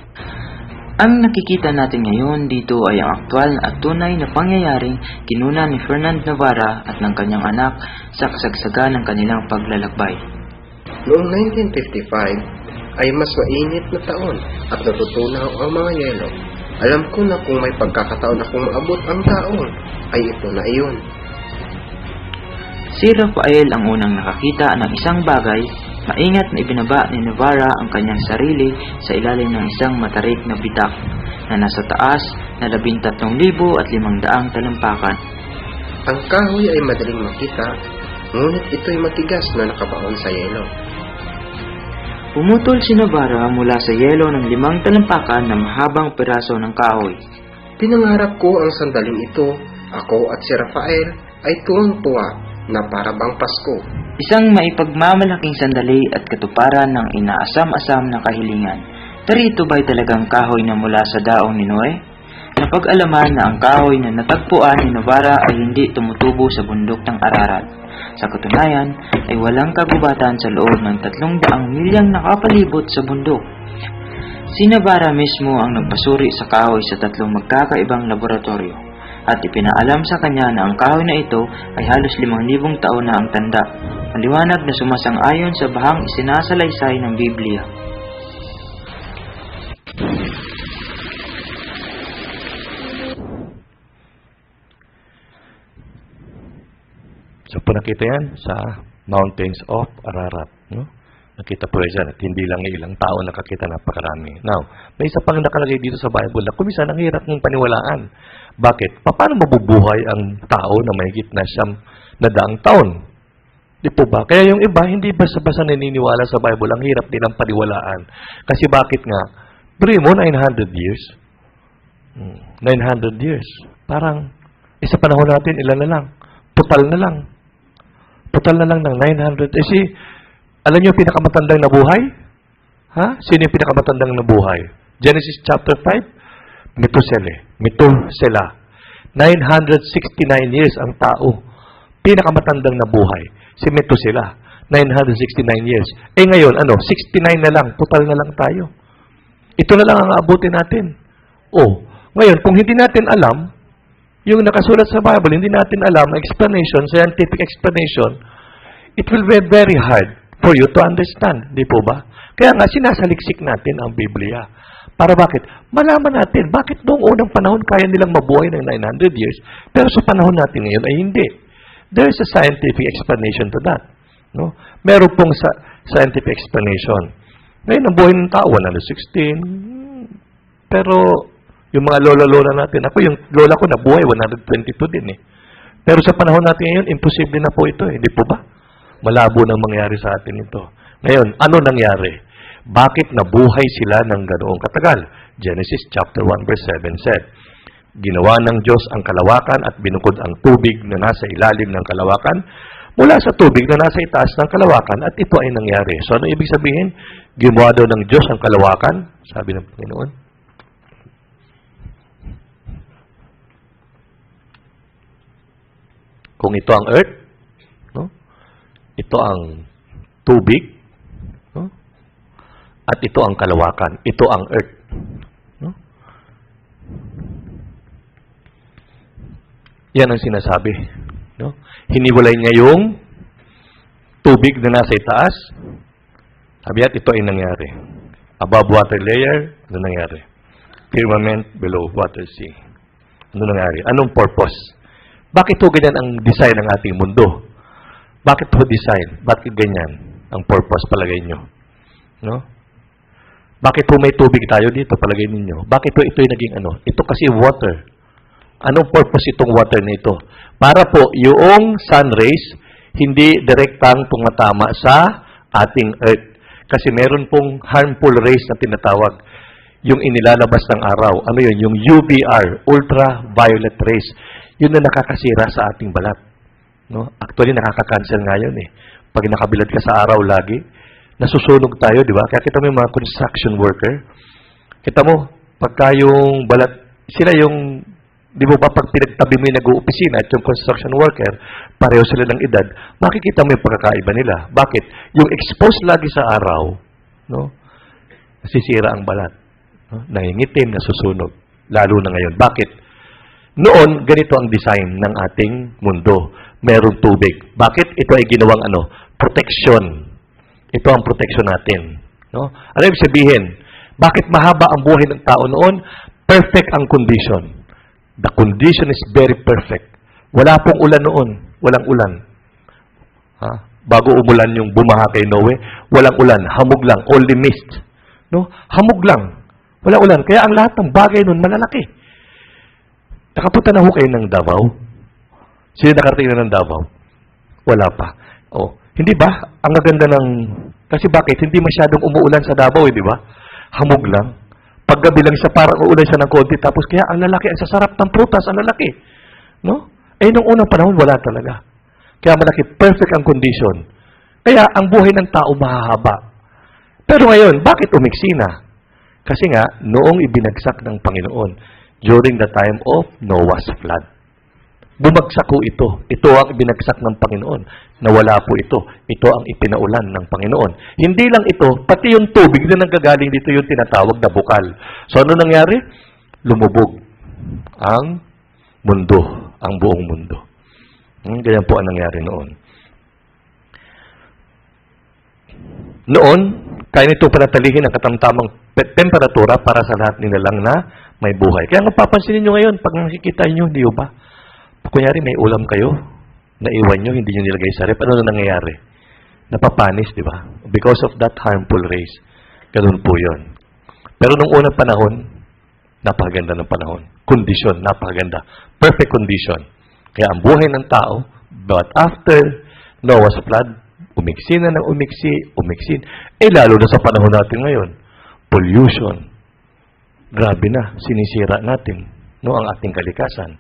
Ang nakikita natin ngayon dito ay ang aktwal at tunay na pangyayaring kinuna ni Fernand Navarra at ng kanyang anak sa kasagsagan ng kanilang paglalakbay. Noong 1955 ay mas mainit na taon at natutunaw ang mga yelo. Alam ko na kung may pagkakataon akong maabot ang taong, ay ito na iyon. Si Rafael ang unang nakakita ng isang bagay. Maingat na ibinaba ni Navarra ang kanyang sarili sa ilalim ng isang matarik na bitak na nasa taas na 13,500 talampakan. Ang kahoy ay madaling makita, ngunit ito'y matigas na nakabaon sa yelo. Pumutol si Navarra mula sa yelo ng 5 talampakan na mahabang piraso ng kahoy. Pinangarap ko ang sandaling ito. Ako at si Rafael ay tuwang-tuwa na para bang Pasko. Isang maipagmamalaking sandali at katuparan ng inaasam-asam na kahilingan. Narito ba'y talagang kahoy na mula sa daong ni Noe? Napag-alaman na ang kahoy na natagpuan ni Nobara ay hindi tumutubo sa bundok ng Ararat. Sa katunayan, ay walang kagubatan sa loob ng 300 milyang nakapalibot sa bundok. Si Nobara mismo ang nagpasuri sa kahoy sa 3 magkakaibang laboratorio at ipinaalam sa kanya na ang kahoy na ito ay halos 5,000 taon na ang tanda, maliwanag na sumasang-ayon sa bahang isinasalaysay ng Biblia. So po nakita yan sa Mountains of Ararat. No? Nakita po yan at hindi lang ilang tao nakakita, napakarami. Now, may isa pang nakalagay dito sa Bible na kumisan ang hirap ng paniwalaan. Bakit? Paano mabubuhay ang tao na mahigit na 900 taon? Di po ba? Kaya yung iba, hindi basta-basta naniniwala sa Bible. Ang hirap nilang paniwalaan. Kasi bakit nga? Pero mo, 900 years. 900 years. Parang, isa panahon natin, ilan na lang? Total na lang. Total na lang ng 900. Alam niyo yung pinakamatandang nabuhay? Ha? Sino yung pinakamatandang nabuhay? Genesis chapter 5? Methuselah. 969 years ang tao. Pinakamatandang nabuhay. Si Methuselah. 969 years. Ngayon, 69 na lang. Total na lang tayo. Ito na lang ang aabutin natin. Ngayon, kung hindi natin alam, yung nakasulat sa Bible, hindi natin alam, explanation, scientific explanation, it will be very hard for you to understand. Di po ba? Kaya nga, sinasaliksik natin ang Biblia. Para bakit? Malaman natin, bakit noong unang panahon kaya nilang mabuhay ng 900 years, pero sa panahon natin ngayon ay hindi. There is a scientific explanation to that. No? Meron pong scientific explanation. Ngayon, ang buhay ng tao, 116, pero yung mga lola-lola natin, ako yung lola ko nabuhay, 122 din eh. Pero sa panahon natin ngayon, imposible na po ito eh. Di po ba? Malabo nang mangyari sa atin ito. Ngayon, ano nangyari? Bakit nabuhay sila ng ganoong katagal? Genesis chapter 1 verse 7 said, Ginawa ng Diyos ang kalawakan at binukod ang tubig na nasa ilalim ng kalawakan mula sa tubig na nasa itaas ng kalawakan at ito ay nangyari. So ano ibig sabihin? Ginawa daw ng Diyos ang kalawakan, sabi ng Panginoon. Kung ito ang earth, no? Ito ang tubig, no? At ito ang kalawakan. Ito ang earth. No? Yan ang sinasabi. No? Hiniwalay niya yung tubig na nasa itaas. Sabi at ito ay nangyari. Above water layer, ano nangyari? Firmament below water sea. Ano nangyari? Anong purpose? Bakit po ganyan ang design ng ating mundo? Bakit po design? Bakit ganyan ang purpose palagay nyo? No? Bakit po may tubig tayo dito palagay ninyo? Bakit po ito yung naging ano? Ito kasi water. Anong purpose itong water na ito? Para po yung sun rays hindi direktang tumatama sa ating earth. Kasi meron pong harmful rays na tinatawag. Yung inilalabas ng araw. Ano yun? Yung UVR, ultraviolet rays. Yun na nakakasira sa ating balat. No? Actually, nakaka-cancel nga yun eh. Pag nakabilad ka sa araw lagi, nasusunog tayo, di ba? Kaya kita mo yung mga construction worker. Kita mo, pagka yung balat, sila yung, di ba pag pinagtabi mo yung nag-uopisina at yung construction worker, pareho sila ng edad, makikita mo yung pagkakaiba nila. Bakit? Yung exposed lagi sa araw, no? Nasisira ang balat. No? Nangingitim, nasusunog. Lalo na ngayon. Bakit? Noon, ganito ang design ng ating mundo. Merong tubig. Bakit? Ito ay ginawang protection. Ito ang protection natin. No? Ano ibig sabihin? Bakit mahaba ang buhay ng tao noon? Perfect ang condition. The condition is very perfect. Wala pong ulan noon. Walang ulan. Bago umulan yung bumaha kay Noe, walang ulan. Hamog lang. Only mist. No? Hamog lang. Wala ulan. Kaya ang lahat ng bagay noon malalaki. Nakapunta na ho kayo ng Davao? Sino nakarating na ng Davao? Wala pa. Hindi ba? Ang gaganda ng... Kasi bakit? Hindi masyadong umuulan sa Davao, di ba? Hamog lang. Paggabi lang siya, parang uulan siya ng konti. Tapos kaya ang lalaki, ang sasarap ng prutas, ang lalaki. No? Nung unang panahon, wala talaga. Kaya malaki, perfect ang condition. Kaya ang buhay ng tao mahahaba. Pero ngayon, bakit umiksi na? Kasi nga, noong ibinagsak ng Panginoon, during the time of Noah's flood, bumagsak ko ito. Ito ang ibinagsak ng Panginoon. Nawala po ito. Ito ang ipinaulan ng Panginoon. Hindi lang ito, pati yung tubig na nanggagaling dito yung tinatawag na bukal. So ano nangyari? Lumubog ang mundo, ang buong mundo. Ganyan po ang nangyari noon. Noon, kaya nito panatilihin ang katamtamang temperatura para sa lahat nilalang na may buhay. Kaya mapapansin niyo ngayon, pag nakikita niyo, di ba? Kunyari may ulam kayo, naiwan nyo, hindi nyo nilagay sa rep, ano na nangyayari? Napapanis, di ba? Because of that harmful rays. Ganun po yun. Pero nung unang panahon, napakaganda ng panahon. Kondisyon, napakaganda. Perfect condition. Kaya ang buhay ng tao, but after Noah's flood, umiksi na ng umiksi. Lalo na sa panahon natin ngayon, pollution. Grabe na, sinisira natin, no, ang ating kalikasan.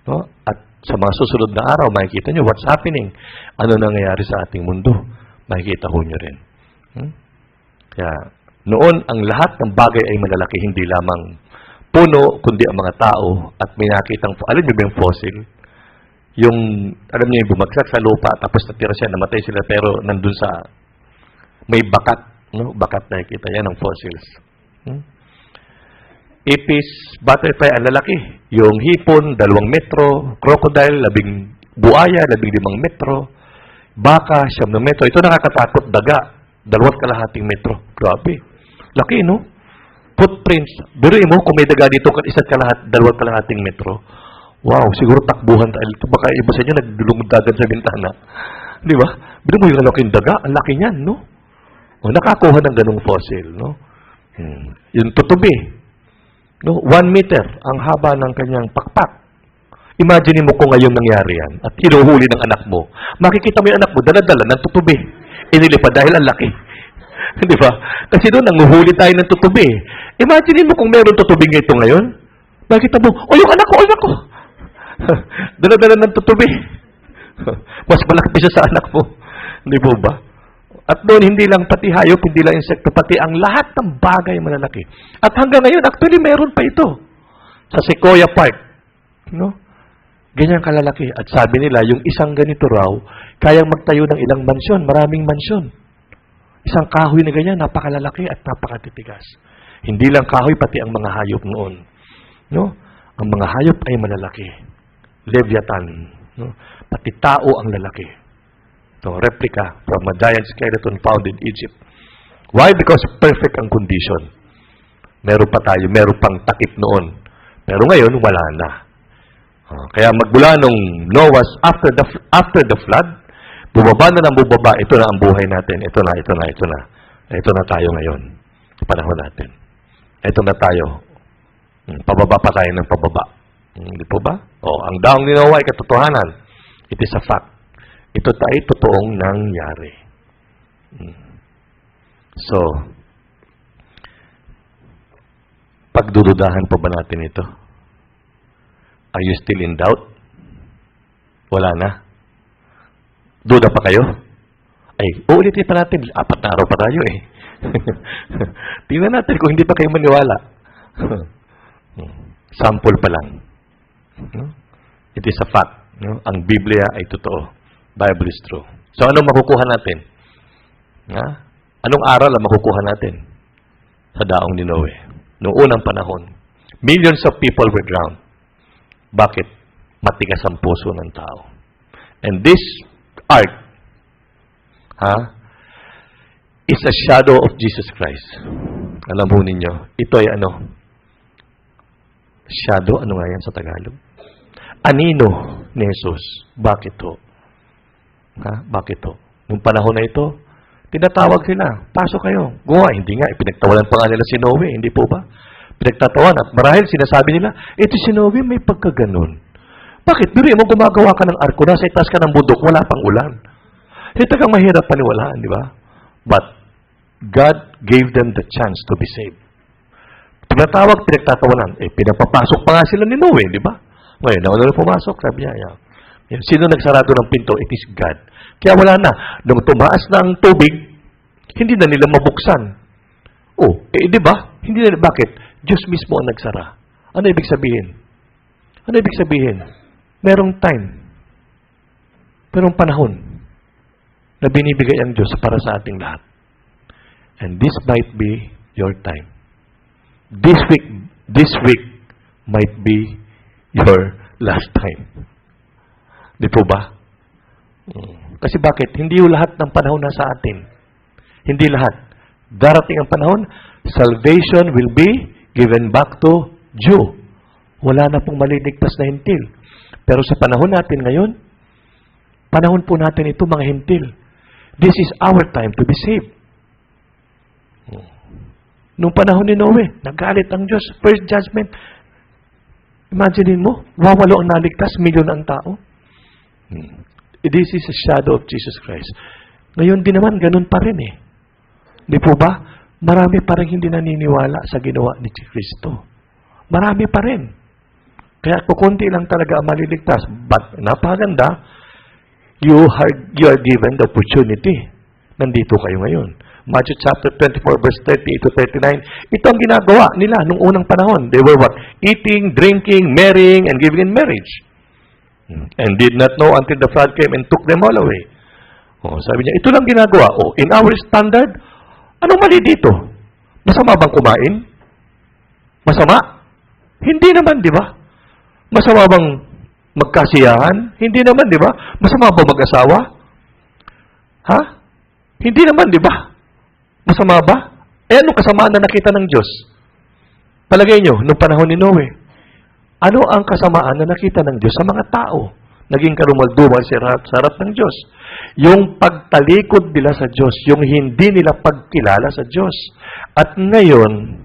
No? At sa mga susunod na araw, makikita nyo what's happening. Ano nangyayari sa ating mundo. Makikita ho nyo rin. Kaya, noon, ang lahat ng bagay ay malalaki, hindi lamang puno, kundi ang mga tao. At may nakitang, alam nyo ba yung fossil? Yung, alam nyo yung bumagsak sa lupa, tapos natira siya, namatay sila, pero nandun sa, may bakat. No? Bakat nakikita yan ng fossils. Ipis, butterfly, ang lalaki. Yung hipon, 2 metro. Crocodile, buaya, 15 metro. Baka, 9 metro. Ito nakakatakot, daga. 2.5 metro. Grabe. Laki, no? Footprints. Biruin mo, kung may daga dito, 1.5 metro. Wow, siguro takbuhan tayo. Baka iba sa inyo, nagdulong-dagan sa bintana. Di ba? Biruin mo yung laking daga. Ang laki niyan, no? O, nakakuha ng ganung fossil, no? Yung tutubi. No, 1 meter ang haba ng kanyang pakpak. Imagine mo kung ngayon nangyari yan at hinuhuli ng anak mo. Makikita mo yung anak mo, dala-dala ng tutubi. Inilipad dahil ang laki. Di ba? Kasi doon, nanguhuli tayo ng tutubi. Imagine mo kung meron tutubing ito ngayon. Makikita mo, yung anak ko. Dala-dala ng tutubi. Mas malaki siya sa anak mo. Hindi po ba? At doon, hindi lang pati hayop, hindi lang insekto, pati ang lahat ng bagay malalaki. At hanggang ngayon, actually, meron pa ito. Sa Sequoia Park. No? Ganyan kalalaki. At sabi nila, yung isang ganito raw, kayang magtayo ng ilang mansyon, maraming mansyon. Isang kahoy na ganyan, napakalalaki at napakatitigas. Hindi lang kahoy, pati ang mga hayop noon. No? Ang mga hayop ay malalaki. Leviathan. No? Pati tao ang lalaki. Ito, replica from a giant skeleton found in Egypt. Why? Because perfect ang condition. Meron pang takip noon. Pero ngayon, wala na. Kaya magmula nung Noah's, after the flood, bumaba na ng bumaba, ito na ang buhay natin. Ito na. Ito na tayo ngayon. Panahon natin. Ito na tayo. Pababa pa tayo ng pababa. Hindi po ba? Ang daong ni Noah ay katotohanan. It is a fact. Ito tayo totoong nangyari. So, pagdududahan pa ba natin ito? Are you still in doubt? Wala na? Duda pa kayo? Uulitin pa natin. 4 na araw pa tayo eh. Tingnan natin kung hindi pa kayo maniwala. Sample pa lang. It is a fact. Ang Biblia ay totoo. Bible is true. So, anong makukuha natin? Anong aral ang makukuha natin? Sa daong ni Noe. Noong unang panahon, millions of people were drowned. Bakit? Matigas ang puso ng tao. And this ark is a shadow of Jesus Christ. Alam mo ninyo, ito ay shadow, ano nga yan sa Tagalog? Anino ni Jesus. Bakit to? Bakit to? Nung panahon na ito, tinatawag sila, pasok kayo. Guwa, hindi nga, pinagtawanan pa nga nila si Noe, hindi po ba? Pinagtatawan at marahil sinasabi nila, ito si Noe may pagkaganon. Bakit? Biro mo gumagawa ka ng arko, nasa itaas ka ng bundok, wala pang ulan. Ito kang mahirap paniwalaan, di ba? But God gave them the chance to be saved. Tinatawag, pinagtatawanan. Pinapapasok pa nga sila ni Noe, di ba? Ngayon, na pumasok, sabi niya, sino nagsarado ng pinto? It is God. Kaya wala na. Nung tumaas na ang tubig, hindi na nila mabuksan. Di ba? Hindi na, bakit? Diyos mismo ang nagsara. Ano ibig sabihin? Ano ibig sabihin? Merong time. Merong panahon na binibigay ang Diyos para sa ating lahat. And this might be your time. This week might be your last time. Di po ba? Kasi bakit? Hindi yung lahat ng panahon nasa atin. Hindi lahat. Darating ang panahon, salvation will be given back to Jew. Wala na pong maliligtas na hintil. Pero sa panahon natin ngayon, panahon po natin ito mga hintil. This is our time to be saved. Nung panahon ni Noe, nagalit ang Diyos. First judgment. Imagine mo, wawalo ang naligtas, milyon ang tao. This is a shadow of Jesus Christ. Ngayon din naman, ganun pa rin eh. Di po ba? Marami pa rin hindi naniniwala sa ginawa ni Kristo. Marami pa rin. Kaya kukunti lang talaga ang maliligtas. But napaganda, you are given the opportunity. Nandito kayo ngayon. Matthew chapter 24 verse 38 to 39. Ito ang ginagawa nila nung unang panahon. They were what? Eating, drinking, marrying, and giving in marriage. And did not know until the flood came and took them all away. Sabi niya, ito lang ginagawa. In our standard, anong mali dito? Masama bang kumain? Masama? Hindi naman, di ba? Masama bang magkasiyahan? Hindi naman, di ba? Masama bang mag-asawa? Ha? Hindi naman, di ba? Masama ba? Anong kasamaan na nakita ng Diyos? Palagay nyo, nung panahon ni Noe, ano ang kasamaan na nakita ng Diyos sa mga tao? Naging karumaldumal sa harap ng Diyos. Yung pagtalikod nila sa Diyos, yung hindi nila pagkilala sa Diyos. At ngayon,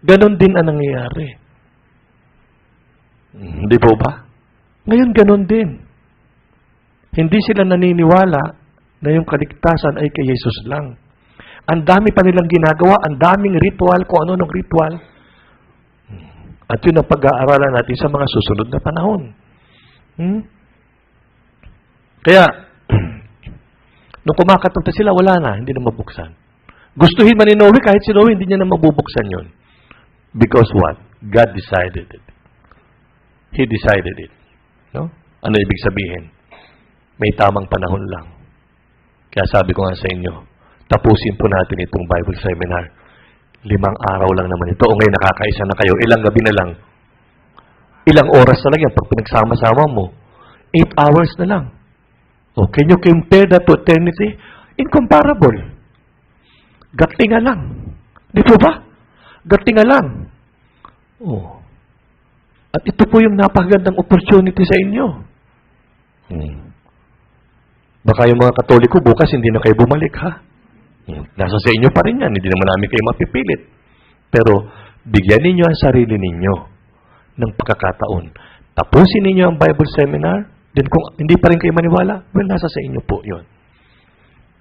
ganon din ang nangyayari. Hindi po ba? Ngayon, ganon din. Hindi sila naniniwala na yung kaligtasan ay kay Jesus lang. Ang dami pa nilang ginagawa, ang daming ritual, kung ano ng ritual. At yun ang pag-aaralan natin sa mga susunod na panahon. Kaya, nung kumakapunta sila, wala na, hindi na mabuksan. Gustuhin man ni Noe, kahit si Noe, hindi niya na mabubuksan yun. Because what? God decided it. He decided it. No? Ano ibig sabihin? May tamang panahon lang. Kaya sabi ko nga sa inyo, tapusin po natin itong Bible seminar. 5 araw lang naman ito. O ngayon nakakaisa na kayo. Ilang gabi na lang. Ilang oras na lang yan pag pinagsama-sama mo. 8 hours na lang. Oh, can you compare that to eternity? Incomparable. Gatinga lang. Di po ba? Gatinga lang. Oh. At ito po yung napakagandang opportunity sa inyo. Baka yung mga Katoliko bukas hindi na kayo bumalik, ha? Nasa sa inyo pa rin yan. Hindi naman namin kayo mapipilit. Pero, bigyan ninyo ang sarili ninyo ng pagkakataon. Tapusin ninyo ang Bible seminar. Then kung hindi pa rin kayo maniwala, well, nasa sa inyo po yun.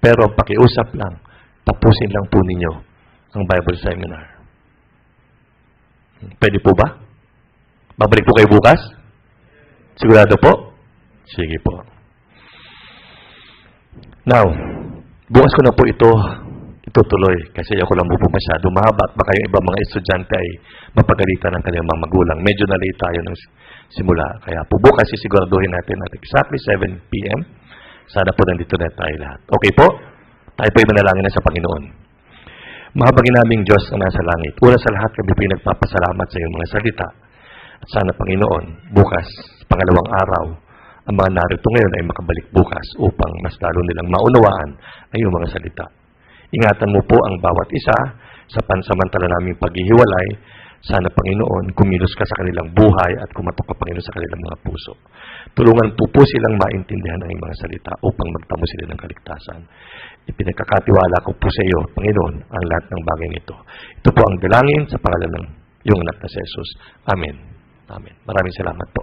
Pero, pakiusap lang. Tapusin lang po ninyo ang Bible seminar. Pwede po ba? Babalik po kayo bukas? Sigurado po? Sige po. Now, bukas ko na po ito itutuloy kasi ako lang po masyado mahaba at baka yung ibang mga estudyante ay mapagalitan ng kanilang mga magulang. Medyo na-late tayo ng simula. Kaya po bukas sisiguraduhin natin at exactly 7 p.m. Sana po nandito na tayo lahat. Okay po? Tayo po ay manalangin na sa Panginoon. Mahabagin naming Diyos na nasa langit. Una sa lahat, kami po ay nagpapasalamat sa iyong mga salita. At sana, Panginoon, bukas, pangalawang araw, ang mga narito ngayon ay makabalik bukas upang mas lalo nilang maunawaan ang iyong mga salita. Ingatan mo po ang bawat isa sa pansamantala naming paghihiwalay. Sana, Panginoon, kumilos ka sa kanilang buhay at kumatok ka, Panginoon, sa kanilang mga puso. Tulungan po silang maintindihan ang iyong mga salita upang magtamo sila ng kaligtasan. Ipinagkakatiwala ko po sa iyo, Panginoon, ang lahat ng bagay nito. Ito po ang dalangin sa pangalan ng iyong anak na si Jesus. Amen. Amen. Maraming salamat po.